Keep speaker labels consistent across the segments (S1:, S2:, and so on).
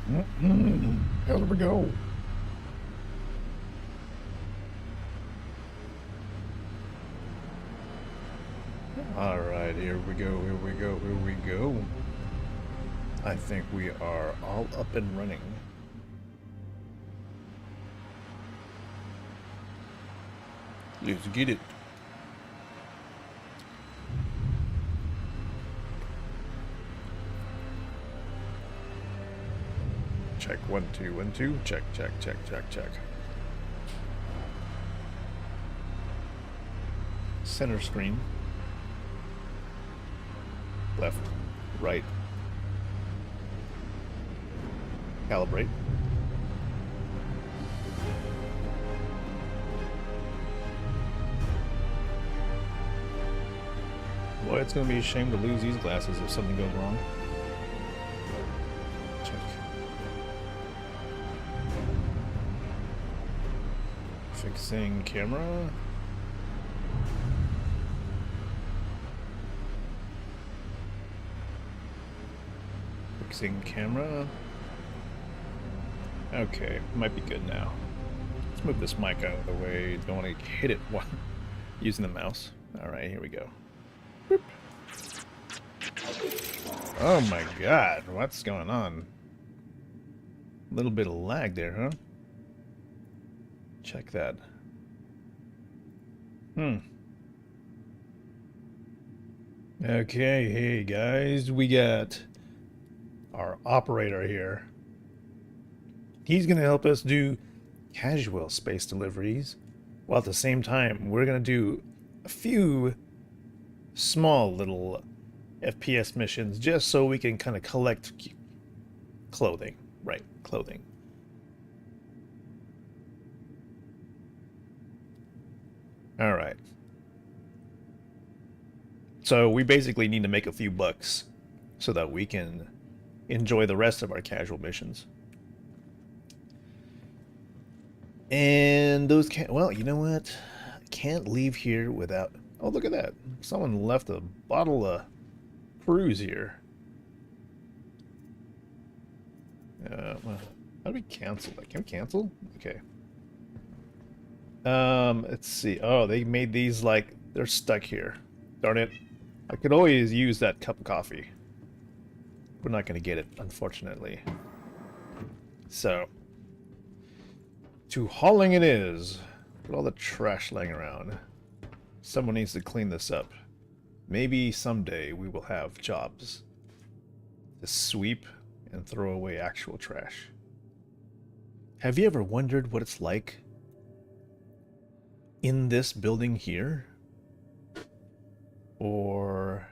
S1: How did we go? Alright, here we go, here we go, here we go. I think we are all up and running. Let's get it. Check 1 2 1 2. Check, check, check, check, check. Center screen. Left, right. Calibrate. Boy, it's gonna be a shame to lose these glasses if something goes wrong. Check. Fixing camera. Fixing camera. Okay, might be good now. Let's move this mic out of the way. Don't want to hit it while using the mouse. Alright, here we go. Boop. Oh my god, what's going on? A little bit of lag there, huh? Check that. Okay, hey guys, we got our operator here. He's going to help us do casual space deliveries, while at the same time we're going to do a few small little FPS missions just so we can kind of collect clothing. Right, clothing. Alright. So we basically need to make a few bucks so that we can enjoy the rest of our casual missions. And those can't... Well, you know what? I can't leave here without... Oh, look at that. Someone left a bottle of cruise here. Well, how do we cancel that? Can we cancel? Okay. Let's see. Oh, they made these like... They're stuck here. Darn it. I could always use that cup of coffee. We're not going to get it, unfortunately. So... to hauling it is. Look at all the trash laying around. Someone needs to clean this up. Maybe someday we will have jobs to sweep and throw away actual trash. Have you ever wondered what it's like in this building here? Or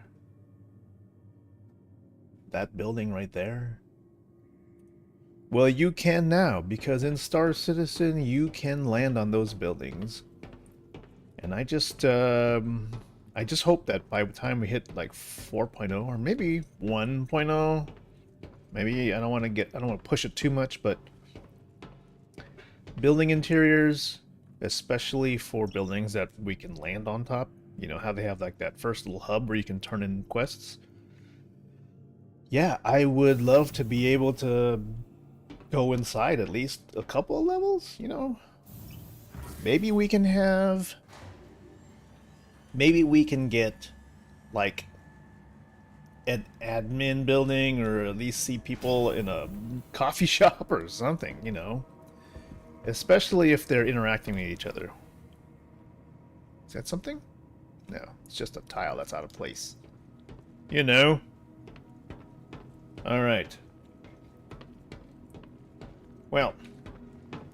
S1: that building right there? Well, you can now, because in Star Citizen, you can land on those buildings. And I just hope that by the time we hit like 4.0 or maybe 1.0, maybe I don't want to push it too much, but building interiors, especially for buildings that we can land on top, you know how they have like that first little hub where you can turn in quests. Yeah, I would love to be able to go inside at least a couple of levels, you know? Maybe we can have... Maybe we can get, like, an admin building, or at least see people in a coffee shop or something, you know? Especially if they're interacting with each other. Is that something? No, it's just a tile that's out of place. You know? Alright. Well,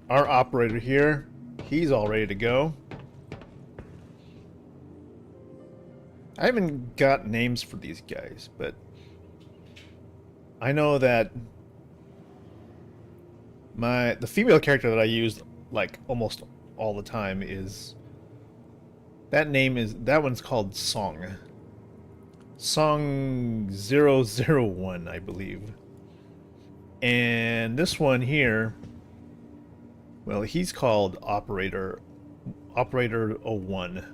S1: our operator here, he's all ready to go. I haven't got names for these guys, but I know that the female character that I use like almost all the time is that one's called Song. Song 001, I believe. And this one here, well, he's called Operator 01.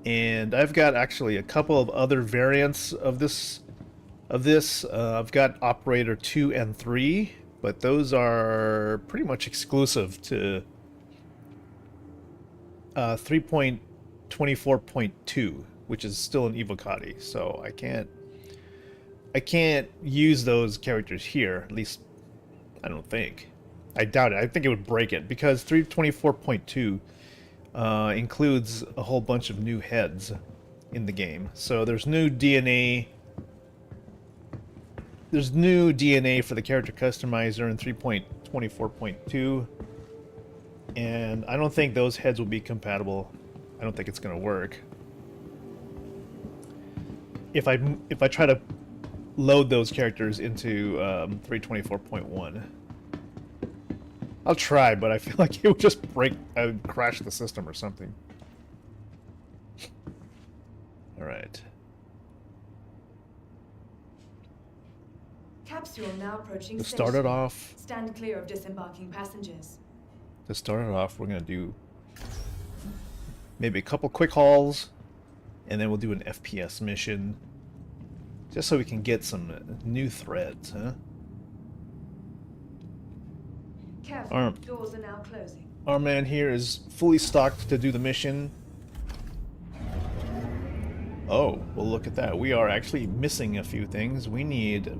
S1: And I've got actually a couple of other variants of this of this. I've got Operator 2 and 3, but those are pretty much exclusive to 3.24.2, which is still an Evocati, so I can't use those characters here, at least I don't think. I doubt it. I think it would break it, because 324.2 includes a whole bunch of new heads in the game. So there's new DNA. There's new DNA for the character customizer in 3.24.2, and I don't think those heads will be compatible. I don't think it's going to work. If I try to load those characters into 324.1. I'll try, but I feel like it would just break, I would crash the system or something. Alright.
S2: Capsule now approaching
S1: To
S2: station.
S1: start it off,
S2: Stand clear of disembarking passengers.
S1: we're going to do maybe a couple quick hauls, and then we'll do an FPS mission, just so we can get some new threads, huh?
S2: Careful, doors are now closing.
S1: Our man here is fully stocked to do the mission. Oh, well, look at that. We are actually missing a few things. We need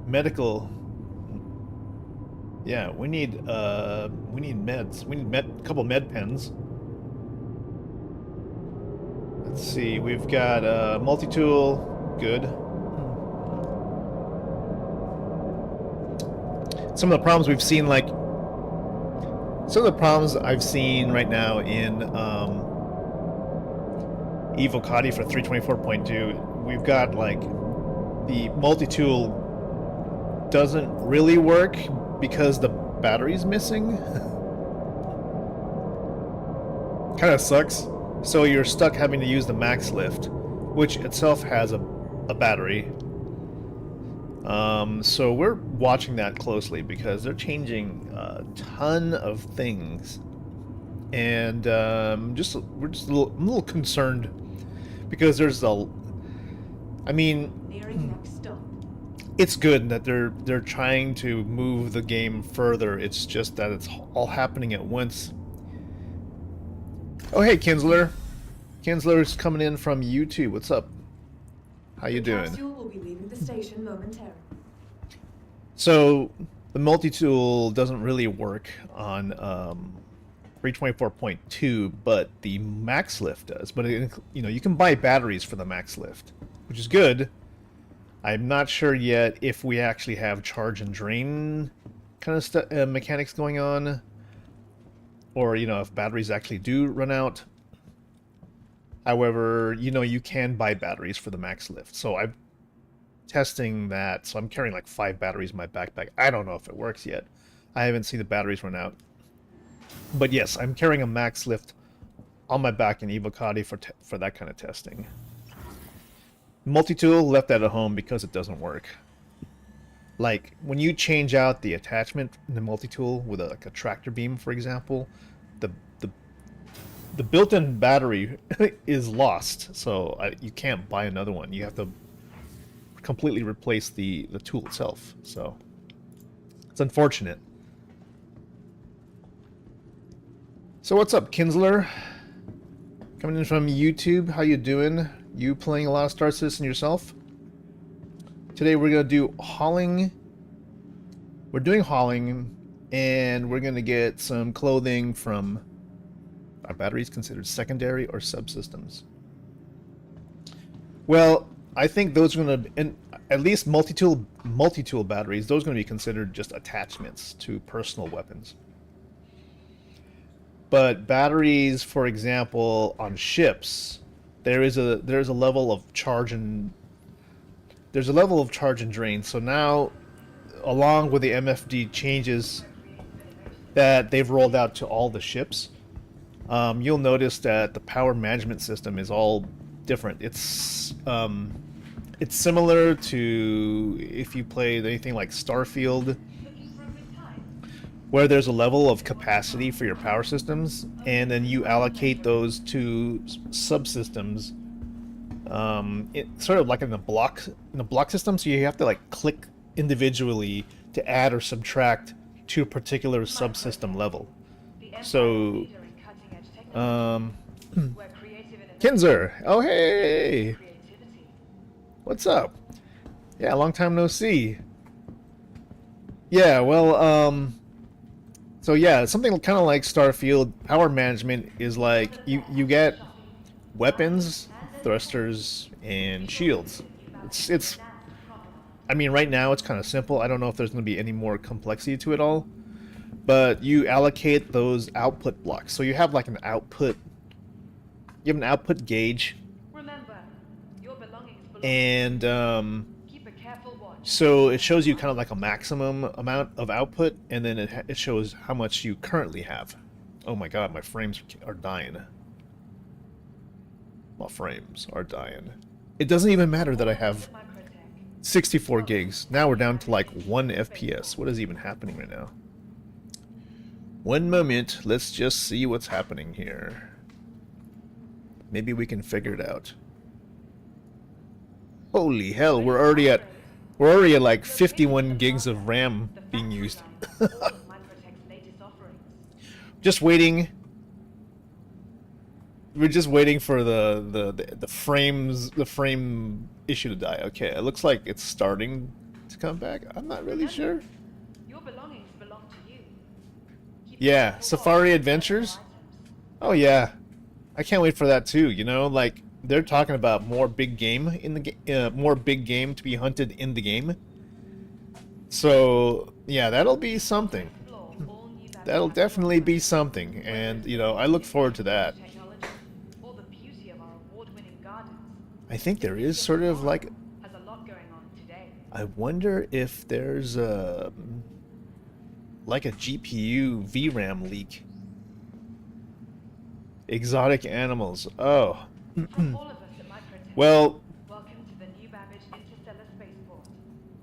S1: medical. Yeah, we need meds. We need a couple med pens. Let's see. We've got multi-tool. Good. Some of the problems we've seen, like some of the problems I've seen right now in Evocati for 324.2, we've got like the multi-tool doesn't really work because the battery's missing. Kind of sucks. So you're stuck having to use the max lift, which itself has a battery. So we're watching that closely because they're changing a ton of things, and we're just a little concerned because there's
S2: Nearing next stop.
S1: it's good that they're trying to move the game further. It's just that it's all happening at once. Oh, hey, Kinsler. Kinsler's coming in from YouTube. What's up? How you doing?
S2: Capsule will be leaving the station momentarily.
S1: So the multi-tool doesn't really work on 324.2, but the max lift does. But you can buy batteries for the max lift, which is good. I'm not sure yet if we actually have charge and drain kind of mechanics going on, or if batteries actually do run out. However, you can buy batteries for the max lift. So I'm testing that. So I'm carrying like 5 batteries in my backpack. I don't know if it works yet. I haven't seen the batteries run out. But yes, I'm carrying a max lift on my back in Evocati for that kind of testing. Multi-tool left that at home because it doesn't work. Like when you change out the attachment in the multi-tool with like a tractor beam, for example, the built-in battery is lost, so you can't buy another one. You have to completely replace the tool itself. So it's unfortunate. So what's up, Kinsler? Coming in from YouTube. How you doing? You playing a lot of Star Citizen yourself? Today we're gonna do hauling. We're doing hauling, and we're gonna get some clothing from. Are batteries considered secondary or subsystems? Well, I think those are going to, and at least multi-tool batteries, those are going to be considered just attachments to personal weapons. But batteries, for example, on ships, there's a level of charge and drain. So now, along with the MFD changes that they've rolled out to all the ships, you'll notice that the power management system is all different. It's similar to if you played anything like Starfield, where there's a level of capacity for your power systems, and then you allocate those to subsystems It's sort of like in a block system, so you have to like click individually to add or subtract to a particular subsystem level. So, um, Kinzer, oh hey, what's up? Yeah, long time no see. Yeah, well, so yeah, something kind of like Starfield. Power management is like you get weapons, thrusters, and shields. It's I mean, right now it's kind of simple. I don't know if there's going to be any more complexity to it all, but you allocate those output blocks. So you have like you have an output gauge, and so it shows you kind of like a maximum amount of output, and then it shows how much you currently have. Oh my god, my frames are dying. My frames are dying. It doesn't even matter that I have 64 gigs. Now we're down to like 1 FPS. What is even happening right now? One moment, let's just see what's happening here. Maybe we can figure it out. Holy hell, we're already at like 51 gigs of RAM being used. Just waiting. We're just waiting for the frame issue to die. Okay, it looks like it's starting to come back. I'm not really sure. Yeah, Safari Adventures. Oh yeah, I can't wait for that too. You know, like they're talking about more big game in the more big game to be hunted in the game. So yeah, that'll be something. That'll definitely be something, and you know, I look forward to that. I think there is sort of like, I wonder if there's a like a GPU VRAM leak. Exotic animals. Oh. Well,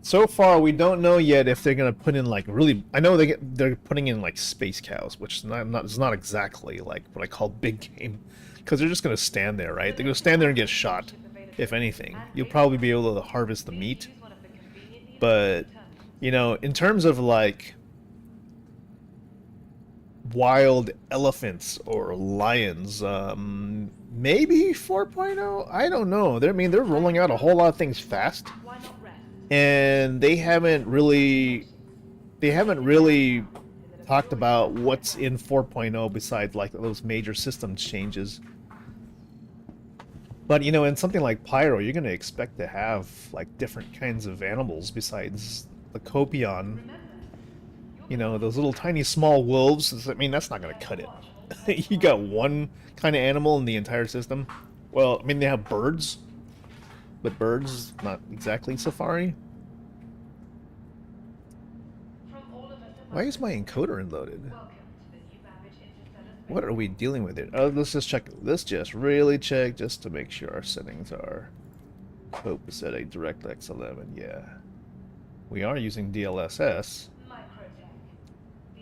S1: so far we don't know yet if they're gonna put in like really. I know they're putting in like space cows, which is not exactly like what I call big game, because they're just gonna stand there, right? They're gonna stand there and get shot. If anything, you'll probably be able to harvest the meat. But you know, in terms of like wild elephants or lions, maybe 4.0. I don't know. I mean, they're rolling out a whole lot of things fast, and they haven't really talked about what's in 4.0 besides like those major system changes. But you know, in something like Pyro, you're going to expect to have like different kinds of animals besides the Copion. You know, those little tiny small wolves. I mean, that's not going to cut it. You got one kind of animal in the entire system. Well, I mean, they have birds, but birds not exactly Safari. Why is my encoder unloaded? What are we dealing with here? Oh, let's just check. Let's just really check just to make sure our settings are copacetic DirectX 11. Yeah, we are using DLSS.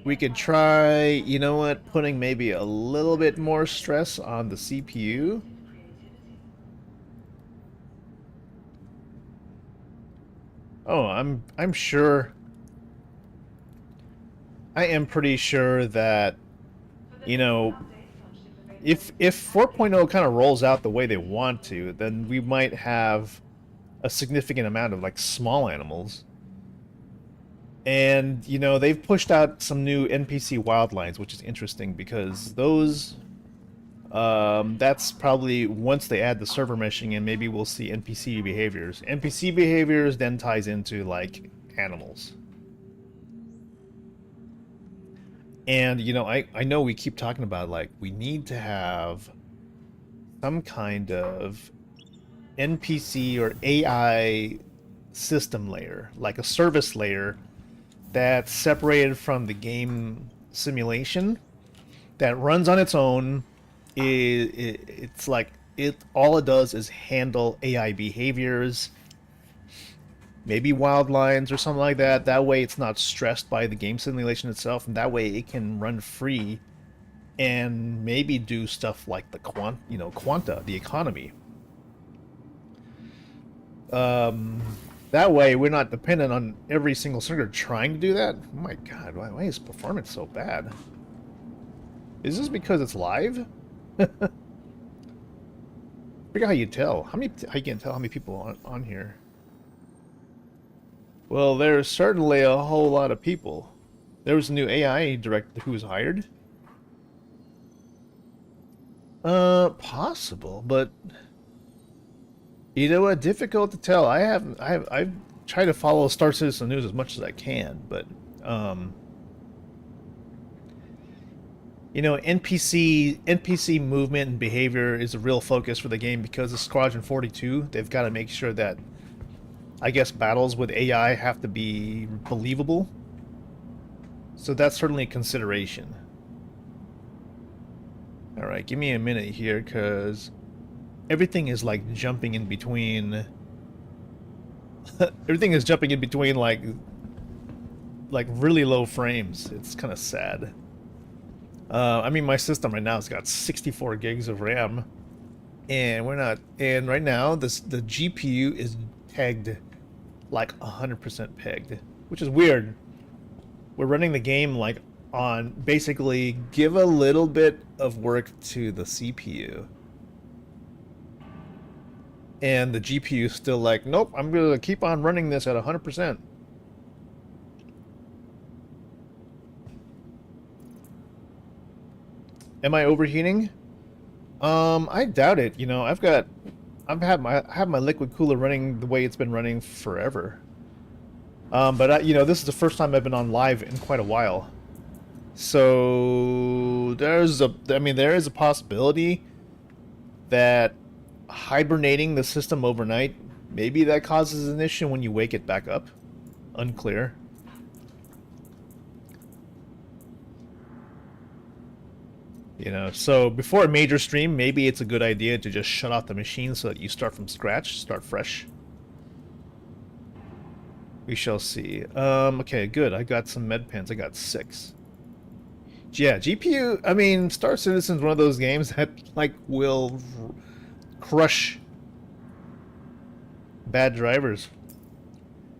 S1: We could try, you know what, putting maybe a little bit more stress on the CPU. Oh, I'm sure. I am pretty sure that, you know, if 4.0 kind of rolls out the way they want to, then we might have a significant amount of like small animals. And, you know, they've pushed out some new NPC wildlines, which is interesting because those, that's probably once they add the server meshing in, maybe we'll see NPC behaviors. NPC behaviors then ties into, like, animals. And, you know, I know we keep talking about, like, we need to have some kind of NPC or AI system layer, like a service layer that's separated from the game simulation, that runs on its own. It's like all it does is handle AI behaviors, maybe wild lines or something like that. That way it's not stressed by the game simulation itself, and that way it can run free and maybe do stuff like the quanta, the economy. That way we're not dependent on every single server trying to do that. Oh my god, why is performance so bad? Is this because it's live? Figure how you tell. How you can tell how many people on here? Well, there's certainly a whole lot of people. There was a new AI director who was hired. Possible, but you know what? Difficult to tell. I've tried to follow Star Citizen News as much as I can, but you know, NPC movement and behavior is a real focus for the game because of Squadron 42. They've got to make sure that, I guess, battles with AI have to be believable. So that's certainly a consideration. Alright, give me a minute here, because everything is, like, jumping in between... everything is jumping in between, like really low frames. It's kind of sad. I mean, my system right now has got 64 gigs of RAM. And and right now, the GPU is pegged like 100% pegged, which is weird. We're running the game like on basically give a little bit of work to the CPU. And the GPU is still like, nope, I'm going to keep on running this at 100%. Am I overheating? I doubt it. You know, I have my liquid cooler running the way it's been running forever. But you know, this is the first time I've been on live in quite a while. So there is a possibility that hibernating the system overnight, maybe that causes an issue when you wake it back up. Unclear. You know, so before a major stream, maybe it's a good idea to just shut off the machine so that you start from scratch, start fresh. We shall see. Okay, good. I got some med pens. I got 6. Yeah, GPU, I mean, Star Citizen's one of those games that, like, will crush bad drivers.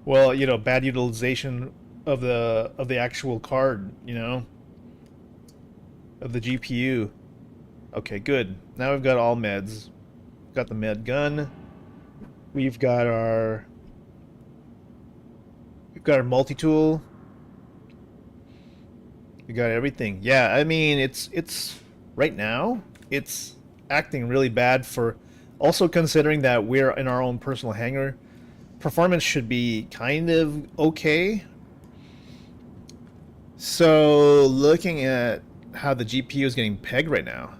S1: Well, you know, bad utilization of the actual card, you know, of the GPU. Okay, good. Now we've got all meds. Got the med gun. We've got our multi-tool. We got everything. Yeah, I mean, it's right now, it's acting really bad for, also considering that we're in our own personal hangar. Performance should be kind of okay. So, looking at how the GPU is getting pegged right now,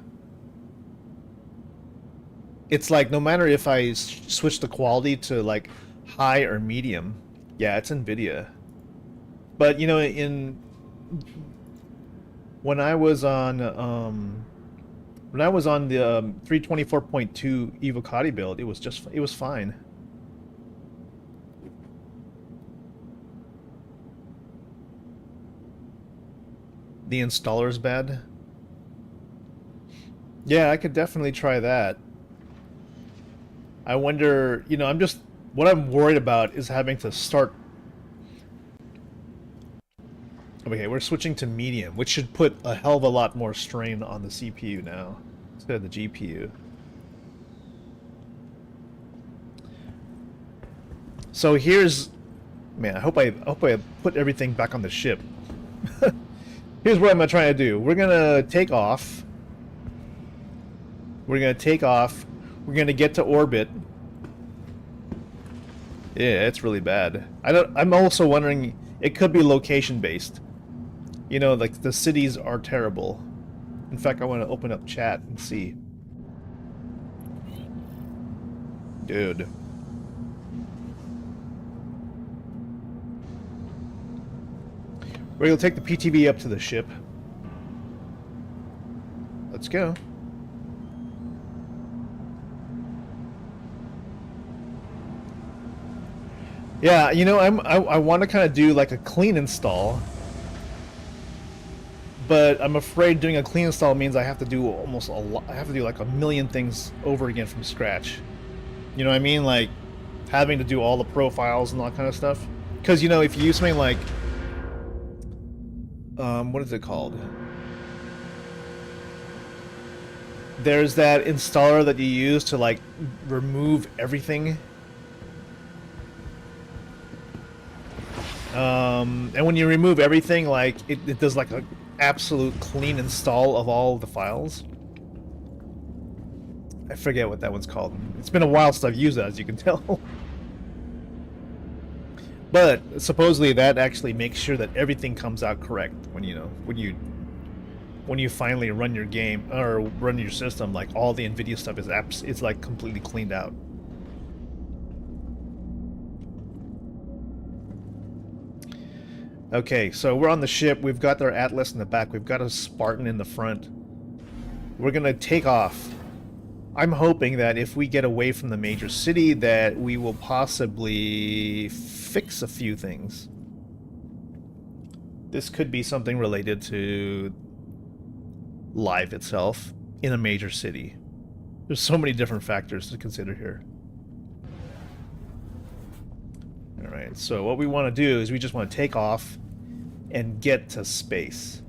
S1: it's like no matter if I switch the quality to like high or medium, yeah, it's NVIDIA. But you know, when I was on the 324.2 Evocati build, it was fine. The installer's bad. Yeah, I could definitely try that. I wonder, you know, what I'm worried about is having to start. Okay, we're switching to medium, which should put a hell of a lot more strain on the CPU now instead of the GPU. So here's, man, I hope I put everything back on the ship. Here's what I'm gonna try to do. We're gonna take off. We're gonna get to orbit. Yeah, it's really bad. I'm also wondering, it could be location based. You know, like the cities are terrible. In fact, I want to open up chat and see. Dude. We're gonna take the PTV up to the ship. Let's go. Yeah, you know, I want to kind of do like a clean install, but I'm afraid doing a clean install means I have to do I have to do like a million things over again from scratch. You know what I mean? Like, having to do all the profiles and all that kind of stuff. Because, you know, if you use something like, what is it called? There's that installer that you use to, like, remove everything. And when you remove everything, like, it does, like, an absolute clean install of all the files. I forget what that one's called. It's been a while since I've used that, as you can tell. But supposedly that actually makes sure that everything comes out correct when you finally run your game or run your system. Like all the NVIDIA stuff is it's like completely cleaned out. Okay, so we're on the ship. We've got our Atlas in the back. We've got a Spartan in the front. We're gonna take off. I'm hoping that if we get away from the major city that we will possibly fix a few things. This could be something related to life itself in a major city. There's so many different factors to consider here. Alright, so what we want to do is we just want to take off and get to space.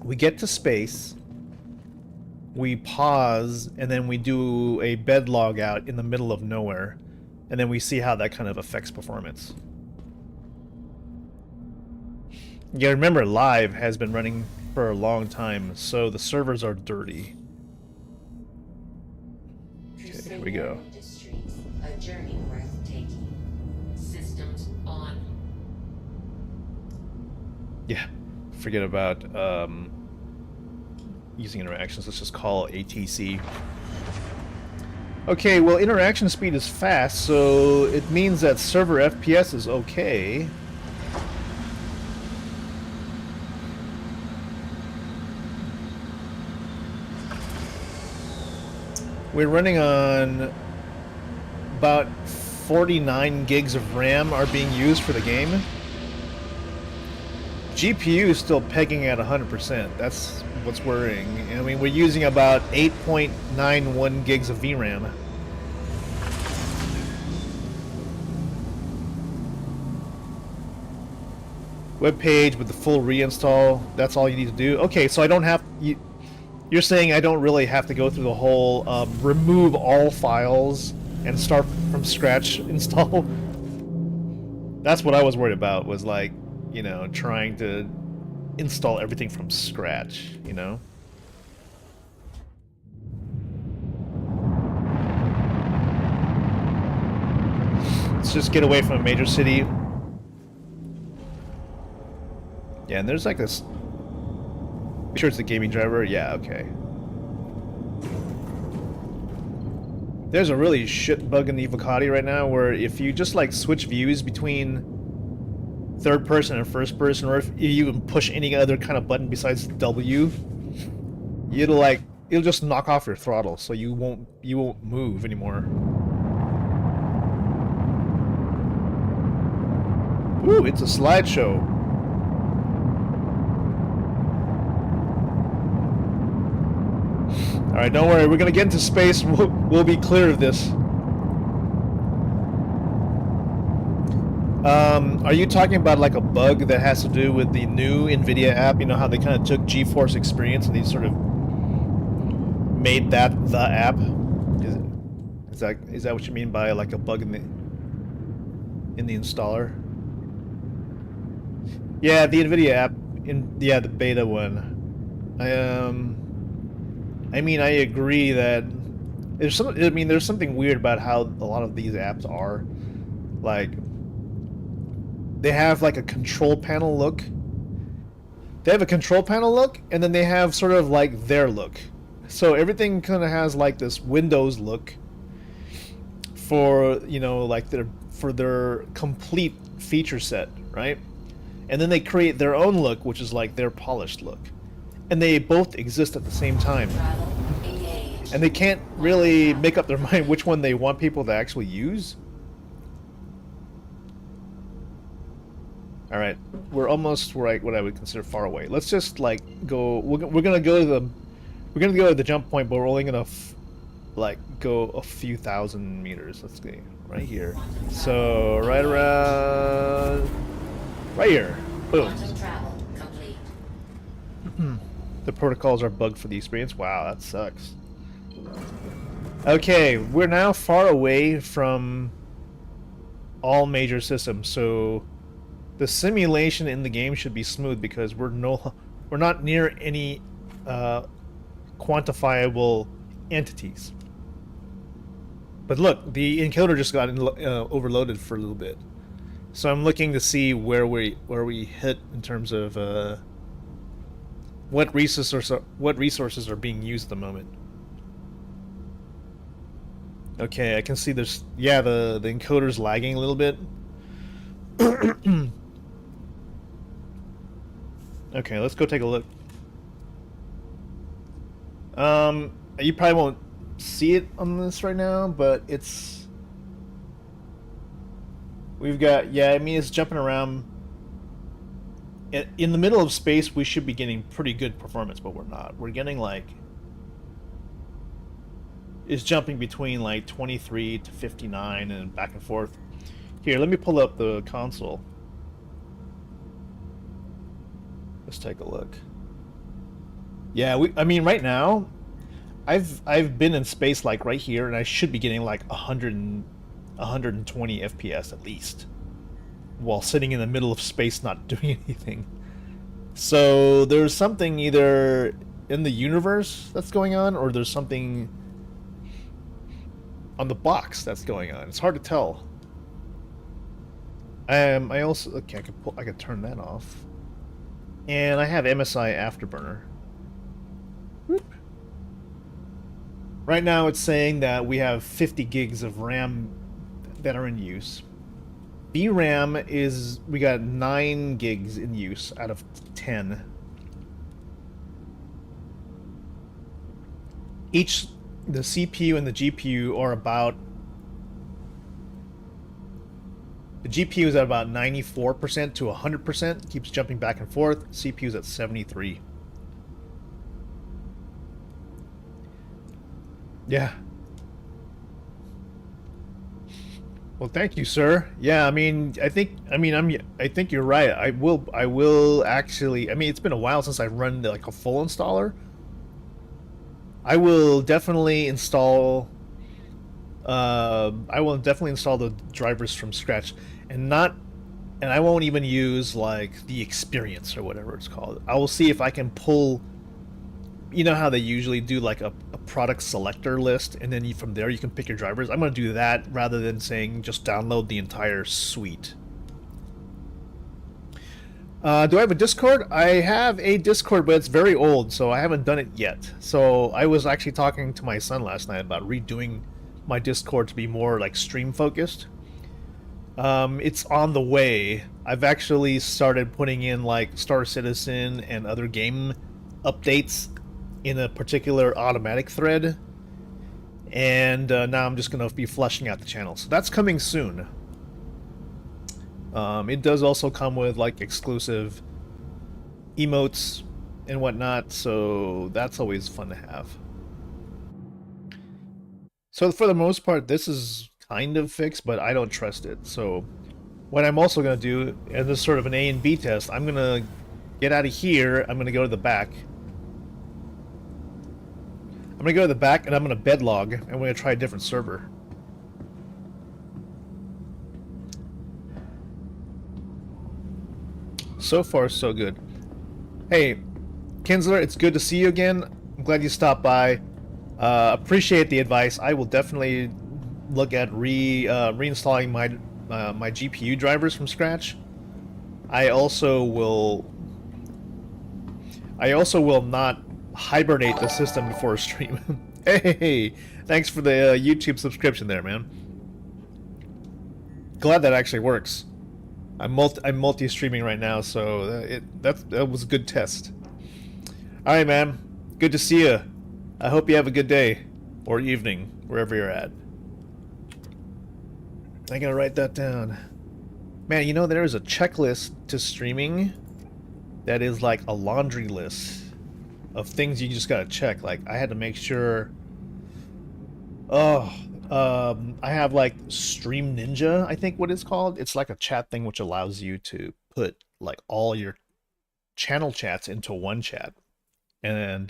S1: We get to space, we pause, and then we do a bed log out in the middle of nowhere, and then we see how that kind of affects performance. Yeah, remember, live has been running for a long time, so the servers are dirty. Okay, here we go.
S3: A journey worth taking. Systems on.
S1: Yeah, forget about using interactions. Let's just call ATC. Okay, well, interaction speed is fast, so it means that server FPS is okay. We're running on about 49 gigs of RAM are being used for the game. GPU is still pegging at 100%. That's what's worrying. I mean, we're using about 8.91 gigs of VRAM. Web page with the full reinstall. That's all you need to do. Okay, so I don't have... You're saying I don't really have to go through the whole remove all files and start from scratch install? That's what I was worried about, was like, you know, trying to install everything from scratch, you know? Let's just get away from a major city. Yeah, and there's like this... Sure it's the gaming driver? Yeah, okay. There's a really shit bug in the Evocati right now where if you just like switch views between third person and first person, or if you even push any other kind of button besides W, it'll just knock off your throttle, so you won't move anymore. Ooh, it's a slideshow. Alright, don't worry, we're gonna get into space, we'll be clear of this. Are you talking about like a bug that has to do with the new NVIDIA app? You know how they kind of took GeForce Experience and they sort of made that the app? Is that what you mean by like a bug in the installer? Yeah, the NVIDIA app, the beta one. I mean, I agree that there's something weird about how a lot of these apps are. Like, they have like a control panel look. They have a control panel look, and then they have sort of like their look. So everything kind of has like this Windows look for, you know, like their complete feature set, right? And then they create their own look, which is like their polished look. And they both exist at the same time. And they can't really make up their mind which one they want people to actually use. Alright, we're almost right what I would consider far away. Let's just like go, we're gonna go to the jump point, but we're only gonna like go a few thousand meters. Let's see. right here. So right around, right here. Boom.
S3: Quantum travel complete.
S1: The protocols are bugged for the experience. Wow, that sucks. Okay, we're now far away from all major systems, so the simulation in the game should be smooth because we're not near any quantifiable entities. But look, the encoder just got overloaded for a little bit, so I'm looking to see where we hit in terms of what resources are being used at the moment. Okay, I can see there's the encoder's lagging a little bit. Okay, let's go take a look. You probably won't see it on this right now, but we've got, I mean, it's jumping around. In the middle of space, we should be getting pretty good performance, but we're not. We're getting like, it's jumping between like 23 to 59 and back and forth. Here, let me pull up the console. Let's take a look. Yeah, I mean, right now, I've been in space like right here, and I should be getting like 120 FPS at least, while sitting in the middle of space not doing anything. So there's something either in the universe that's going on, or there's something on the box that's going on. It's hard to tell. I also, okay, I could turn that off. And I have MSI Afterburner. Whoop. Right now it's saying that we have 50 gigs of RAM that are in use. VRAM is, we got 9 gigs in use out of 10. Each, the CPU and the GPU are about, the GPU is at about 94% to 100%, keeps jumping back and forth. CPU is at 73. Yeah. Well, thank you, sir. Yeah, I think you're right. I will actually, I mean, it's been a while since I've run like a full installer. I will definitely install the drivers from scratch, and I won't even use like the experience or whatever it's called. I will see if I can pull, you know how they usually do like a product selector list, and then from there you can pick your drivers. I'm going to do that rather than saying just download the entire suite. Do I have a Discord? I have a Discord, but it's very old, so I haven't done it yet. So I was actually talking to my son last night about redoing my Discord to be more like stream focused. It's on the way. I've actually started putting in like Star Citizen and other game updates in a particular automatic thread, and now I'm just going to be fleshing out the channel. So that's coming soon. It does also come with like exclusive emotes and whatnot, so that's always fun to have. So for the most part, this is kind of fixed, but I don't trust it. So what I'm also going to do, and this is sort of an A and B test, I'm going to get out of here, I'm going to go to the back. I'm going to go to the back, and I'm going to bedlog, and we're going to try a different server. So far, so good. Hey, Kinsler, it's good to see you again. I'm glad you stopped by. Appreciate the advice. I will definitely look at reinstalling my my GPU drivers from scratch. I also will not hibernate the system before a stream. Hey, thanks for the YouTube subscription there, man. Glad that actually works. I'm multi-streaming right now, so that was a good test. All right, man. Good to see you. I hope you have a good day or evening wherever you're at. I gotta write that down. Man, you know there is a checklist to streaming that is like a laundry list of things you just gotta check. Like I had to make sure. Oh, I have like Stream Ninja, I think what it's called. It's like a chat thing which allows you to put like all your channel chats into one chat and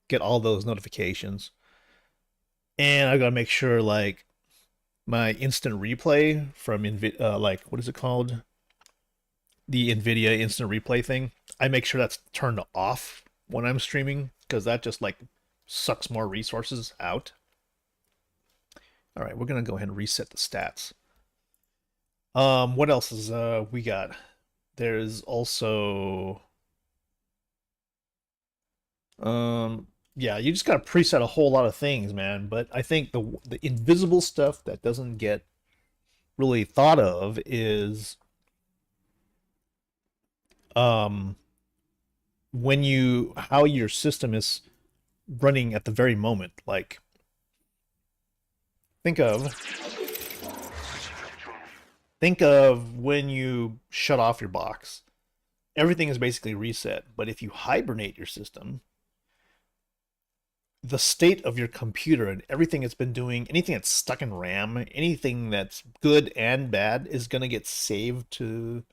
S1: get all those notifications. And I gotta make sure like my instant replay from like what is it called? The Nvidia instant replay thing. I make sure that's turned off when I'm streaming because that just like sucks more resources out. All right, we're gonna go ahead and reset the stats. What else is we got? There's also yeah, you just gotta preset a whole lot of things, man. But I think the invisible stuff that doesn't get really thought of is um when you how your system is running at the very moment. Like think of think of when you shut off your box. Everything is basically reset. But if you hibernate your system, the state of your computer and everything it's been doing, anything that's stuck in RAM, anything that's good and bad is gonna get saved to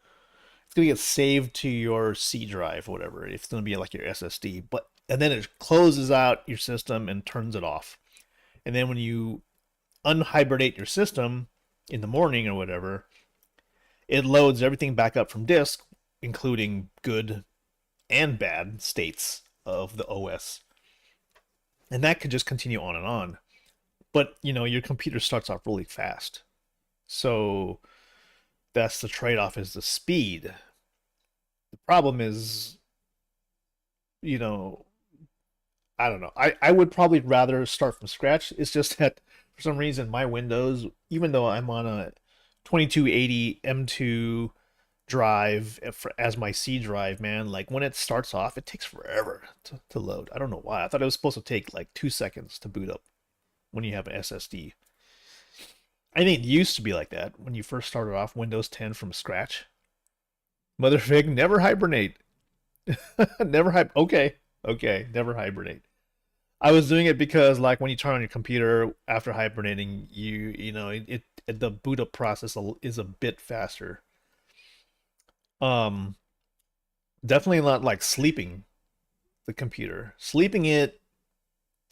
S1: your C drive, whatever. It's gonna be like your SSD. But and then it closes out your system and turns it off. And then when you unhibernate your system in the morning or whatever, it loads everything back up from disk, including good and bad states of the OS. And that could just continue on and on. But, you know, your computer starts off really fast. So that's the trade-off is the speed. The problem is, you know, I don't know. I would probably rather start from scratch. It's just that for some reason my Windows, even though I'm on a 2280 M2 drive as my C drive, man, like when it starts off, it takes forever to load. I don't know why. I thought it was supposed to take like 2 seconds to boot up when you have an SSD. I think it used to be like that when you first started off Windows 10 from scratch. Motherfig, never hibernate. Never okay, never hibernate. I was doing it because like when you turn on your computer after hibernating, you know the boot up process is a bit faster. Um, Definitely not like sleeping the computer. Sleeping it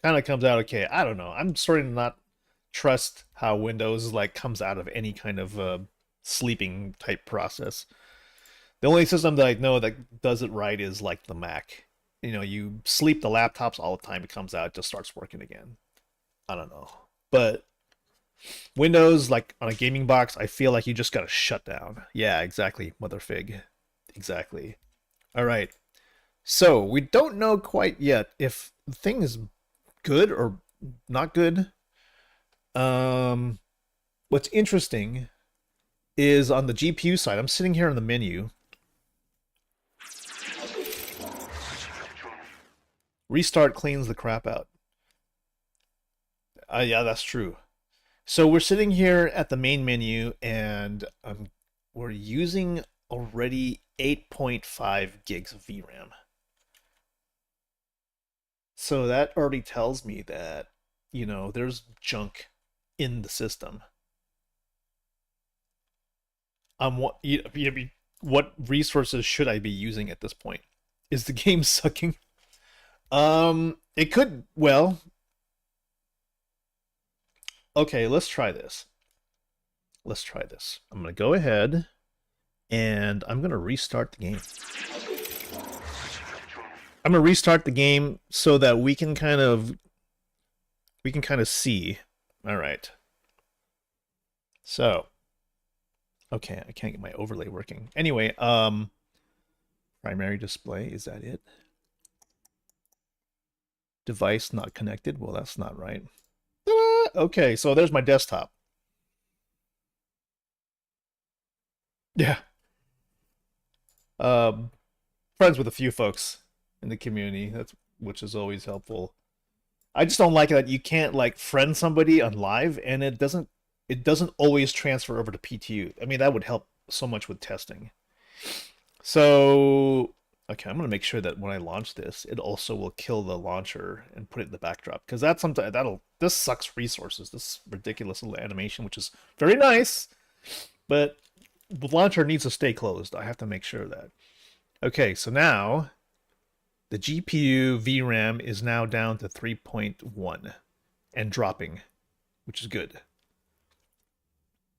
S1: kind of comes out okay. I don't know. I'm starting to not trust how Windows like comes out of any kind of sleeping type process. The only system that I know that does it right is like the Mac. You know, you sleep the laptops all the time. It comes out, it just starts working again. I don't know. But Windows, like on a gaming box, I feel like you just gotta shut down. Yeah, exactly, Motherfig. Exactly. All right. So we don't know quite yet if the thing is good or not good. Um, what's interesting is on the GPU side, I'm sitting here in the menu. Restart cleans the crap out. Yeah, that's true. So we're sitting here at the main menu and we're using already 8.5 gigs of VRAM. So that already tells me that, you know, there's junk in the system. What resources should I be using at this point? Is the game sucking? It could, well, okay, let's try this. Let's try this. I'm going to go ahead and I'm going to restart the game. I'm going to restart the game so that we can kind of see. All right. So, okay, I can't get my overlay working. Anyway, primary display, is that it? Device not connected. Well, that's not right. Okay, so there's my desktop. Yeah. Friends with a few folks in the community, which is always helpful. I just don't like that you can't like friend somebody on live and it doesn't always transfer over to PTU. I mean, that would help so much with testing. So Okay, I'm gonna make sure that when I launch this, it also will kill the launcher and put it in the backdrop, because that's sometimes this sucks resources. This ridiculous little animation, which is very nice, but the launcher needs to stay closed. I have to make sure of that. Okay, so now the GPU VRAM is now down to 3.1 and dropping, which is good.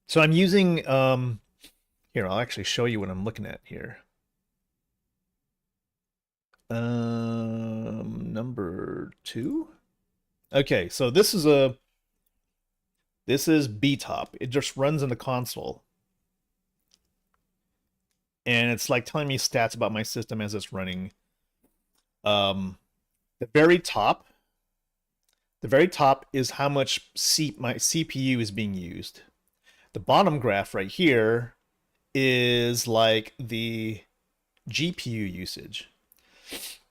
S1: So I'm using here, I'll actually show you what I'm looking at here. Number 2. Okay, so this is BTOP. It just runs in the console. And it's like telling me stats about my system as it's running. The very top is how much my CPU is being used. The bottom graph right here is like the GPU usage.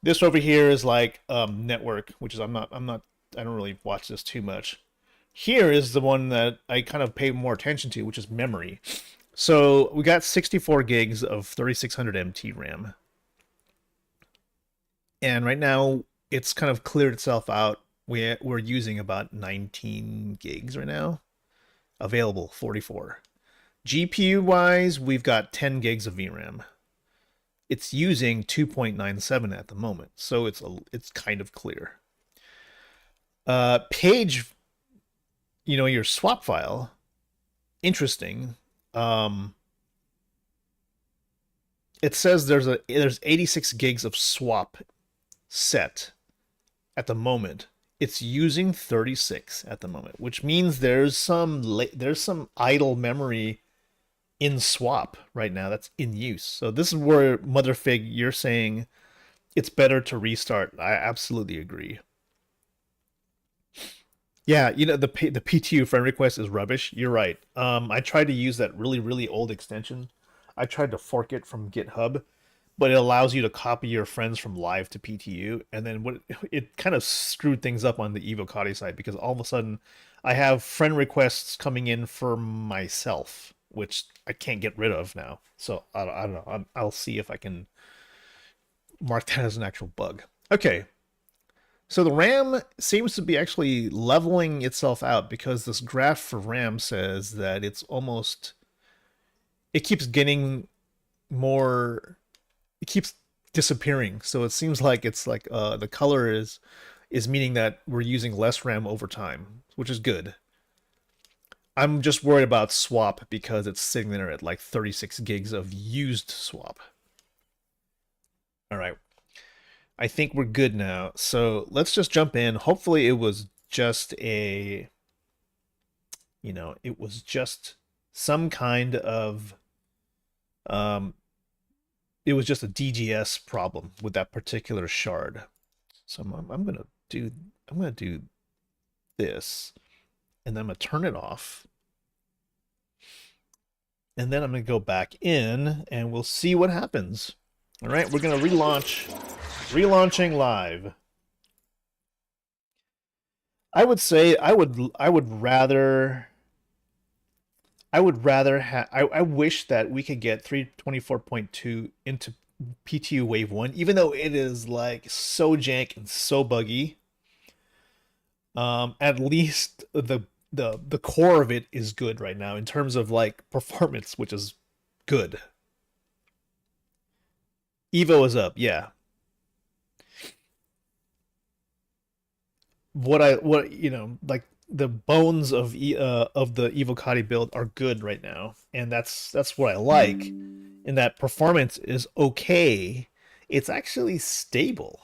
S1: This over here is like network, which is I don't really watch this too much. Here is the one that I kind of pay more attention to, which is memory. So we got 64 gigs of 3600 MT RAM. And right now it's kind of cleared itself out. We're using about 19 gigs right now. Available 44. GPU wise, we've got 10 gigs of VRAM. It's using 2.97 at the moment, so it's kind of clear. Page, your swap file, interesting. It says there's 86 gigs of swap set at the moment. It's using 36 at the moment, which means there's some idle memory in swap right now that's in use. So this is where Motherfig, you're saying it's better to restart. I absolutely agree. Yeah, the PTU friend request is rubbish. You're right. I tried to use that really old extension. I tried to fork it from GitHub, but it allows you to copy your friends from live to PTU, and then it kind of screwed things up on the Evocati side, because all of a sudden I have friend requests coming in for myself, which I can't get rid of now. So I don't know. I'll see if I can mark that as an actual bug. Okay. So the RAM seems to be actually leveling itself out, because this graph for RAM says that it keeps getting more, it keeps disappearing. So it seems like it's like the color is meaning that we're using less RAM over time, which is good. I'm just worried about swap because it's sitting there at like 36 gigs of used swap. All right. I think we're good now. So let's just jump in. Hopefully it was just it was just some kind of, it was just a DGS problem with that particular shard. So I'm gonna do this, and then I'm gonna turn it off. And then I'm going to go back in, and we'll see what happens. All right, we're going to relaunch. Relaunching live. I would say I would rather have, I wish that we could get 324.2 into PTU Wave 1, even though it is like so jank and so buggy. At least the core of it is good right now in terms of like performance, which is good. Evo is up, yeah. Like the bones of the Evocati build are good right now, and that's what I like. And that performance is okay. It's actually stable.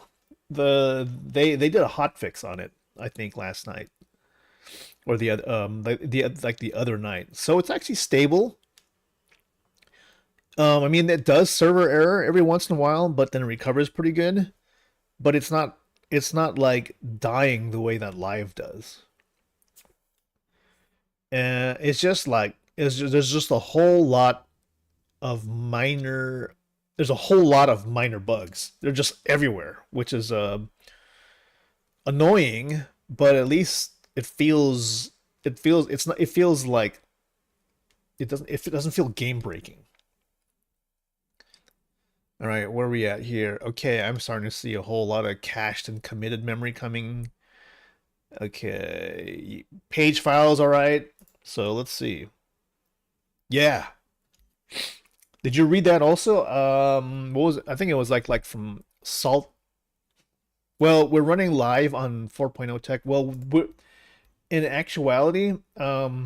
S1: They did a hotfix on it, I think, last night, or the other night. So it's actually stable. I mean, it does server error every once in a while, but then it recovers pretty good. But it's not like dying the way that live does. It's just like there's just a whole lot of minor. There's a whole lot of minor bugs. They're just everywhere, which is annoying. But at least it feels like it doesn't feel game breaking. All right, where are we at here? Okay, I'm starting to see a whole lot of cached and committed memory coming. Okay, page files, all right. So let's see. Yeah. Did you read that also? What was it? I think it was like from Salt. Well, we're running live on 4.0 tech. Well, in actuality, there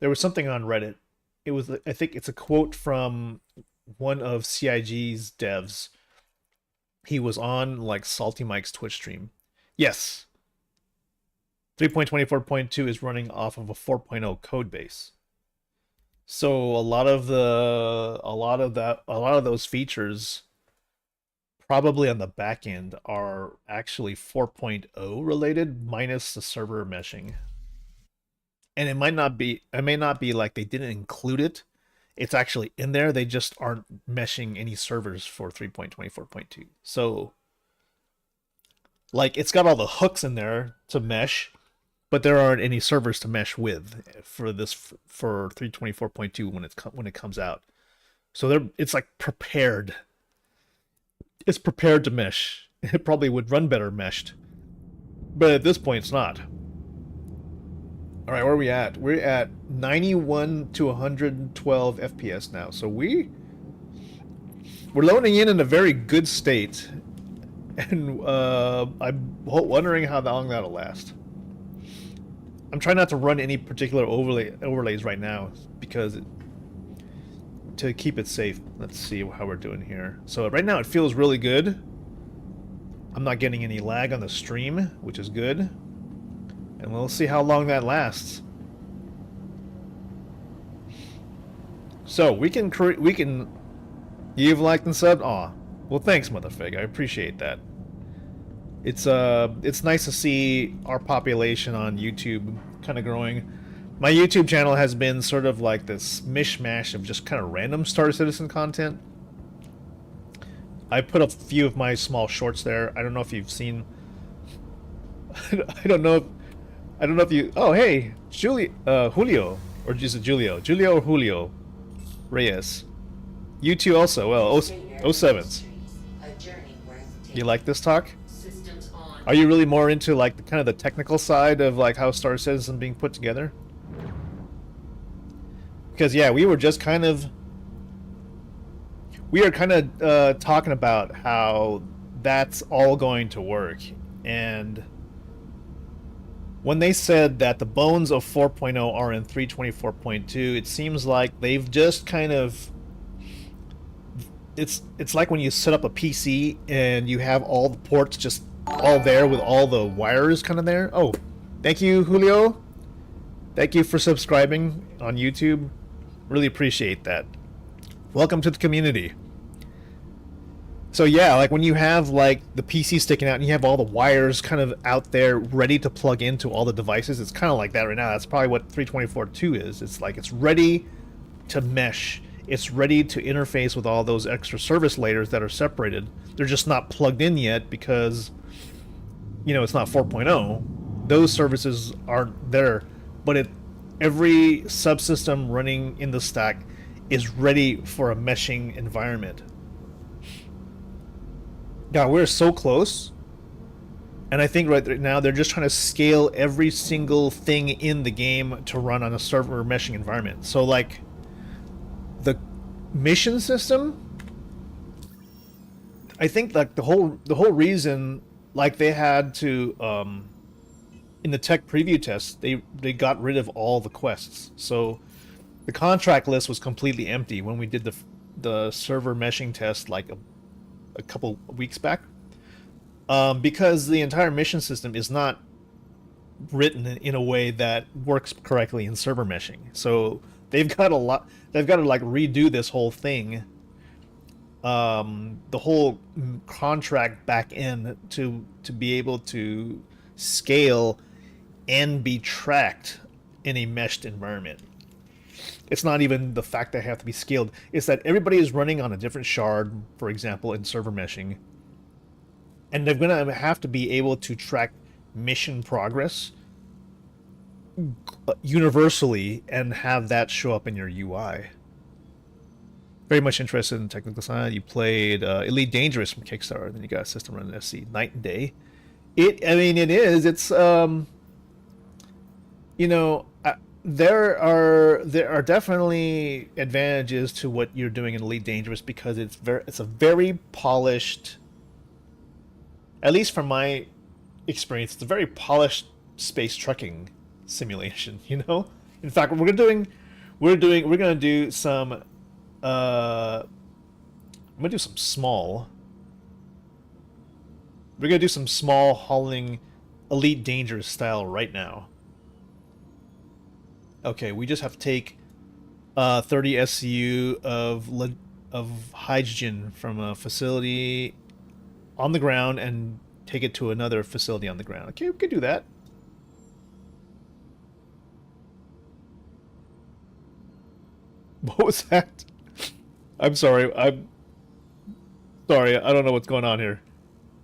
S1: was something on Reddit. It was, I think it's a quote from one of CIG's devs. He was on like Salty Mike's Twitch stream. Yes, 3.24.2 is running off of a 4.0 code base. So a lot of those features probably on the back end are actually 4.0 related minus the server meshing. And it may not be like they didn't include it. It's actually in there. They just aren't meshing any servers for 3.24.2. So like it's got all the hooks in there to mesh, but there aren't any servers to mesh with for this for 324.2 when it comes out. So it's like prepared. It's prepared to mesh. It probably would run better meshed, but at this point it's not. All right, where are we at? We're at 91 to 112 FPS now. So we're loading in a very good state, and I'm wondering how long that'll last. I'm trying not to run any particular overlays right now because to keep it safe. Let's see how we're doing here. So right now it feels really good. I'm not getting any lag on the stream, which is good. And we'll see how long that lasts. So we can you've liked and subbed. Aw, well thanks, Motherfig. I appreciate that. It's nice to see our population on YouTube kind of growing. My YouTube channel has been sort of like this mishmash of just kind of random Star Citizen content. I put a few of my small shorts there. I don't know if you've seen. I don't know if you. Oh hey, Julio, or is it Julio? Julio or Julio Reyes. You too also. Well, 07s. You like this talk? Are you really more into like the kind of the technical side of like how Star Citizen being put together? Because yeah, we are kind of talking about how that's all going to work, and when they said that the bones of 4.0 are in 324.2, it seems like they've just kind of it's like when you set up a PC and you have all the ports just all there with all the wires kind of there. Oh, thank you, Julio. Thank you for subscribing on YouTube. Really appreciate that. Welcome to the community. So yeah, like when you have like the PC sticking out and you have all the wires kind of out there ready to plug into all the devices, it's kind of like that right now. That's probably what 324.2 is. It's like it's ready to mesh. It's ready to interface with all those extra service layers that are separated. They're just not plugged in yet because, you know, it's not 4.0. Those services aren't there, but every subsystem running in the stack is ready for a meshing environment. Yeah, we're so close. And I think right now they're just trying to scale every single thing in the game to run on a server meshing environment. So like the mission system, I think like the whole reason like they had to in the tech preview test, they got rid of all the quests. So the contract list was completely empty when we did the server meshing test like a couple weeks back, because the entire mission system is not written in a way that works correctly in server meshing. So they've got to like redo this whole thing, the whole contract back end to be able to scale and be tracked in a meshed environment. It's not even the fact that they have to be scaled. It's that everybody is running on a different shard, for example, in server meshing. And they're going to have to be able to track mission progress universally and have that show up in your UI. very much interested in the technical side. You played Elite Dangerous from Kickstarter, then you got a system running SC Night and Day. I mean, it is. It's you know, there are definitely advantages to what you're doing in Elite Dangerous because it's a very polished, at least from my experience, it's a very polished space trucking simulation. You know, in fact, we're gonna do some. I'm gonna do some small. We're gonna do some small hauling, Elite Dangerous style right now. Okay, we just have to take 30 SCU of hydrogen from a facility on the ground and take it to another facility on the ground. Okay, we could do that. What was that? I'm sorry. I'm sorry. I don't know what's going on here.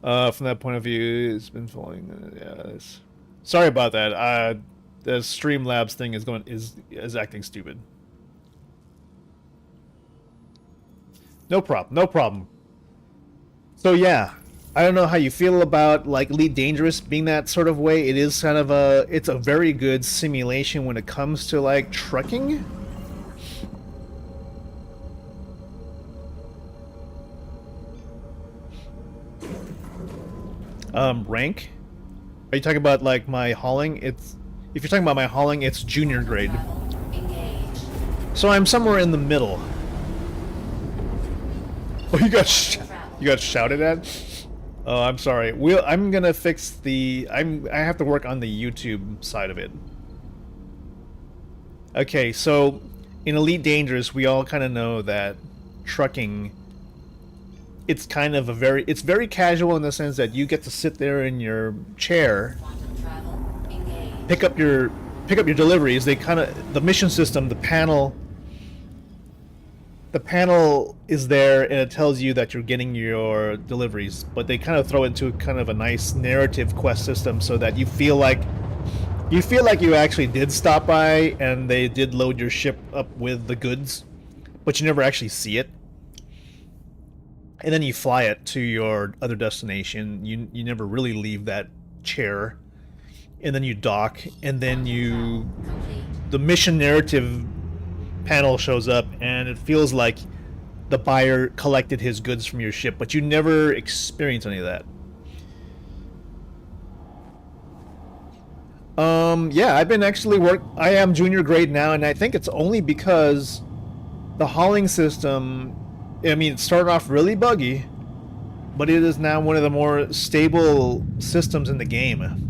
S1: From that point of view, it's been falling. Yeah, sorry about that. The Streamlabs thing is acting stupid. No problem. No problem. So yeah, I don't know how you feel about like Elite Dangerous being that sort of way. It is kind of it's a very good simulation when it comes to like trucking. Rank? Are you talking about like my hauling? If you're talking about my hauling, it's junior grade. So I'm somewhere in the middle. Oh, you got shouted at? Oh, I'm sorry. I'm gonna fix the. I have to work on the YouTube side of it. Okay, so in Elite Dangerous, we all kind of know that trucking. It's kind of it's very casual in the sense that you get to sit there in your chair, pick up your deliveries. The mission system, the panel is there and it tells you that you're getting your deliveries, but they kind of throw into kind of a nice narrative quest system so that you feel like you actually did stop by and they did load your ship up with the goods, but you never actually see it. And then you fly it to your other destination. You never really leave that chair. And then you dock, and then the mission narrative panel shows up, and it feels like the buyer collected his goods from your ship, but you never experience any of that. Yeah, I've been actually I am junior grade now, and I think it's only because the hauling system, I mean, it started off really buggy, but it is now one of the more stable systems in the game.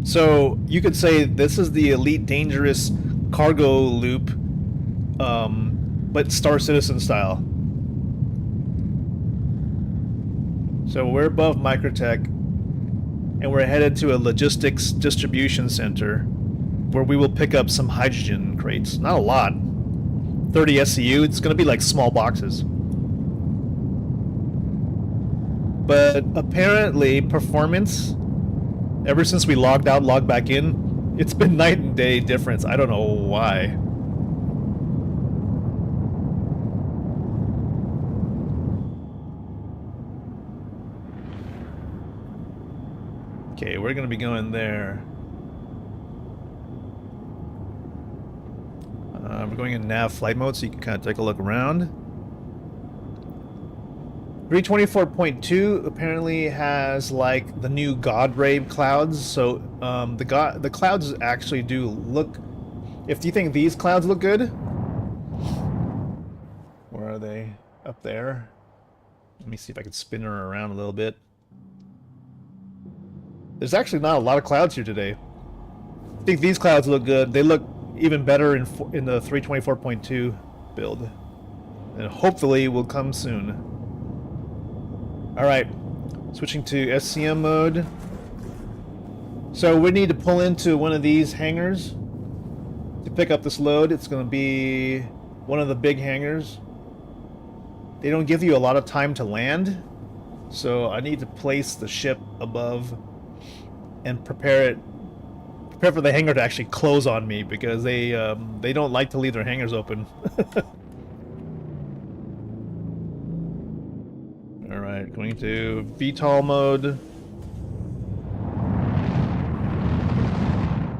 S1: So you could say this is the Elite Dangerous cargo loop, but Star Citizen style. So we're above Microtech, and we're headed to a logistics distribution center where we will pick up some hydrogen crates. Not a lot. 30 SCU, it's going to be like small boxes. But apparently performance, ever since we logged out, logged back in, it's been night and day difference. I don't know why. Okay, we're going to be going there. We're going in nav flight mode so you can kind of take a look around. 324.2 apparently has like the new God Ray clouds. So the clouds actually do look. If you think these clouds look good, where are they? Up there. Let me see if I can spin her around a little bit. There's actually not a lot of clouds here today. I think these clouds look good. They look even better in the 324.2 build, and hopefully will come soon. Alright, switching to SCM mode. So we need to pull into one of these hangars to pick up this load. It's going to be one of the big hangars. They don't give you a lot of time to land, so I need to place the ship above and prepare prepare for the hangar to actually close on me because they don't like to leave their hangars open. All right, going to VTOL mode.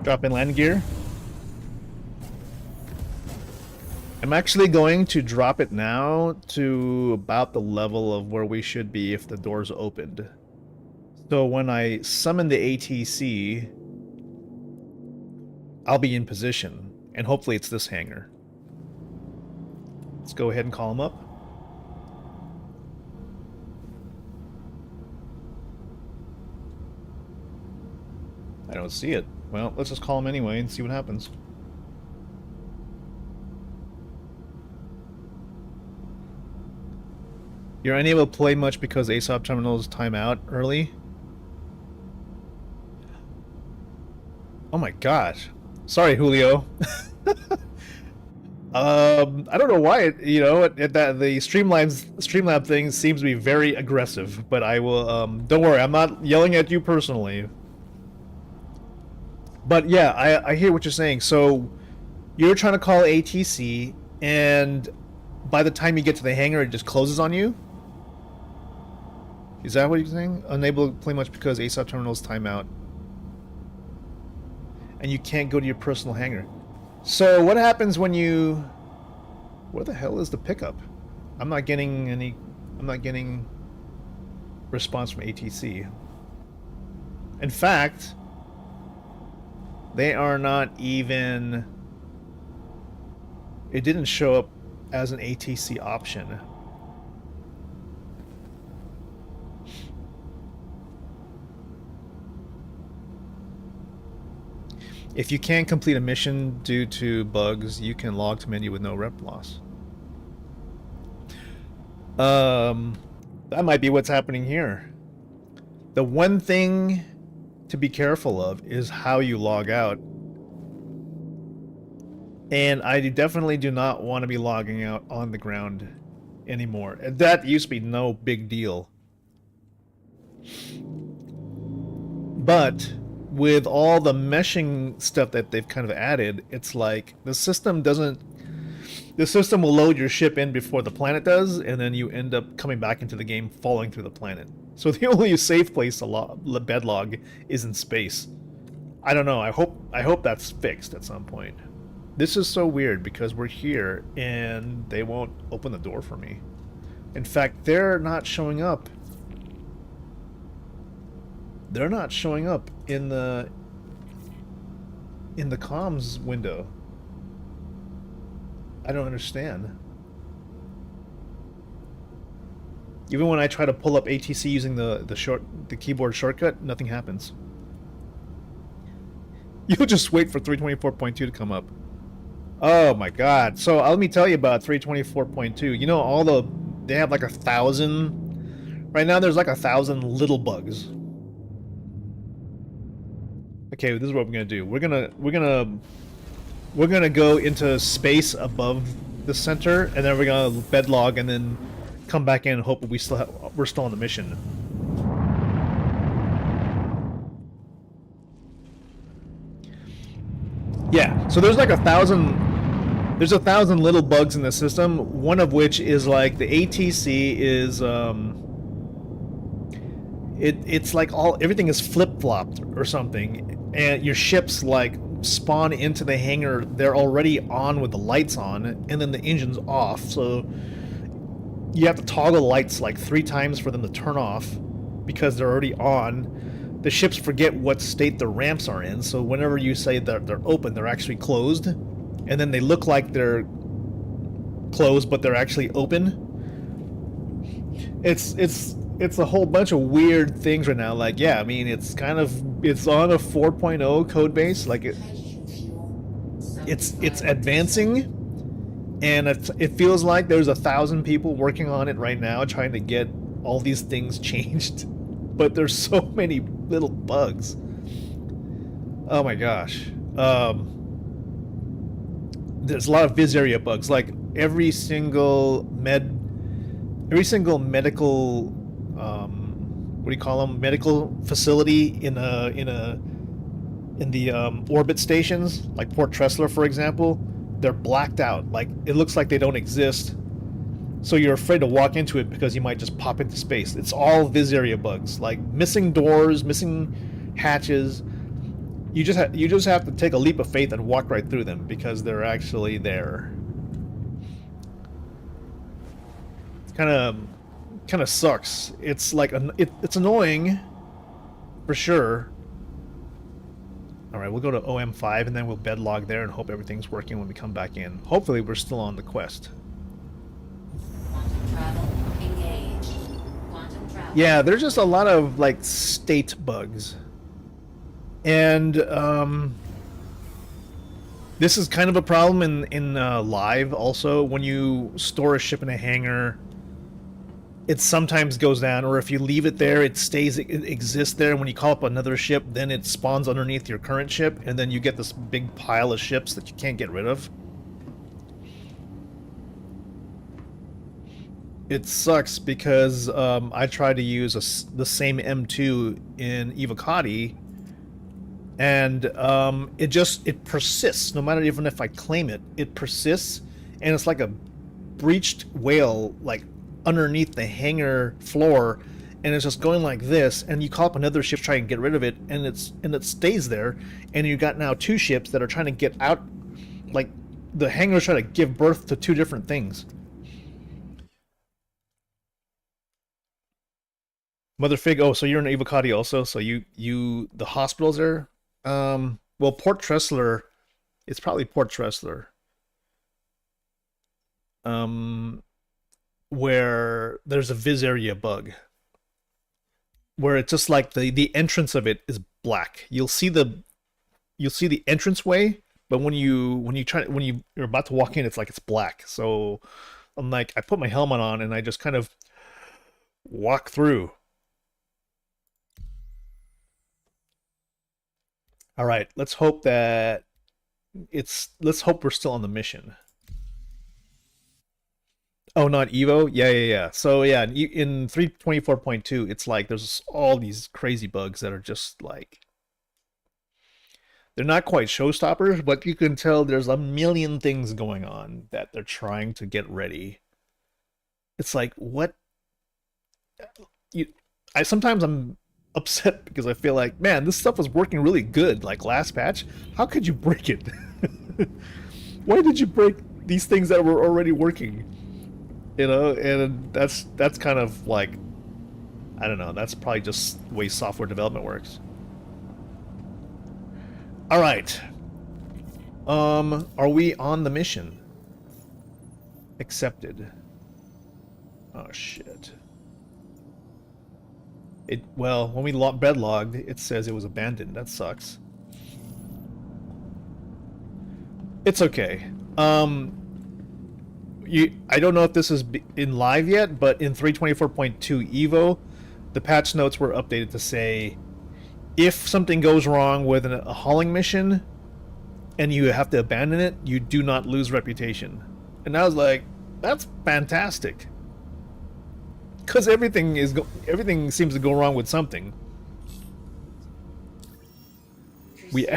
S1: Drop in land gear. I'm actually going to drop it now to about the level of where we should be if the doors opened. So when I summon the ATC, I'll be in position, and hopefully it's this hangar. Let's go ahead and call him up. I don't see it. Well, let's just call him anyway and see what happens. You're unable to play much because ASOP terminals time out early? Oh my gosh. Sorry, Julio. I don't know why the Streamlab thing seems to be very aggressive, but I will don't worry, I'm not yelling at you personally. But yeah, I hear what you're saying. So you're trying to call ATC, and by the time you get to the hangar, it just closes on you? Is that what you're saying? Unable to play much because ASOP terminals time out. And you can't go to your personal hangar. So what happens when you... Where the hell is the pickup? I'm not getting response from ATC. In fact, they are not even... It didn't show up as an ATC option. If you can't complete a mission due to bugs, you can log to menu with no rep loss. That might be what's happening here. The one thing to be careful of is how you log out. And I definitely do not want to be logging out on the ground anymore. That used to be no big deal. But with all the meshing stuff that they've kind of added, it's like the system will load your ship in before the planet does, and then you end up coming back into the game falling through the planet. So the only safe place to bed log is in space. I don't know. I hope that's fixed at some point. This is so weird because we're here and they won't open the door for me. In fact, they're not showing up. They're not showing up in the comms window. I don't understand. Even when I try to pull up ATC using the keyboard shortcut, nothing happens. You'll just wait for 324.2 to come up. Oh my god. So let me tell you about 324.2. You know, they have like 1,000. Right now there's like 1,000 little bugs. Okay, this is what we're gonna do. We're gonna go into space above the center, and then we're gonna bed log, and then come back in and hope we're still on the mission. Yeah, so there's like 1,000. There's 1,000 little bugs in the system. One of which is like the ATC is it's like everything is flip-flopped or something, and your ships like spawn into the hangar, they're already on with the lights on, and then the engine's off, so you have to toggle the lights like 3 times for them to turn off because they're already on. The ships forget what state the ramps are in, so whenever you say that they're open, they're actually closed, and then they look like they're closed but they're actually open. It's a whole bunch of weird things right now. Like, yeah, I mean, it's on a 4.0 code base. Like it's advancing, and it feels like there's 1,000 people working on it right now trying to get all these things changed. But there's so many little bugs. Oh my gosh. There's a lot of Viz area bugs. Like every single medical what do you call them? Medical facility in in the orbit stations, like Port Tressler, for example, they're blacked out. Like, it looks like they don't exist. So you're afraid to walk into it because you might just pop into space. It's all this area bugs, like missing doors, missing hatches. You just have to take a leap of faith and walk right through them because they're actually there. It's kind of sucks. It's like it's annoying, for sure. All right, we'll go to OM5 and then we'll bed log there and hope everything's working when we come back in. Hopefully, we're still on the quest.
S3: Quantum travel engaged. Quantum travel.
S1: Yeah, there's just a lot of like state bugs. And this is kind of a problem in live also. When you store a ship in a hangar, it sometimes goes down, or if you leave it there, it exists there. When you call up another ship, then it spawns underneath your current ship, and then you get this big pile of ships that you can't get rid of. It sucks because I tried to use the same M2 in Evocati, and it persists. No matter even if I claim it, it persists, and it's like a breached whale, like underneath the hangar floor, and it's just going like this. And you call up another ship to try and get rid of it, and it stays there. And you got now two ships that are trying to get out. Like the hangar's trying to give birth to two different things. Mother Fig, oh, so you're in Evocati also, so you the hospital's there? Well, Port Tressler, it's probably Port Tressler. Where there's a vis area bug. Where it's just like the entrance of it is black. You'll see the entranceway, but when you're about to walk in, it's like it's black. So I'm like, I put my helmet on and I just kind of walk through. All right, let's hope we're still on the mission. Oh, not Evo? Yeah. So yeah, in 324.2, it's like there's all these crazy bugs that are just like, they're not quite showstoppers, but you can tell there's a million things going on that they're trying to get ready. It's like, what? Sometimes I'm upset because I feel like, man, this stuff was working really good, like last patch. How could you break it? Why did you break these things that were already working? You know, and that's kind of like, I don't know, that's probably just the way software development works. All right. Are we on the mission? Accepted. Oh shit. Well, when we bed logged, it says it was abandoned. That sucks. It's okay. I don't know if this is in live yet, but in 324.2 Evo, the patch notes were updated to say, if something goes wrong with a hauling mission and you have to abandon it, you do not lose reputation. And I was like, that's fantastic. Because everything seems to go wrong with something. We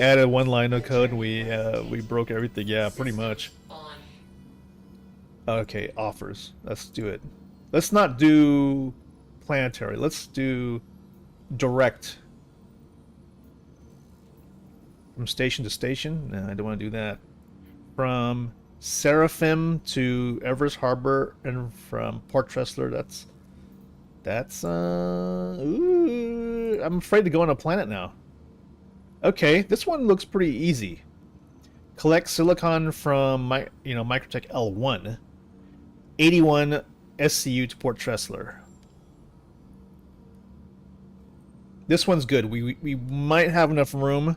S1: added one line of code and we broke everything. Yeah, pretty much. Okay, offers. Let's do it. Let's not do planetary. Let's do direct. From station to station? No, I don't want to do that. From Seraphim to Everest Harbor, and from Port Tressler, that's ooh, I'm afraid to go on a planet now. Okay, this one looks pretty easy. Collect silicon from Microtech L1. 81 SCU to Port Tressler. This one's good. We might have enough room.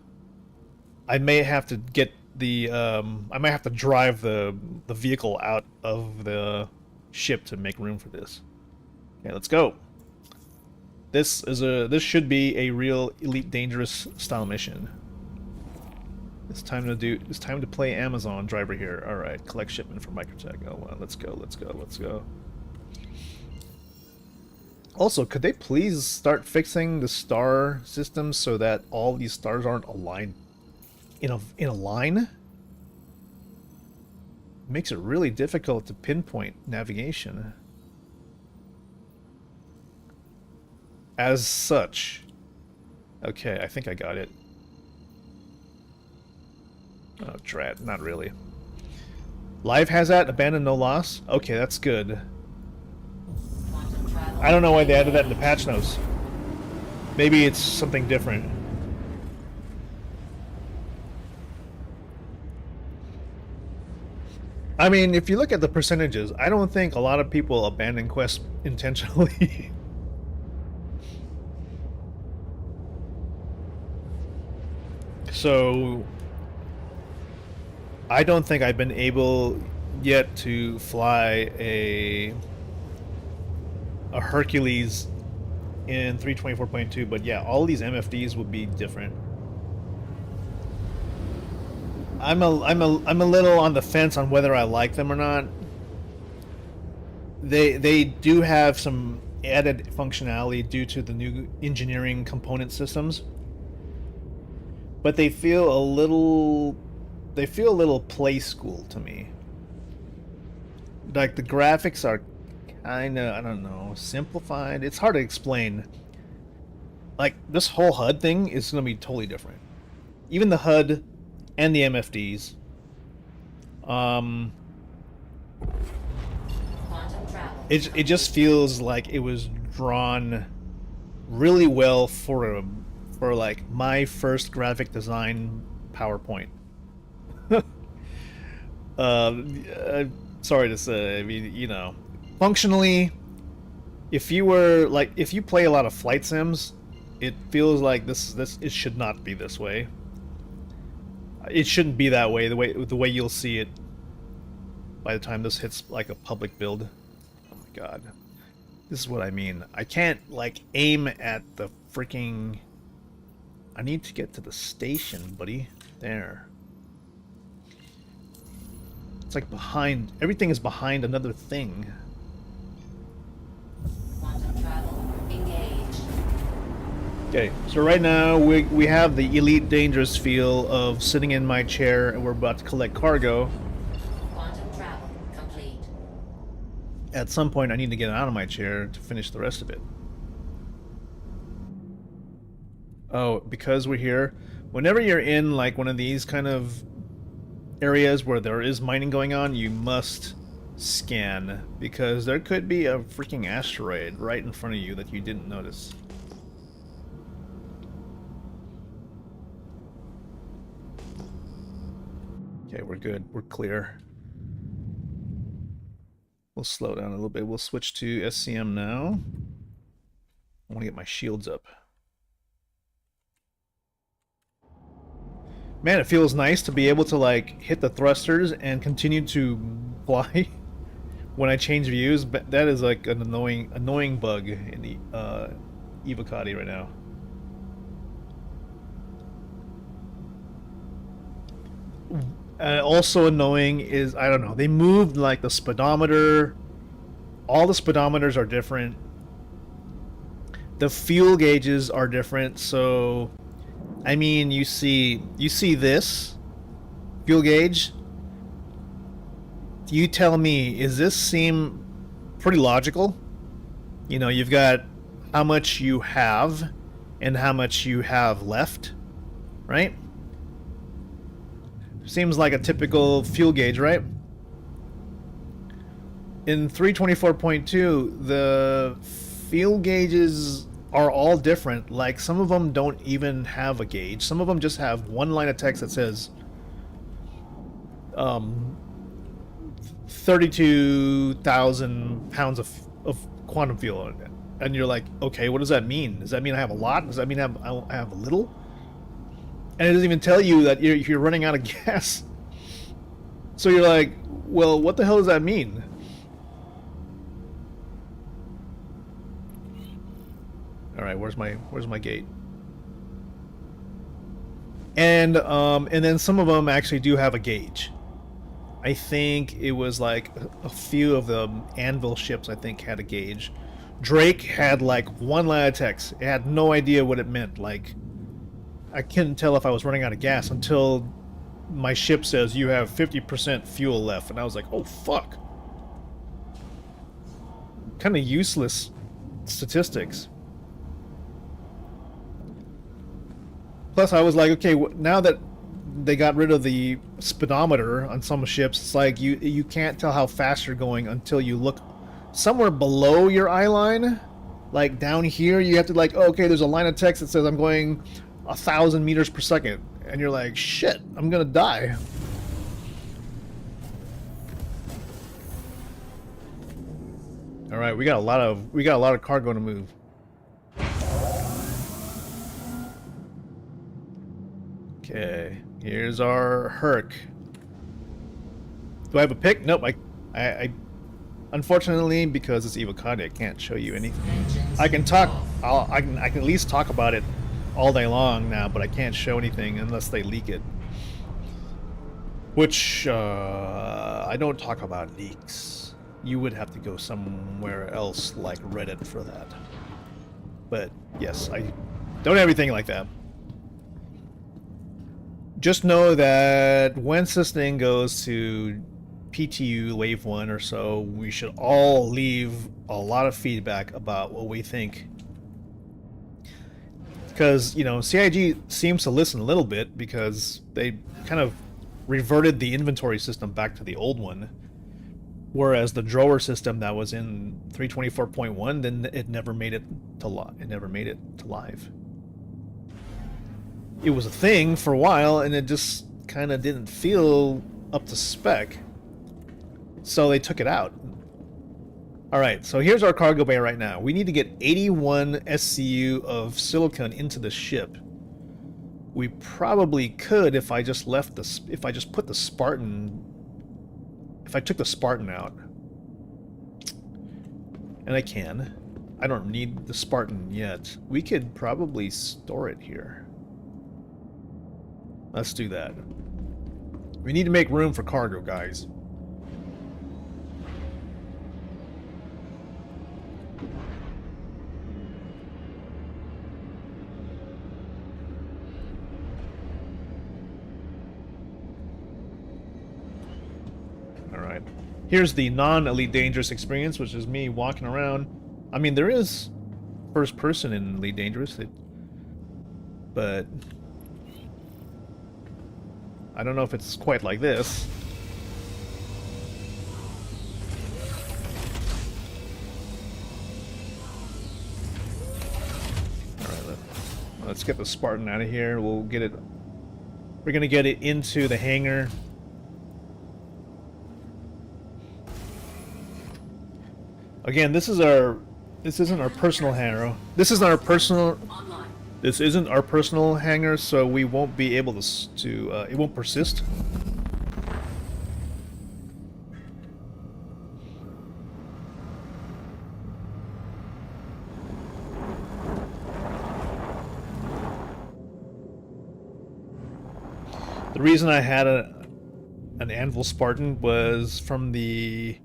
S1: I may have to get the I might have to drive the vehicle out of the ship to make room for this. Okay, let's go. This should be a real Elite Dangerous style mission. It's time to play Amazon driver here. All right, collect shipment from Microtech. Oh well, let's go. Also, could they please start fixing the star system so that all these stars aren't aligned in a line? Makes it really difficult to pinpoint navigation. As such. Okay, I think I got it. Oh, drat, not really. Live hazard, abandon, no loss? Okay, that's good. I don't know why they added that in the patch notes. Maybe it's something different. I mean, if you look at the percentages, I don't think a lot of people abandon quests intentionally. So, I don't think I've been able yet to fly a Hercules in 324.2, but yeah, all these MFDs would be different. I'm a little on the fence on whether I like them or not. They do have some added functionality due to the new engineering component systems, but they feel a little play school to me. Like the graphics are kind of, I don't know, simplified. It's hard to explain. Like this whole HUD thing is going to be totally different. Even the HUD and the MFDs. It just feels like it was drawn really well for like my first graphic design PowerPoint. Sorry to say, I mean, you know, functionally, if you play a lot of flight sims, it feels like it should not be this way. It shouldn't be that way. The way you'll see it by the time this hits like a public build. Oh my god, this is what I mean. I can't like aim at the freaking. I need to get to the station, buddy. There. It's like behind. Everything is behind another thing.
S3: Quantum travel engaged.
S1: Okay, so right now we have the elite dangerous feel of sitting in my chair and we're about to collect cargo.
S3: Quantum travel complete.
S1: At some point I need to get out of my chair to finish the rest of it. Oh, because we're here, whenever you're in like one of these kind of areas where there is mining going on, you must scan, because there could be a freaking asteroid right in front of you that you didn't notice. Okay, we're good. We're clear. We'll slow down a little bit. We'll switch to SCM now. I want to get my shields up. Man, it feels nice to be able to like hit the thrusters and continue to fly when I change views, but that is like an annoying bug in the Evocati right now. Also annoying is, I don't know, they moved like the speedometer. All the speedometers are different. The fuel gauges are different, so I mean, you see this fuel gauge. You tell me, does this seem pretty logical? You know, you've got how much you have and how much you have left, right? Seems like a typical fuel gauge, right? In 324.2, the fuel gauges are all different. Like, some of them don't even have a gauge. Some of them just have one line of text that says 32,000 pounds of quantum fuel. And you're like, okay, what does that mean? Does that mean I have a lot? Does that mean I have a little? And it doesn't even tell you that you're running out of gas. So you're like, well, what the hell does that mean? All right, where's my gate? And then some of them actually do have a gauge. I think it was like a few of the Anvil ships, I think, had a gauge. Drake had like one line of text. It had no idea what it meant. Like, I couldn't tell if I was running out of gas until my ship says you have 50% fuel left, and I was like, oh fuck. Kind of useless statistics. Plus, I was like, okay, now that they got rid of the speedometer on some ships, it's like you can't tell how fast you're going until you look somewhere below your eye line. Like down here, you have to like, oh, okay, there's a line of text that says I'm going 1,000 meters per second, and you're like, shit, I'm gonna die. All right, we got a lot of cargo to move. Okay, here's our Herc. Do I have a pick? Nope. I unfortunately, because it's Evocati, I can't show you anything. I can talk. I can at least talk about it all day long now, but I can't show anything unless they leak it. Which I don't talk about leaks. You would have to go somewhere else like Reddit for that. But yes, I don't have anything like that. Just know that once this thing goes to PTU Wave 1 or so, we should all leave a lot of feedback about what we think. Because, you know, CIG seems to listen a little bit because they kind of reverted the inventory system back to the old one. Whereas the drawer system that was in 324.1, then it never made it to live. It was a thing for a while, and it just kind of didn't feel up to spec. So they took it out. Alright, so here's our cargo bay right now. We need to get 81 SCU of silicon into the ship. We probably could if I just left the... if I just put the Spartan... if I took the Spartan out. And I can. I don't need the Spartan yet. We could probably store it here. Let's do that. We need to make room for cargo, guys. Alright. Here's the non-Elite Dangerous experience, which is me walking around. I mean, there is first person in Elite Dangerous, but I don't know if it's quite like this. Alright, let's get the Spartan out of here. We'll get it... we're gonna get it into the hangar. Again, this isn't our personal hangar. This isn't our personal hangar, so we won't be able to it won't persist. The reason I had an Anvil Spartan was from the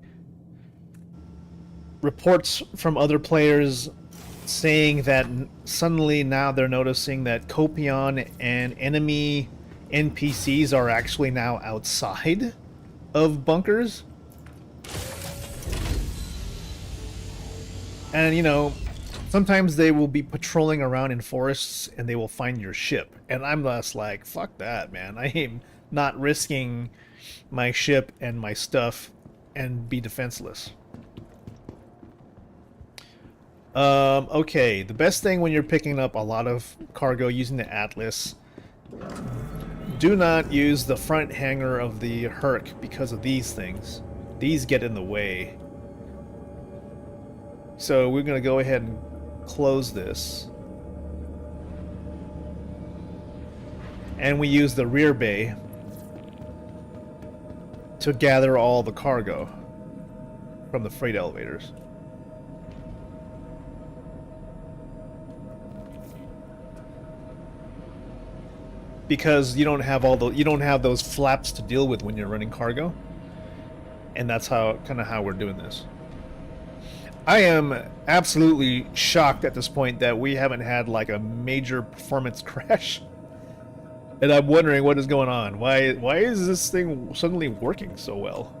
S1: reports from other players saying that suddenly now they're noticing that Copion and enemy NPCs are actually now outside of bunkers. And, you know, sometimes they will be patrolling around in forests and they will find your ship. And I'm just like, fuck that, man. I am not risking my ship and my stuff and be defenseless. Okay, the best thing when you're picking up a lot of cargo using the Atlas, do not use the front hangar of the Herc because of these things. These get in the way. So we're going to go ahead and close this. And we use the rear bay to gather all the cargo from the freight elevators. Because you don't have those flaps to deal with when you're running cargo, and that's how we're doing this. I am absolutely shocked at this point that we haven't had like a major performance crash. And I'm wondering what is going on. Why is this thing suddenly working so well?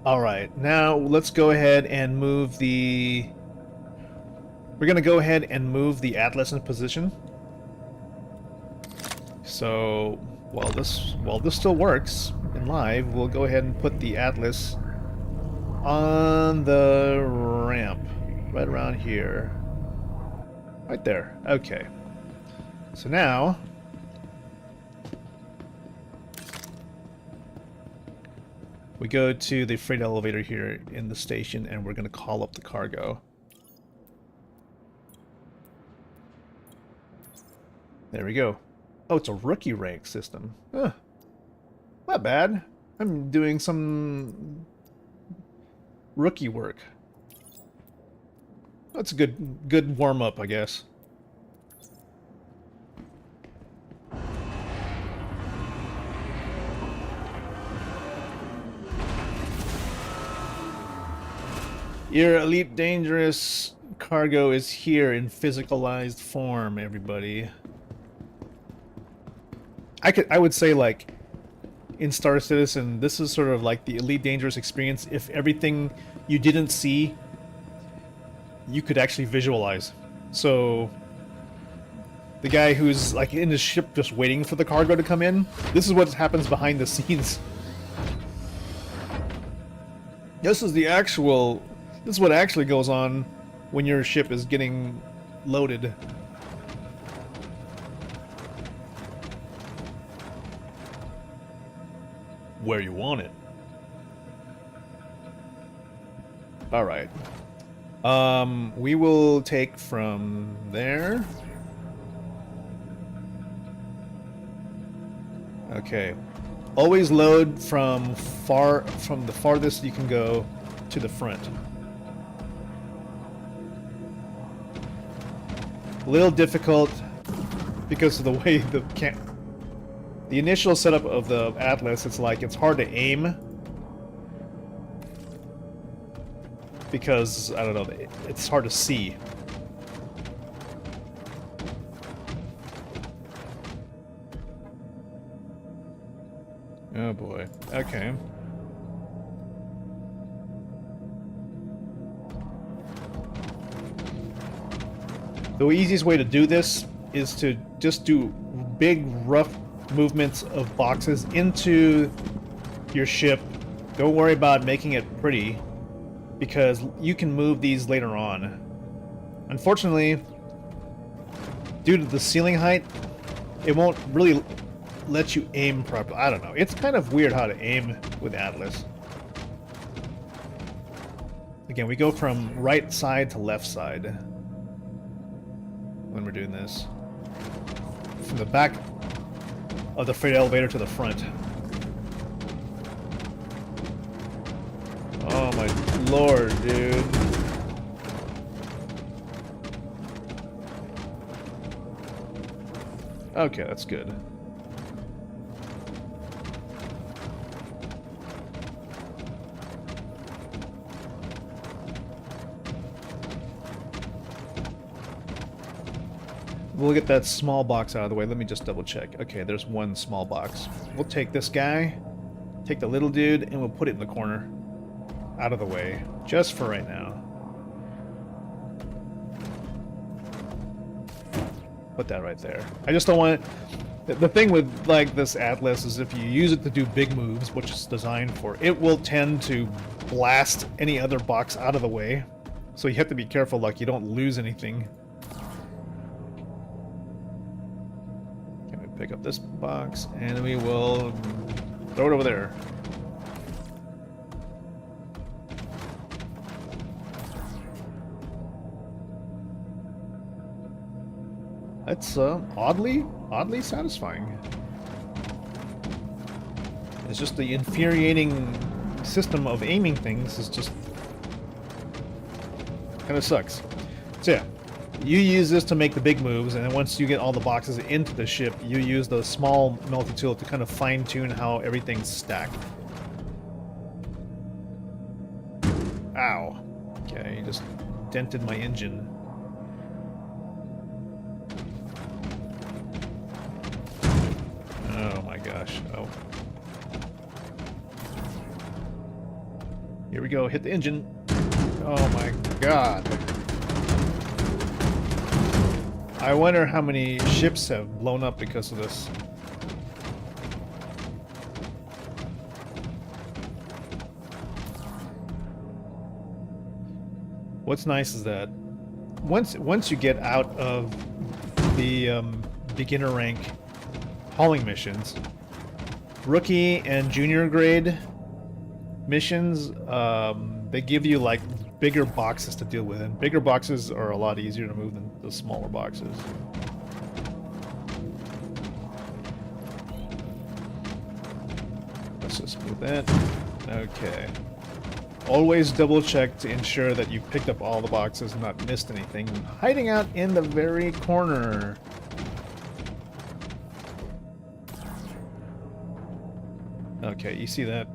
S1: Alright, now let's go ahead and move the... We're gonna go ahead and move the Atlas in position. So, while this still works in live, we'll go ahead and put the Atlas on the ramp. Right around here. Right there. Okay. So now... we go to the freight elevator here in the station, and we're going to call up the cargo. There we go. Oh, it's a rookie rank system. Huh. Not bad. I'm doing some rookie work. That's a good warm-up, I guess. Your Elite Dangerous cargo is here in physicalized form, everybody. I would say, like, in Star Citizen, this is sort of like the Elite Dangerous experience if everything you didn't see, you could actually visualize. So, the guy who's, like, in his ship just waiting for the cargo to come in, this is what happens behind the scenes. This is the actual... This is what actually goes on when your ship is getting loaded. Where you want it. Alright. We will take from there. Okay. Always load from the farthest you can go to the front. A little difficult because of the way the initial setup of the Atlas, it's like it's hard to aim because, I don't know, it's hard to see. Oh boy. Okay. The easiest way to do this is to just do big, rough movements of boxes into your ship. Don't worry about making it pretty, because you can move these later on. Unfortunately, due to the ceiling height, it won't really let you aim properly. I don't know. It's kind of weird how to aim with Atlas. Again, we go from right side to left side when we're doing this. From the back of the freight elevator to the front. Oh my lord, dude. Okay, that's good. We'll get that small box out of the way. Let me just double check. Okay, there's one small box. We'll take this guy, take the little dude, and we'll put it in the corner. Out of the way. Just for right now. Put that right there. I just don't want it. The thing with, like, this Atlas is if you use it to do big moves, which it's designed for, it will tend to blast any other box out of the way. So you have to be careful, like, you don't lose anything. Pick up this box, and we will throw it over there. That's oddly satisfying. It's just the infuriating system of aiming things is just kind of sucks. So yeah, You use this to make the big moves, and then once you get all the boxes into the ship, you use the small multi-tool to kind of fine-tune how everything's stacked. Ow. Okay, you just dented my engine. Oh my gosh. Oh. Here we go. Hit the engine. Oh my god. I wonder how many ships have blown up because of this. What's nice is that once you get out of the beginner rank hauling missions, rookie and junior grade missions, they give you like bigger boxes to deal with, and bigger boxes are a lot easier to move than the smaller boxes. Let's just move that. Okay. Always double check to ensure that you picked up all the boxes and not missed anything. Hiding out in the very corner. Okay, you see that?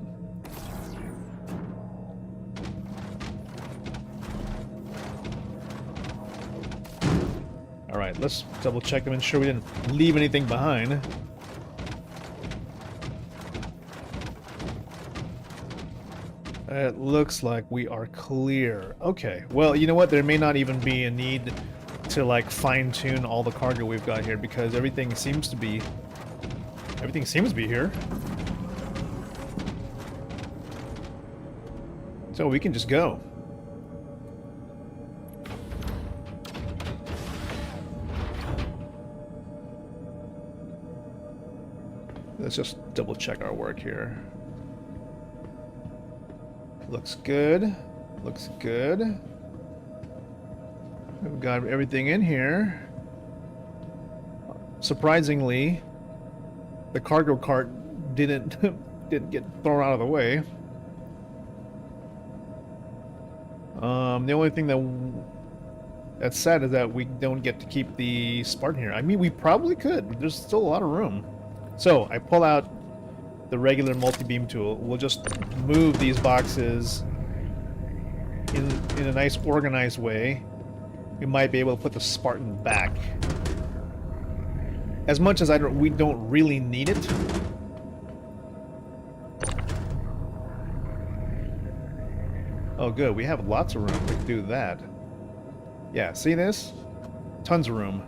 S1: Alright, let's double check and ensure we didn't leave anything behind. It looks like we are clear. Okay, well, you know what? There may not even be a need to, like, fine-tune all the cargo we've got here, because everything seems to be here. So we can just go. Let's just double check our work here. Looks good. Looks good. We've got everything in here. Surprisingly, the cargo cart didn't get thrown out of the way. The only thing that's sad is that we don't get to keep the Spartan here. I mean, we probably could. There's still a lot of room. So I pull out the regular multi-beam tool. We'll just move these boxes in a nice organized way. We might be able to put the Spartan back. As much as we don't really need it. Oh good, we have lots of room. We can do that. Yeah, see this? Tons of room.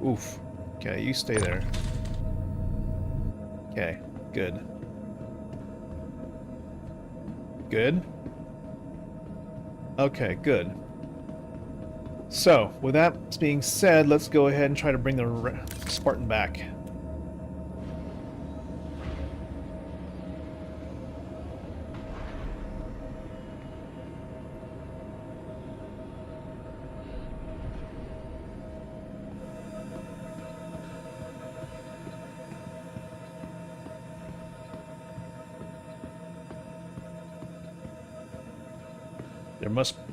S1: Oof. Okay, you stay there. Okay, good. Good? Okay, good. So, with that being said, let's go ahead and try to bring the Spartan back.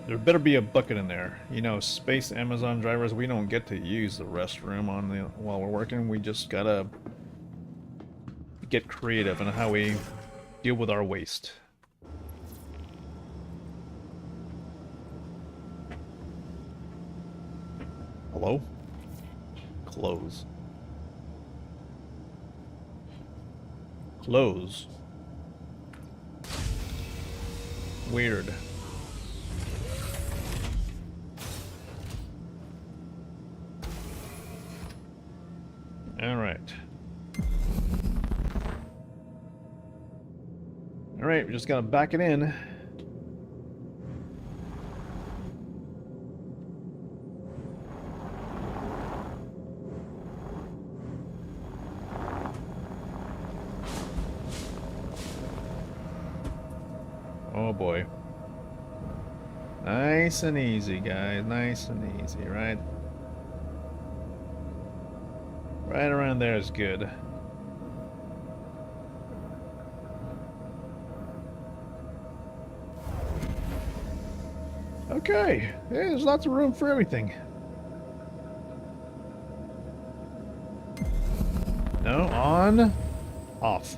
S1: There better be a bucket in there. You know, space Amazon drivers, we don't get to use the restroom while we're working. We just gotta get creative in how we deal with our waste. Hello? Close. Close. Weird. Alright. Alright, we just gotta back it in. Oh boy. Nice and easy, guys. Nice and easy, right? Right around there is good. Okay, hey, there's lots of room for everything. No, on, off.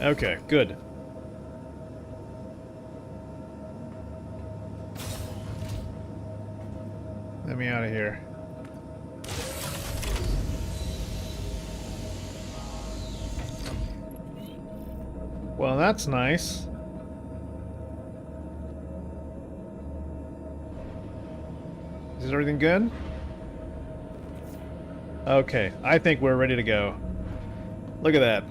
S1: Okay, good. Let me out of here. Well, that's nice. Is everything good? Okay, I think we're ready to go. Look at that.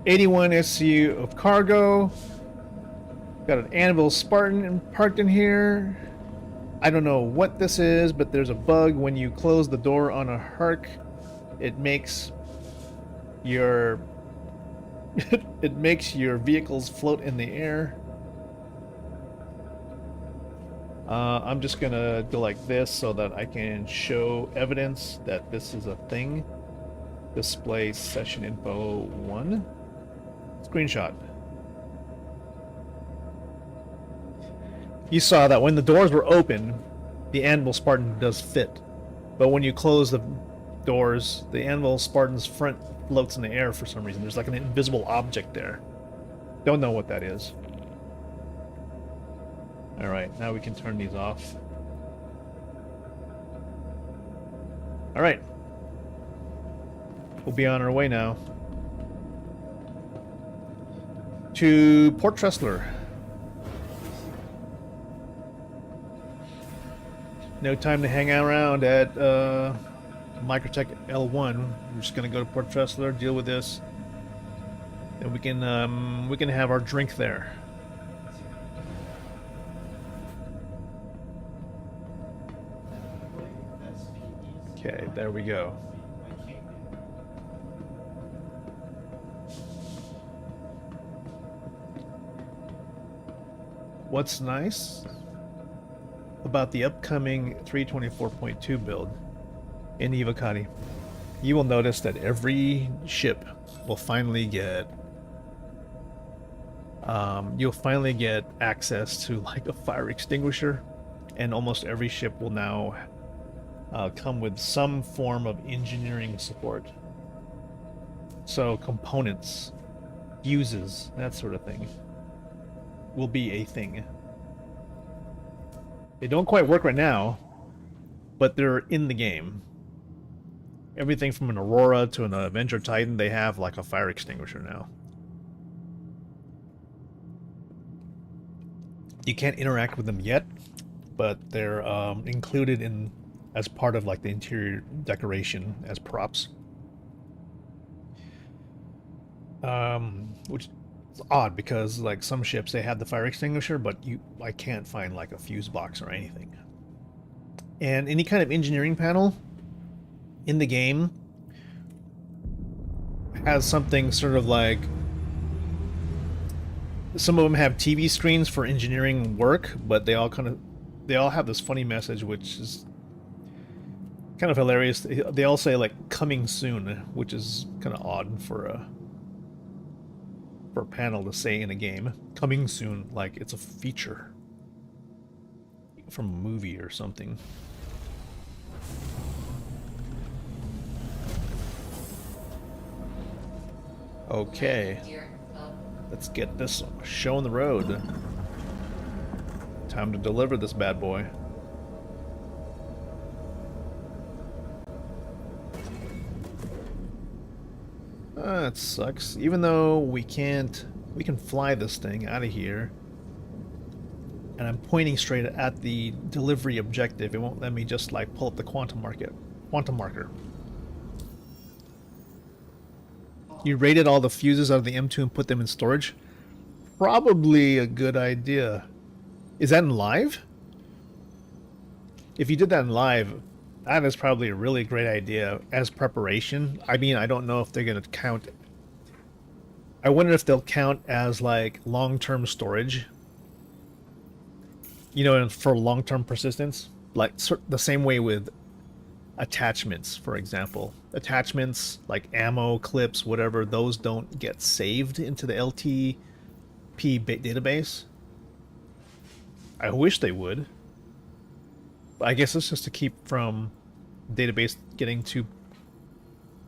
S1: 81 SCU of cargo. Got an Anvil Spartan parked in here. I don't know what this is, but there's a bug when you close the door on a Hark. It makes your it makes your vehicles float in the air. I'm just gonna go like this so that I can show evidence that this is a thing. Display session info 1. Screenshot. You saw that when the doors were open, the Anvil Spartan does fit. But when you close the doors, the Anvil Spartan's front floats in the air for some reason. There's like an invisible object there. Don't know what that is. Alright, now we can turn these off. Alright. We'll be on our way now. To Port Tressler. No time to hang around at Microtech L1. We're just gonna go to Port Tressler, deal with this, and we can have our drink there. Okay, there we go. What's nice about the upcoming 324.2 build in Evocati, you will notice that every ship will finally get you'll finally get access to like a fire extinguisher, and almost every ship will now come with some form of engineering support. So components, fuses, that sort of thing will be a thing. They don't quite work right now, but they're in the game. Everything from an Aurora to an Avenger Titan, they have like a fire extinguisher now. You can't interact with them yet, but they're included in as part of like the interior decoration as props. Which is odd because like some ships they have the fire extinguisher, but I can't find like a fuse box or anything. And any kind of engineering panel in the game has something sort of like, some of them have TV screens for engineering work, but they all have this funny message which is kind of hilarious. They all say like coming soon, which is kind of odd for a panel to say in a game. Coming soon, like it's a feature from a movie or something. Okay, let's get this show on the road. Time to deliver this bad boy. That sucks. Even though we can fly this thing out of here. And I'm pointing straight at the delivery objective. It won't let me just like pull up the quantum marker. You raided all the fuses out of the M2 and put them in storage? Probably a good idea. Is that in live? If you did that in live, that is probably a really great idea as preparation. I mean, I don't know if they're going to count. I wonder if they'll count as like long-term storage. You know, for long-term persistence. Like the same way with attachments, for example. Attachments like ammo, clips, whatever, those don't get saved into the LTPS database. I wish they would. But I guess it's just to keep from database getting too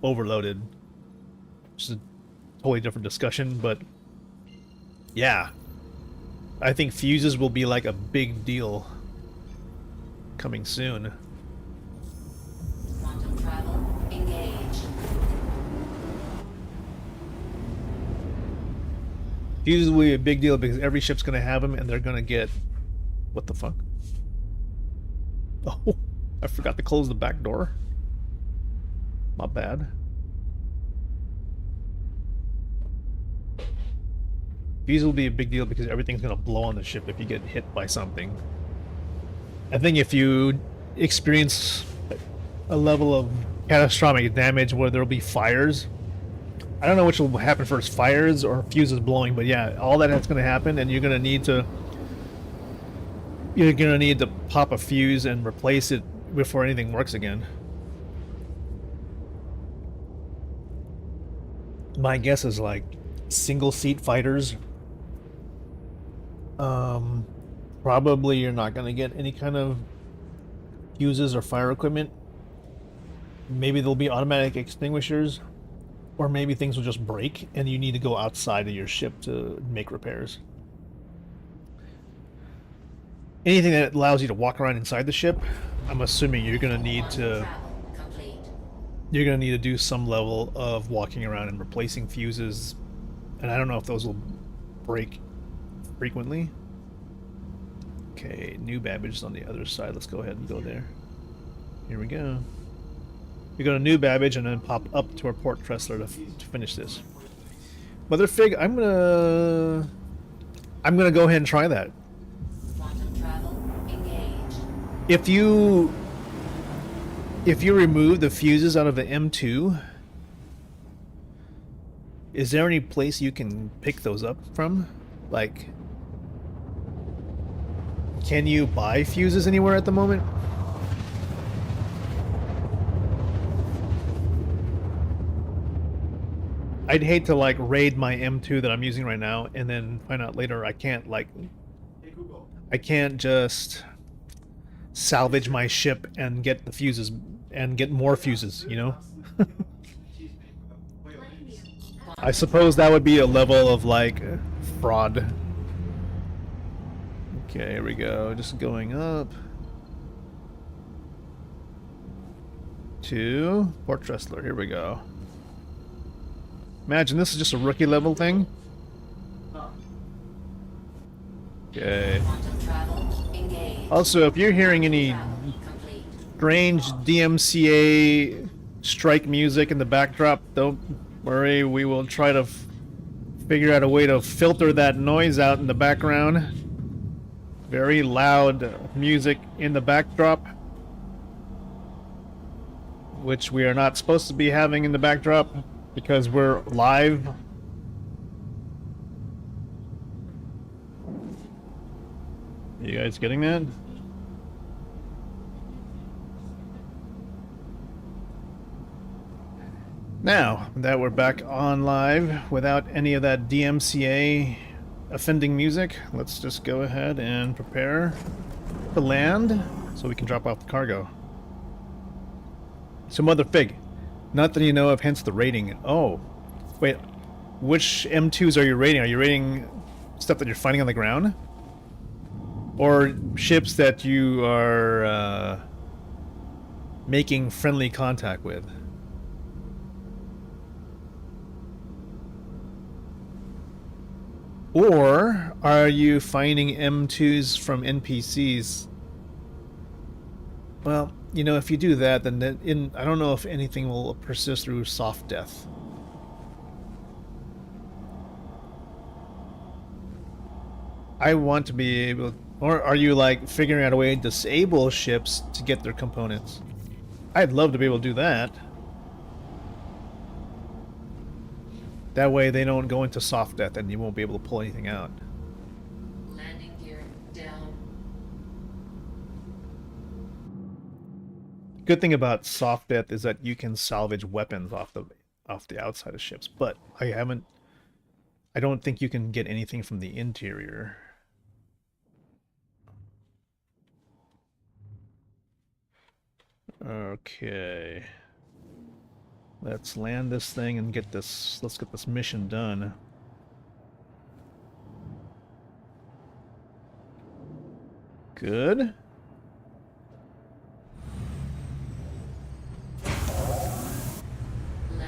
S1: overloaded. Which is a totally different discussion, but yeah. I think fuses will be like a big deal coming soon.
S3: Quantum travel engaged.
S1: Fuses will be a big deal because every ship's going to have them and they're going to get... What the fuck? Oh, I forgot to close the back door. My bad. Fuses will be a big deal because everything's going to blow on the ship if you get hit by something. I think if you experience a level of catastrophic damage where there'll be fires, I don't know which will happen first, fires or fuses blowing, but yeah, all that's going to happen, and you're going to need to pop a fuse and replace it before anything works again. My guess is like single seat fighters. Probably you're not going to get any kind of fuses or fire equipment. Maybe there'll be automatic extinguishers, or maybe things will just break and you need to go outside of your ship to make repairs. Anything that allows you to walk around inside the ship, I'm assuming you're going to need to do some level of walking around and replacing fuses, and I don't know if those will break frequently. Okay, new Babbage is on the other side. Let's go ahead and go there. Here we go. We go to new Babbage and then pop up to our port Tressler to finish this. Mother Fig, I'm gonna go ahead and try that.
S3: Quantum travel engaged.
S1: If you remove the fuses out of the M2, is there any place you can pick those up from? Like, can you buy fuses anywhere at the moment? I'd hate to like raid my M2 that I'm using right now and then find out later I can't just salvage my ship and get the fuses and get more fuses, you know? I suppose that would be a level of like fraud. Okay, here we go. Just going up to Port Tressler. Here we go. Imagine this is just a rookie level thing. Okay. Also, if you're hearing any strange DMCA strike music in the backdrop, don't worry. We will try to figure out a way to filter that noise out in the background. Very loud music in the backdrop, which we are not supposed to be having in the backdrop because we're live. You guys getting that? Now that we're back on live without any of that DMCA offending music, let's just go ahead and prepare to land so we can drop off the cargo. So Mother Fig, not that you know of, hence the rating. Oh, wait, which M2s are you rating? Are you rating stuff that you're finding on the ground? Or ships that you are making friendly contact with? Or are you finding M2s from NPCs? Well, you know, if you do that, then I don't know if anything will persist through soft death. I want to be able... Or are you, like, figuring out a way to disable ships to get their components? I'd love to be able to do that. That way they don't go into soft death and you won't be able to pull anything out.
S3: Landing gear down.
S1: Good thing about soft death is that you can salvage weapons off the outside of ships, but I haven't I don't think you can get anything from the interior. Okay. Let's land this thing and get this, let's get this mission done. Good.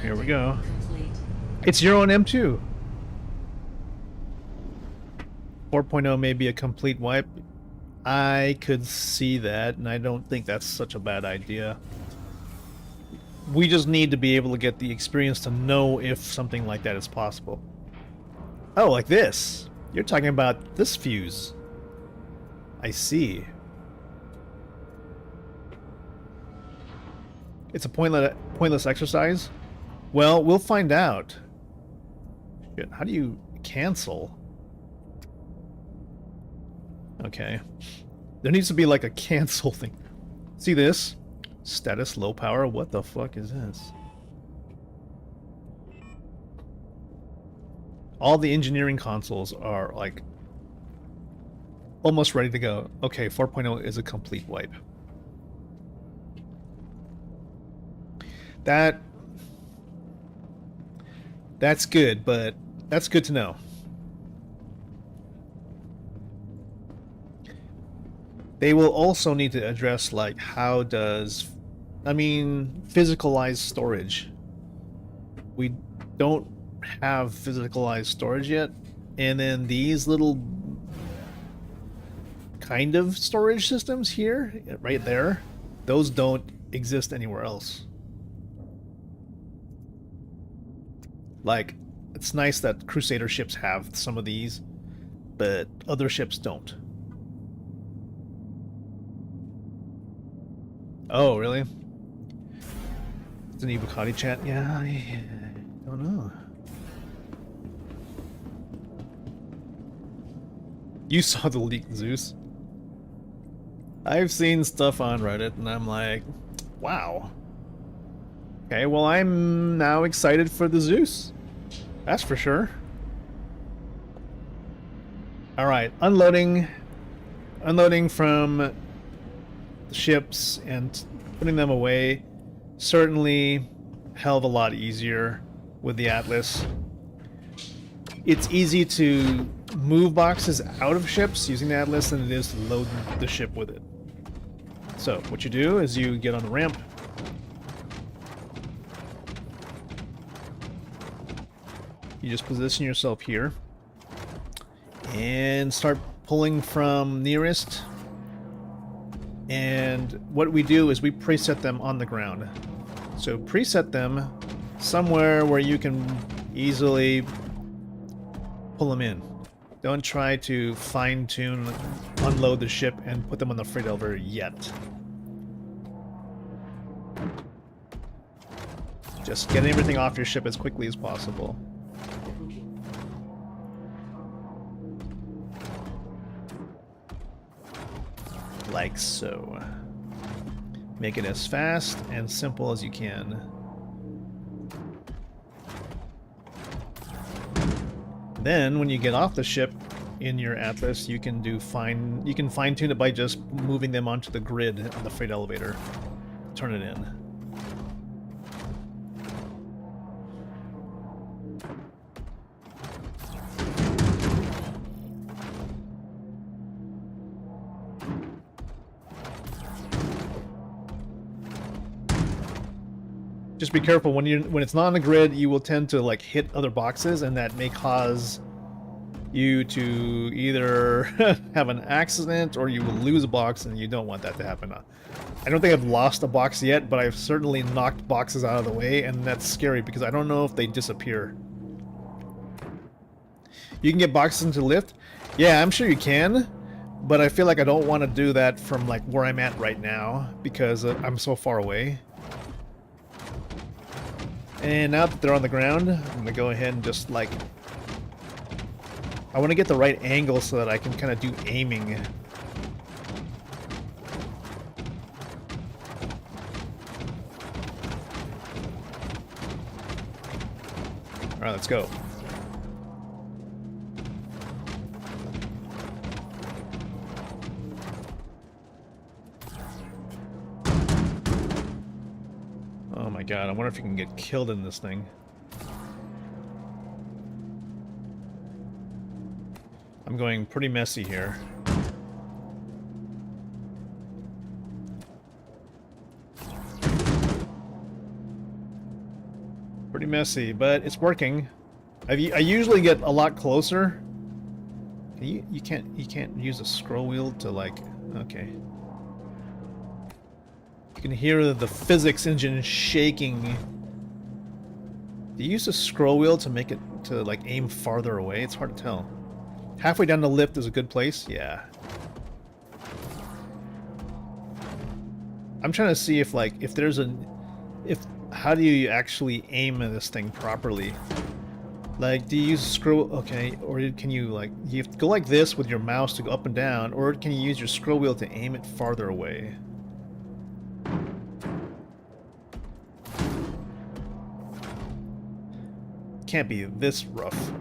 S1: Here we go.
S3: Complete.
S1: It's your own M2. 4.0 may be a complete wipe. I could see that, and I don't think that's such a bad idea. We just need to be able to get the experience to know if something like that is possible. Oh, like this. You're talking about this fuse. I see. It's a pointless exercise? Well, we'll find out. Shit, how do you cancel? Okay. There needs to be like a cancel thing. See this? Status low power? What the fuck is this? All the engineering consoles are like almost ready to go. Okay, 4.0 is a complete wipe. That's good, but that's good to know. They will also need to address, like, how does, I mean, physicalized storage. We don't have physicalized storage yet, and then these little kind of storage systems here, right there, those don't exist anywhere else. Like, it's nice that Crusader ships have some of these, but other ships don't. Oh, really? It's an Ibukati chat? Yeah, I don't know. You saw the leaked Zeus? I've seen stuff on Reddit, and I'm like, wow. Okay, well, I'm now excited for the Zeus. That's for sure. Alright, unloading from the ships and putting them away. Certainly a hell of a lot easier with the Atlas. It's easy to move boxes out of ships using the Atlas than it is to load the ship with it. So, what you do is you get on the ramp. You just position yourself here and start pulling from nearest. And what we do is we preset them on the ground. So preset them somewhere where you can easily pull them in. Don't try to fine-tune, unload the ship, and put them on the freight elevator yet. Just get everything off your ship as quickly as possible. Like so. Make it as fast and simple as you can. Then, when you get off the ship in your Atlas, you can fine-tune it by just moving them onto the grid on the freight elevator. Turn it in. Just be careful when it's not on the grid. You will tend to like hit other boxes, and that may cause you to either have an accident or you will lose a box, and you don't want that to happen. I don't think I've lost a box yet, but I've certainly knocked boxes out of the way, and that's scary because I don't know if they disappear. You can get boxes into lift? Yeah, I'm sure you can, but I feel like I don't want to do that from like where I'm at right now because I'm so far away. And now that they're on the ground, I'm going to go ahead and just like... I want to get the right angle so that I can kind of do aiming. Alright, let's go. god, I wonder if you can get killed in this thing. I'm going pretty messy here. Pretty messy, but it's working. I usually get a lot closer. You can't use a scroll wheel to like. Okay. You can hear the physics engine shaking. Do you use a scroll wheel to make it to like aim farther away? It's hard to tell. Halfway down the lift is a good place. Yeah. I'm trying to see if like if there's how do you actually aim at this thing properly? Like, do you use a scroll? Okay, or can you like you have to go like this with your mouse to go up and down, or can you use your scroll wheel to aim it farther away? Can't be this rough.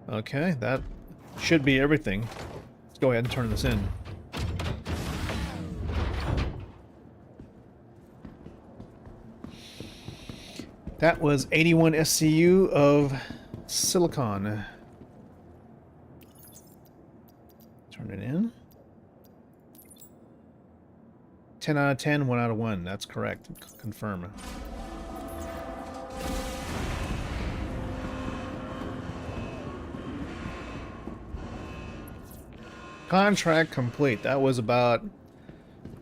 S1: Okay, that should be everything. Let's go ahead and turn this in. That was 81 SCU of silicon. Turn it in. 10 out of 10, 1 out of 1. That's correct. Confirm. Contract complete. That was about,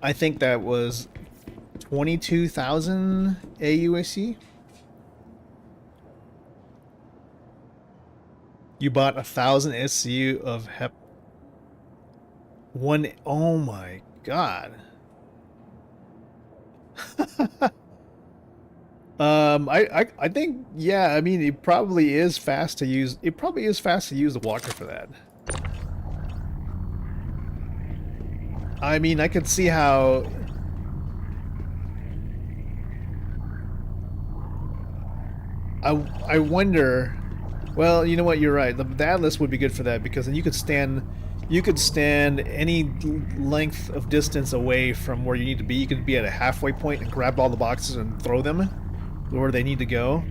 S1: I think that was 22,000 AUAC. You bought 1,000 SCU of HEP. One, oh my god. I think, yeah, I mean, it probably is fast to use. It probably is fast to use the walker for that. I mean, I could see how. I wonder. Well, you know what? You're right. The Atlas would be good for that because then you could stand any length of distance away from where you need to be. You could be at a halfway point and grab all the boxes and throw them where they need to go.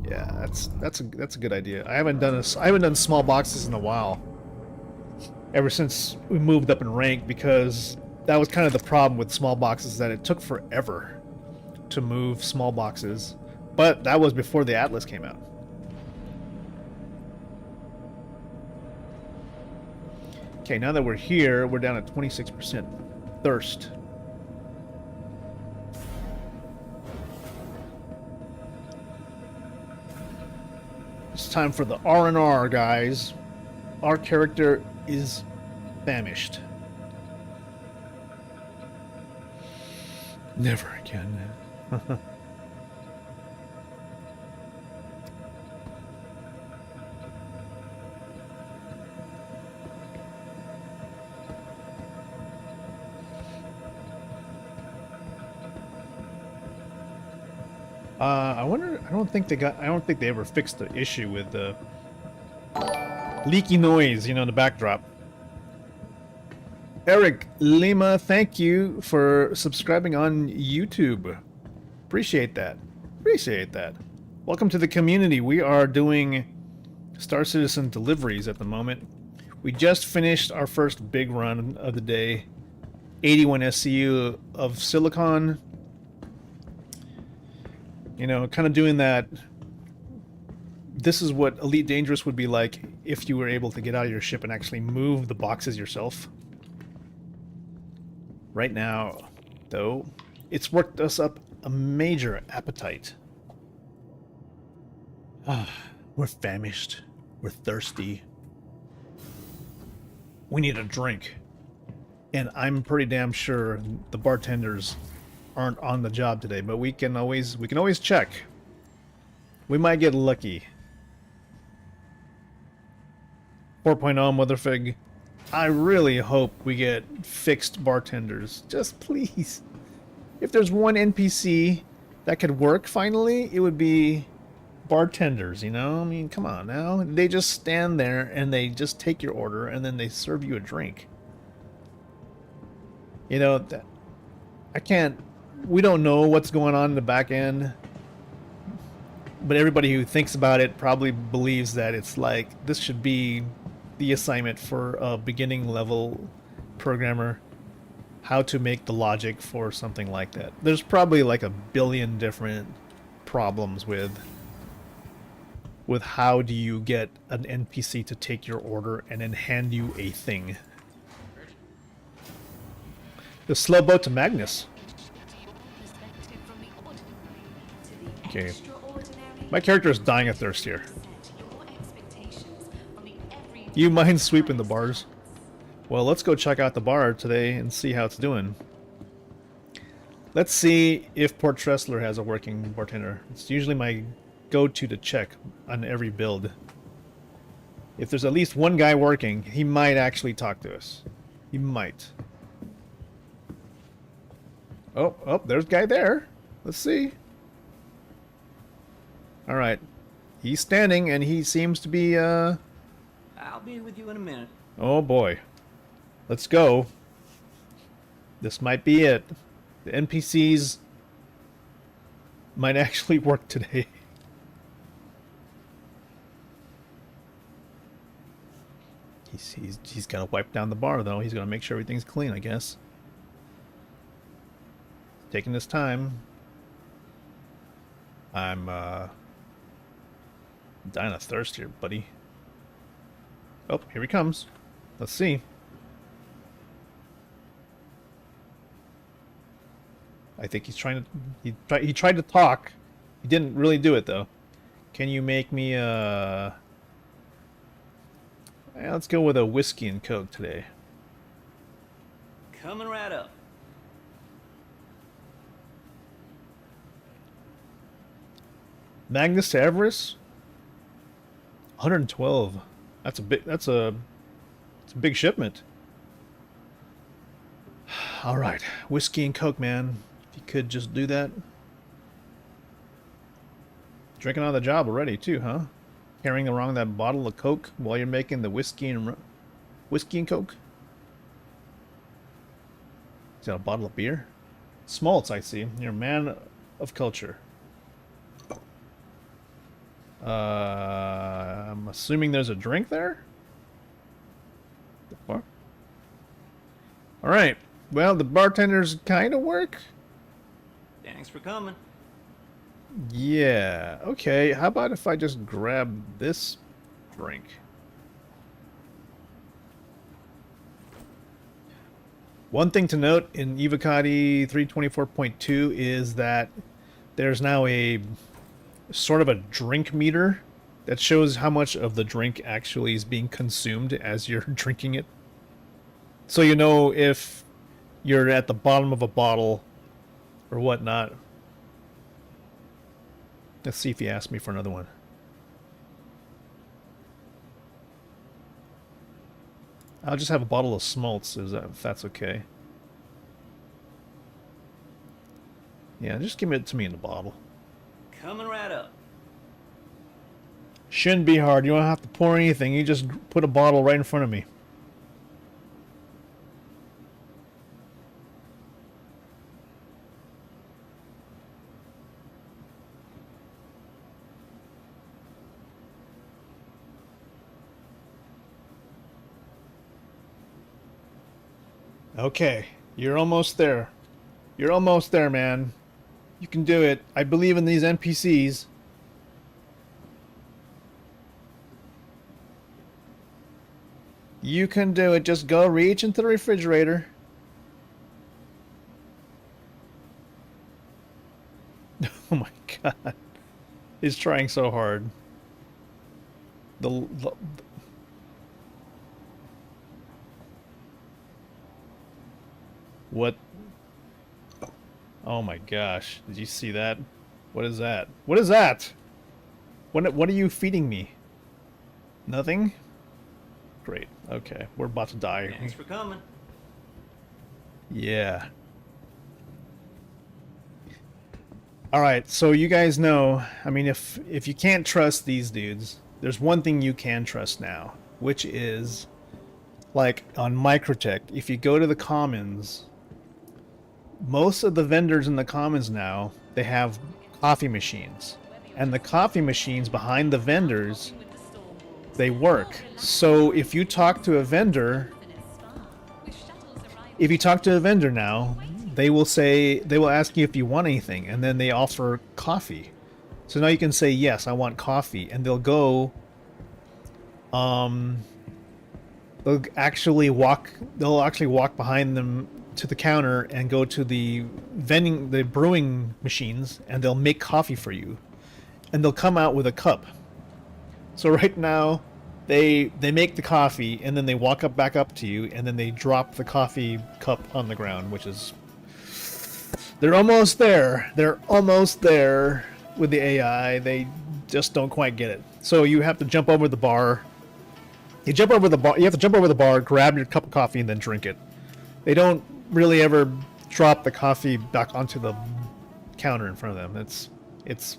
S1: Yeah, that's a good idea. I haven't done small boxes in a while. Ever since we moved up in rank, because that was kind of the problem with small boxes, that it took forever to move small boxes. But that was before the Atlas came out. Okay, now that we're here, we're down at 26% thirst. It's time for the R&R, guys. Our character is famished. Never again. I wonder. I don't think they ever fixed the issue with the leaky noise, you know, in the backdrop. Eric Lima, thank you for subscribing on YouTube. Appreciate that. Appreciate that. Welcome to the community. We are doing Star Citizen deliveries at the moment. We just finished our first big run of the day. 81 SCU of silicon. You know, kind of doing that. This is what Elite Dangerous would be like if you were able to get out of your ship and actually move the boxes yourself. Right now, though, it's worked us up a major appetite. We're famished. We're thirsty. We need a drink. And I'm pretty damn sure the bartenders aren't on the job today, but we can always check. We might get lucky. 4.0 Motherfig. I really hope we get fixed bartenders. Just please. If there's one NPC that could work finally, it would be bartenders, you know? I mean, come on now. They just stand there and they just take your order and then they serve you a drink. You know, I can't... We don't know what's going on in the back end. But everybody who thinks about it probably believes that it's like, this should be the assignment for a beginning level programmer. How to make the logic for something like that. There's probably like a billion different problems with how do you get an NPC to take your order and then hand you a thing. The slow boat to Magnus. Okay. My character is dying of thirst here. You mind sweeping the bars? Well, let's go check out the bar today and see how it's doing. Let's see if Port Tressler has a working bartender. It's usually my go-to to check on every build. If there's at least one guy working, he might actually talk to us. He might. Oh, there's a guy there. Let's see. Alright. He's standing and he seems to be,
S4: I'll be with you in a minute.
S1: Oh boy. Let's go. This might be it. The NPCs might actually work today. He's gonna wipe down the bar though. He's gonna make sure everything's clean, I guess. Taking this time. I'm dying of thirst here, buddy. Oh, here he comes. Let's see. I think he's trying to... He tried to talk. He didn't really do it, though. Can you make me a... let's go with a whiskey and coke today.
S4: Coming right up.
S1: Magnus to Everest? 112. That's a big... It's a big shipment. Alright. Whiskey and coke, man. If you could just do that. Drinking on the job already, too, huh? Carrying around that bottle of coke while you're making the whiskey and coke? Is that a bottle of beer? Smoltz, I see. You're a man of culture. I'm assuming there's a drink there? What? Alright. Well, the bartenders kind of work.
S4: Thanks for coming.
S1: Yeah. Okay. How about if I just grab this drink? One thing to note in Evocati 324.2 is that there's now a sort of a drink meter that shows how much of the drink actually is being consumed as you're drinking it. So you know if you're at the bottom of a bottle or whatnot. Let's see if he asks me for another one. I'll just have a bottle of Smoltz, if that's okay. Yeah, just give it to me in the bottle.
S4: Coming right up.
S1: Shouldn't be hard. You don't have to pour anything. You just put a bottle right in front of me. Okay, you're almost there. You're almost there, man. You can do it. I believe in these NPCs. You can do it. Just go reach into the refrigerator. Oh my god. He's trying so hard. What? Oh my gosh. Did you see that? What is that? What is that? What are you feeding me? Nothing? Great. Okay. We're about to die.
S4: Thanks for coming.
S1: Yeah. All right, so you guys know, I mean, if you can't trust these dudes, there's one thing you can trust now, which is like on Microtech, if you go to the Commons, most of the vendors in the Commons now, they have coffee machines. And the coffee machines behind the vendors, they work. So if you talk to a vendor, now, they will ask you if you want anything, and then they offer coffee. So now you can say, yes, I want coffee, and they'll go, they'll actually walk behind them to the counter and go to the brewing machines, and they'll make coffee for you. And they'll come out with a cup. So right now, they make the coffee, and then they walk back up to you, and then they drop the coffee cup on the ground, which is... They're almost there. They're almost there with the AI. They just don't quite get it. So you have to jump over the bar. You have to jump over the bar, grab your cup of coffee, and then drink it. They don't really ever drop the coffee back onto the counter in front of them. It's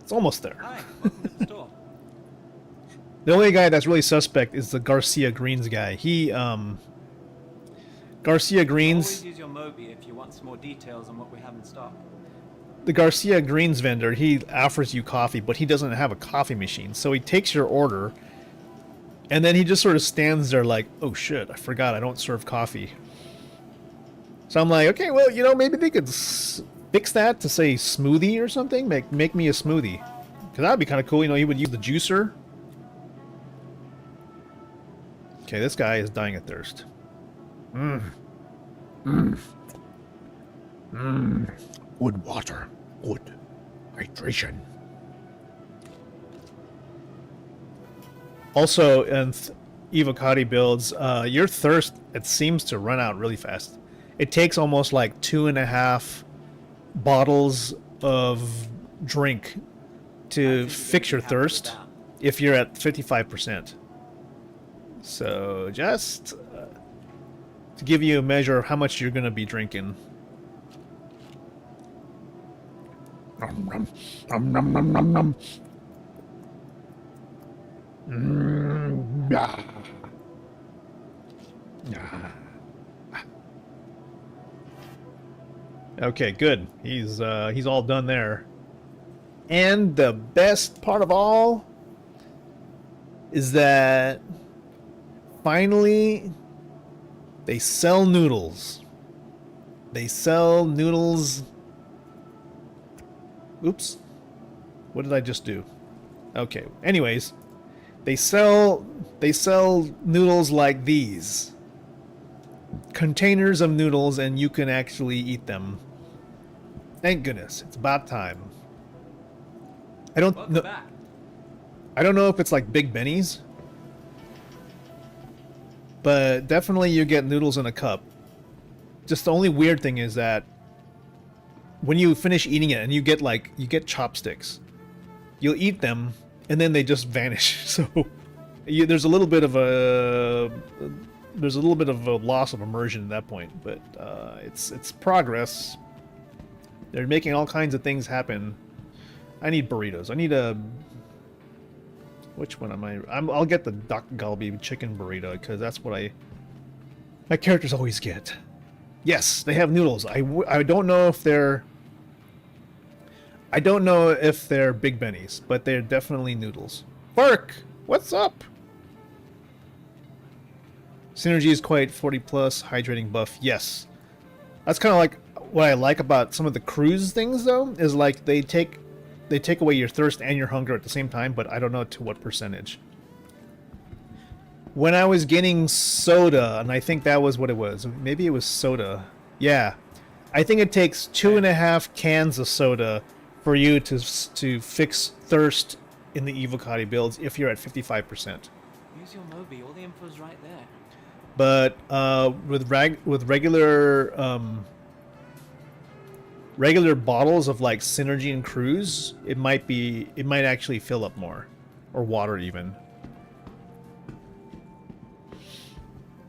S1: almost there.
S4: Hi, welcome to the store.
S1: The only guy that's really suspect is the Garcia Greens guy. Garcia Greens...
S4: Always use your Mobi if you want some more details on what we have in stock.
S1: The Garcia Greens vendor, he offers you coffee, but he doesn't have a coffee machine. So he takes your order, and then he just sort of stands there like, oh shit, I forgot I don't serve coffee. So I'm like, okay, well, maybe they could fix that to say smoothie or something. Make me a smoothie. Because that would be kind of cool. He would use the juicer. Okay, this guy is dying of thirst. Good water. Good hydration. Also, in Evocati builds, your thirst, it seems to run out really fast. It takes almost like 2.5 bottles of drink to fix your thirst if you're at 55%. So just to give you a measure of how much you're going to be drinking. Nom, nom, nom, nom, nom, nom. Yeah. Yeah. Okay, good. He's all done there. And the best part of all is that finally they sell noodles. They sell noodles. Oops. What did I just do? Okay. Anyways, they sell noodles like these. Containers of noodles, and you can actually eat them. Thank goodness. It's about time. I don't know if it's like Big Benny's, but definitely you get noodles in a cup. Just the only weird thing is that when you finish eating it and you get chopsticks, you'll eat them and then they just vanish. So there's a little bit of a loss of immersion at that point, but it's progress. They're making all kinds of things happen. I need burritos. I need a... Which one am I? I'll get the Duck Galbi chicken burrito, because that's what my characters always get. Yes, they have noodles. I don't know if they're... I don't know if they're Big Benny's, but they're definitely noodles. Bark! What's up? Synergy is quite 40 plus, hydrating buff. Yes. That's kind of like what I like about some of the cruise things, though, is like they take away your thirst and your hunger at the same time, but I don't know to what percentage. When I was getting soda, and I think that was what it was. Maybe it was soda. Yeah. I think it takes 2.5 cans of soda for you to fix thirst in the Evocati builds if you're at 55%.
S4: Use your Mobi. All the info's right there.
S1: But with regular regular bottles of like Synergy and Cruise, it might actually fill up more, or water even.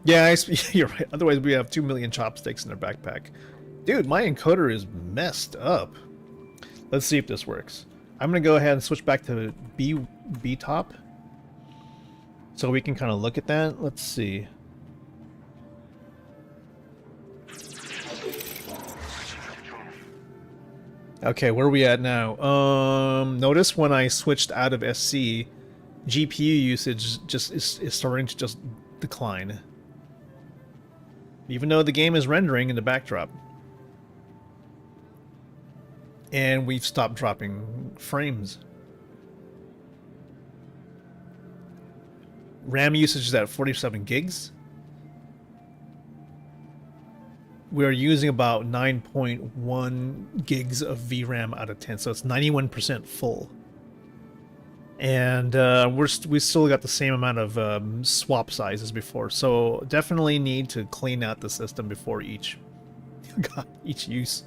S1: Yeah, you're right. Otherwise, we have 2 million chopsticks in their backpack. Dude, my encoder is messed up. Let's see if this works. I'm gonna go ahead and switch back to B top, so we can kind of look at that. Let's see. Okay, where are we at now? Notice when I switched out of SC, GPU usage just is starting to just decline, even though the game is rendering in the backdrop. And we've stopped dropping frames. RAM usage is at 47 gigs. We're using about 9.1 gigs of VRAM out of 10, so it's 91% full. And we still got the same amount of swap sizes before, so definitely need to clean out the system before each use.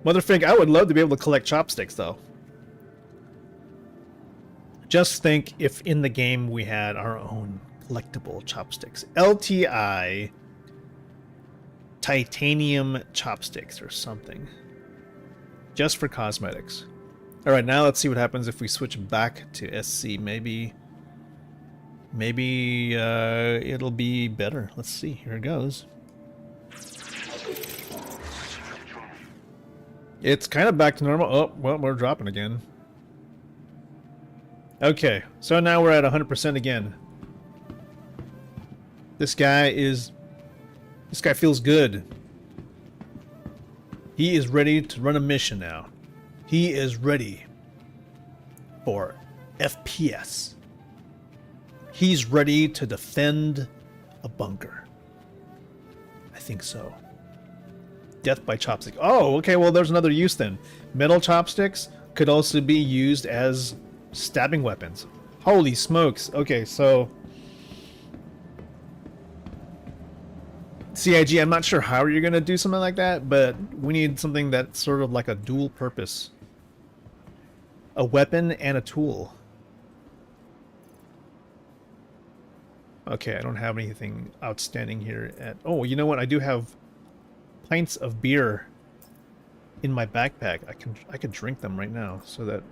S1: Motherfink, I would love to be able to collect chopsticks, though. Just think if in the game we had our own collectible chopsticks. LTI titanium chopsticks or something. Just for cosmetics. Alright, now let's see what happens if we switch back to SC. Maybe it'll be better. Let's see. Here it goes. It's kind of back to normal. Oh, well, we're dropping again. Okay, so now we're at 100% again. This guy feels good. He is ready to run a mission now. He is ready for FPS. He's ready to defend a bunker. I think so. Death by chopstick. Oh, okay, well there's another use then. Metal chopsticks could also be used as stabbing weapons. Holy smokes. Okay, so CIG, I'm not sure how you're gonna do something like that, but we need something that's sort of like a dual purpose. A weapon and a tool. Okay, I don't have anything outstanding here at... Oh, you know what? I do have pints of beer in my backpack. I can drink them right now, so that...